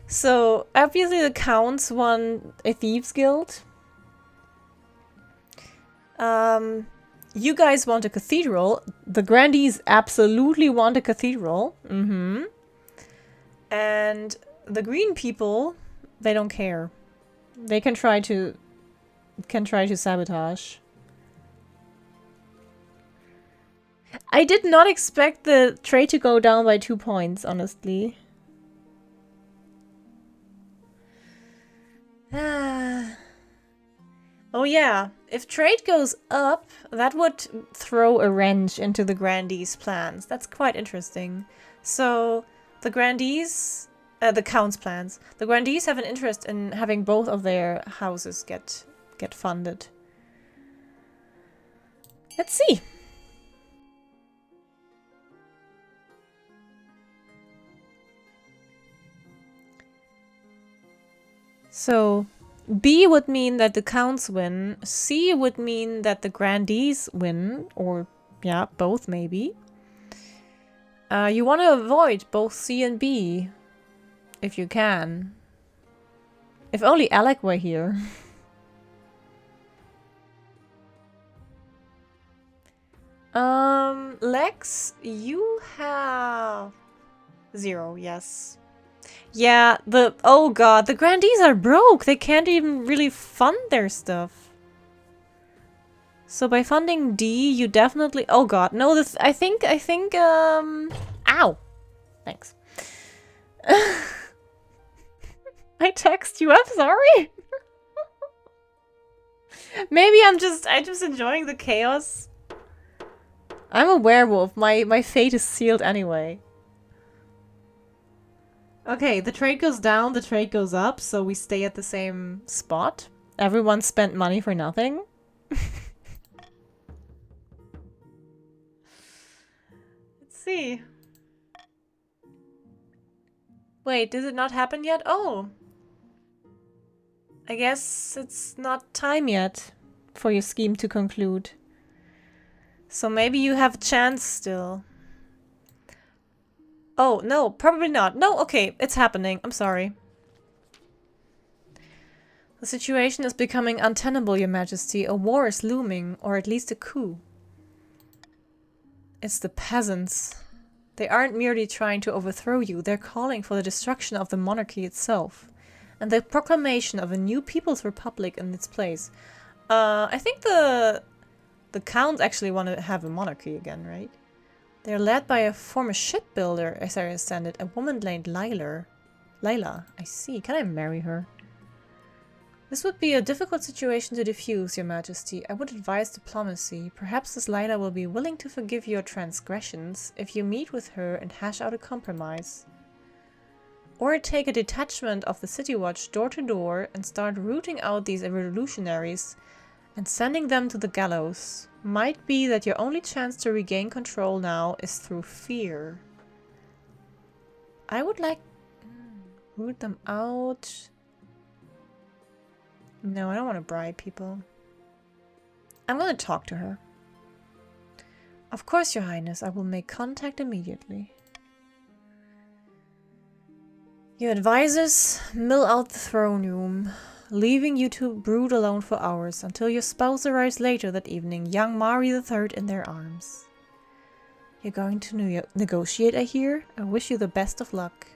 so obviously the Counts won a Thieves Guild. You guys want a cathedral. The Grandees absolutely want a cathedral. And the green people, they don't care. They can try to sabotage. I did not expect the trade to go down by 2 points, honestly. Oh yeah, if trade goes up, that would throw a wrench into the Grandees' plans. That's quite interesting. So, the Grandees... the Count's plans. The Grandees have an interest in having both of their houses get funded. Let's see. So, B would mean that the Counts win. C would mean that the Grandees win. Or, yeah, both maybe. You want to avoid both C and B. If you can. If only Alec were here. Lex, you have 0, yes. Yeah, oh god, the Grandees are broke. They can't even really fund their stuff. So by funding D, you definitely... Oh god, no, this... I think, ow! Thanks. I text you, I'm sorry. Maybe I'm just enjoying the chaos. I'm a werewolf. My fate is sealed anyway. Okay, the trade goes down, the trade goes up, so we stay at the same spot. Everyone spent money for nothing. Let's see. Wait, did it not happen yet? Oh. I guess it's not time yet for your scheme to conclude. So maybe you have a chance still. Oh, no, probably not. No, okay, it's happening. I'm sorry. The situation is becoming untenable, Your Majesty. A war is looming, or at least a coup. It's the peasants. They aren't merely trying to overthrow you, they're calling for the destruction of the monarchy itself. And the proclamation of a new People's Republic in its place. I think the Counts actually want to have a monarchy again, right? They're led by a former shipbuilder, as I understand it, a woman named Lila, I see. Can I marry her? This would be a difficult situation to defuse, Your Majesty. I would advise diplomacy. Perhaps this Lila will be willing to forgive your transgressions if you meet with her and hash out a compromise. Or take a detachment of the City Watch door to door and start rooting out these revolutionaries and sending them to the gallows. Might be that your only chance to regain control now is through fear. I would like... root them out. No, I don't want to bribe people. I'm going to talk to her. Of course, Your Highness. I will make contact immediately. Your advisors mill out the throne room, leaving you to brood alone for hours until your spouse arrives later that evening, young Mari III in their arms. You're going to negotiate, I hear? I wish you the best of luck.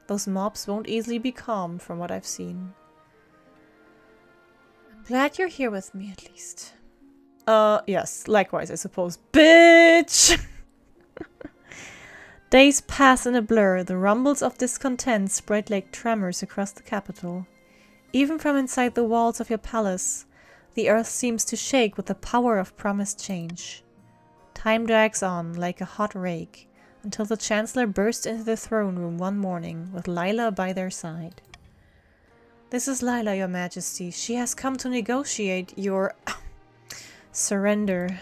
Those mobs won't easily be calmed from what I've seen. I'm glad you're here with me, at least. Yes, likewise, I suppose. Bitch! Days pass in a blur. The rumbles of discontent spread like tremors across the capital. Even from inside the walls of your palace, the earth seems to shake with the power of promised change. Time drags on like a hot rake, until the Chancellor burst into the throne room one morning with Lila by their side. This is Lila, Your Majesty. She has come to negotiate your surrender.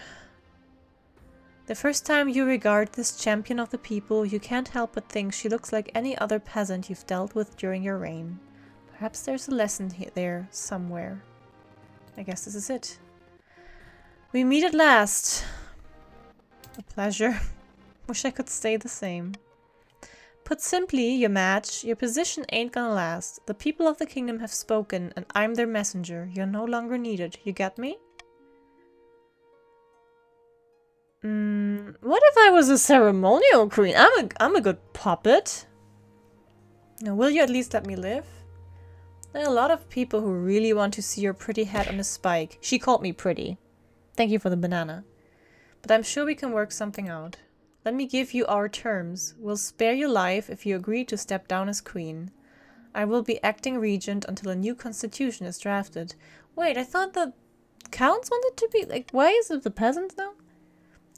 The first time you regard this champion of the people, you can't help but think she looks like any other peasant you've dealt with during your reign. Perhaps there's a lesson there somewhere. I guess this is it. We meet at last. A pleasure. Wish I could stay the same. Put simply, Your Maj, your position ain't gonna last. The people of the kingdom have spoken, and I'm their messenger. You're no longer needed. You get me? What if I was a ceremonial queen? I'm a good puppet. Now, will you at least let me live? There are a lot of people who really want to see your pretty head on a spike. She called me pretty. Thank you for the banana. But I'm sure we can work something out. Let me give you our terms. We'll spare your life if you agree to step down as queen. I will be acting regent until a new constitution is drafted. Wait, I thought the counts wanted to be... like, why is it the peasants now?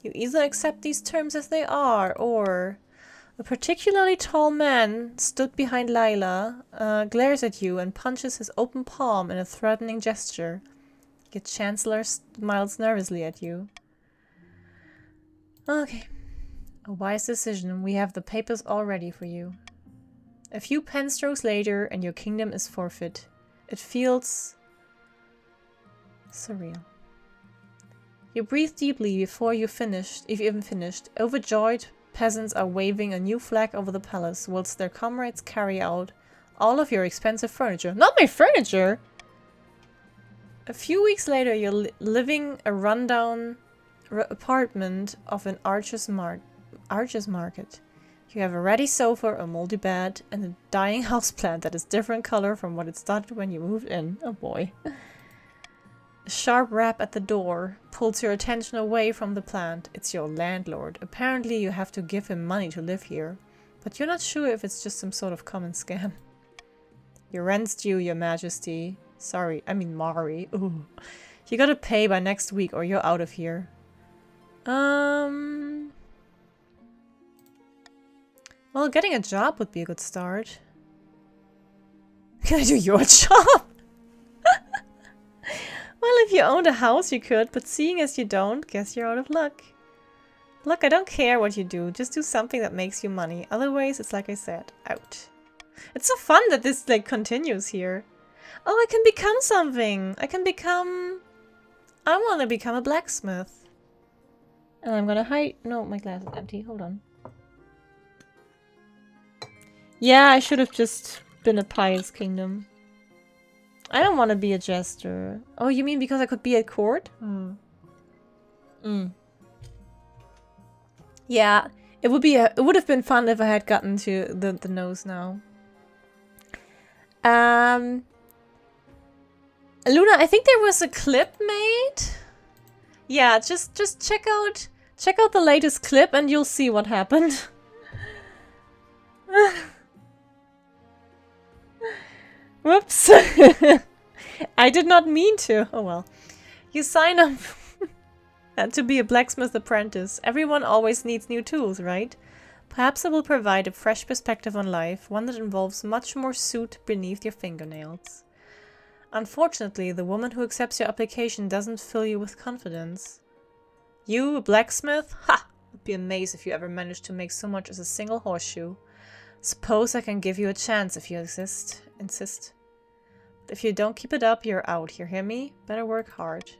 You either accept these terms as they are, or... A particularly tall man stood behind Lila, glares at you and punches his open palm in a threatening gesture. Your Chancellor smiles nervously at you. Okay. A wise decision. We have the papers all ready for you. A few pen strokes later and your kingdom is forfeit. It feels... surreal. You breathe deeply before you've even finished. Overjoyed, peasants are waving a new flag over the palace, whilst their comrades carry out all of your expensive furniture. Not my furniture! A few weeks later, you're living a rundown apartment of an archer's market. You have a ready sofa, a moldy bed, and a dying houseplant that is different color from what it started when you moved in. Oh boy. A sharp rap at the door pulls your attention away from the plant. It's your landlord. Apparently you have to give him money to live here, but you're not sure if it's just some sort of common scam. Your rent's due, Your Majesty. Sorry, I mean Mari. Ooh. You gotta pay by next week or you're out of here. Well, getting a job would be a good start. Can I do your job? Well, if you owned a house, you could, but seeing as you don't, guess you're out of luck. Look, I don't care what you do, just do something that makes you money. Otherwise, it's like I said, out. It's so fun that this, like, continues here. Oh, I can become something! I want to become a blacksmith. And I'm gonna hide... No, my glass is empty, hold on. Yeah, I should have just been a pious kingdom. I don't want to be a jester. Oh, you mean because I could be at court? Yeah, it would have been fun if I had gotten to the nose now. Luna, I think there was a clip made. Yeah, just check out the latest clip and you'll see what happened. Whoops. I did not mean to. Oh well. You sign up to be a blacksmith apprentice. Everyone always needs new tools, right? Perhaps it will provide a fresh perspective on life, one that involves much more soot beneath your fingernails. Unfortunately, the woman who accepts your application doesn't fill you with confidence. You, a blacksmith? Ha! I'd be amazed if you ever managed to make so much as a single horseshoe. Suppose I can give you a chance if you insist. But if you don't keep it up, you're out. You hear me? Better work hard.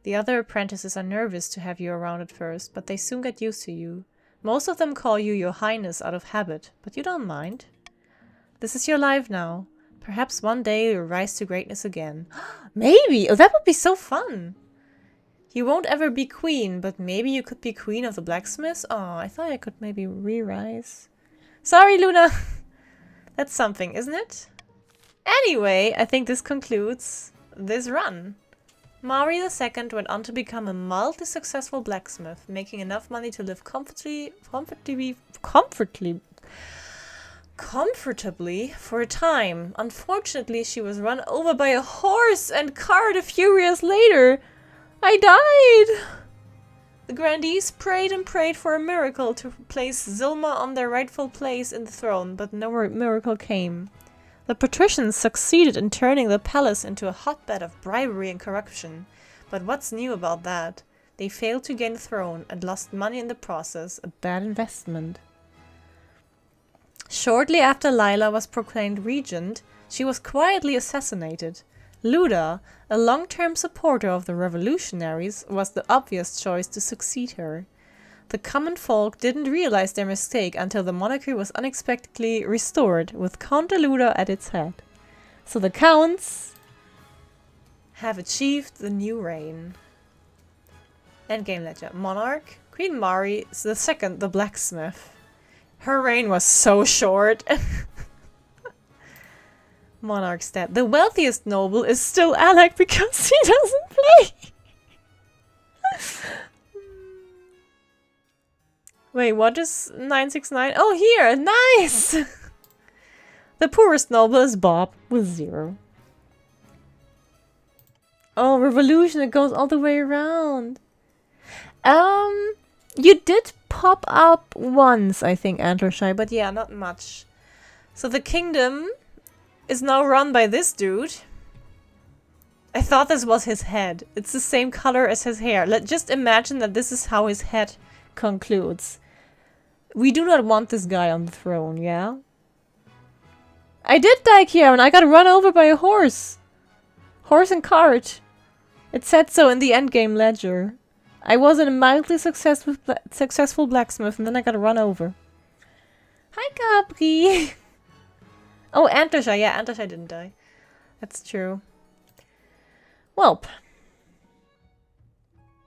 The other apprentices are nervous to have you around at first, but they soon get used to you. Most of them call you your highness out of habit, but you don't mind. This is your life now. Perhaps one day you'll rise to greatness again. Maybe! Oh, that would be so fun! You won't ever be queen, but maybe you could be queen of the blacksmiths? Oh, I thought I could maybe re-rise. Sorry, Luna! That's something, isn't it? Anyway, I think this concludes this run. Mari II went on to become a mildly successful blacksmith, making enough money to live comfortably for a time. Unfortunately, she was run over by a horse and cart a few years later. I died! The grandees prayed and prayed for a miracle to place Zilma on their rightful place in the throne, but no miracle came. The patricians succeeded in turning the palace into a hotbed of bribery and corruption. But what's new about that? They failed to gain the throne and lost money in the process, a bad investment. Shortly after Lila was proclaimed regent, she was quietly assassinated. Luda, a long-term supporter of the revolutionaries, was the obvious choice to succeed her. The common folk didn't realize their mistake until the monarchy was unexpectedly restored, with Count Luda at its head. So the counts have achieved the new reign. Endgame ledger. Monarch, Queen Mari II, the blacksmith. Her reign was so short. Monarch's dead. The wealthiest noble is still Alec because he doesn't play. Wait, what is 969? Oh, here! Nice! The poorest noble is Bob with 0. Oh, revolution, it goes all the way around. You did pop up once, I think, Antlershy, but yeah, not much. So the kingdom is now run by this dude. I thought this was his head. It's the same color as his hair. Just imagine that this is how his head concludes. We do not want this guy on the throne, yeah? I did die, Kieran. I got run over by a horse. Horse and cart. It said so in the endgame ledger. I was a mildly successful blacksmith and then I got run over. Hi, Capri. Oh, Antlershy. Yeah, Antlershy didn't die. That's true. Welp.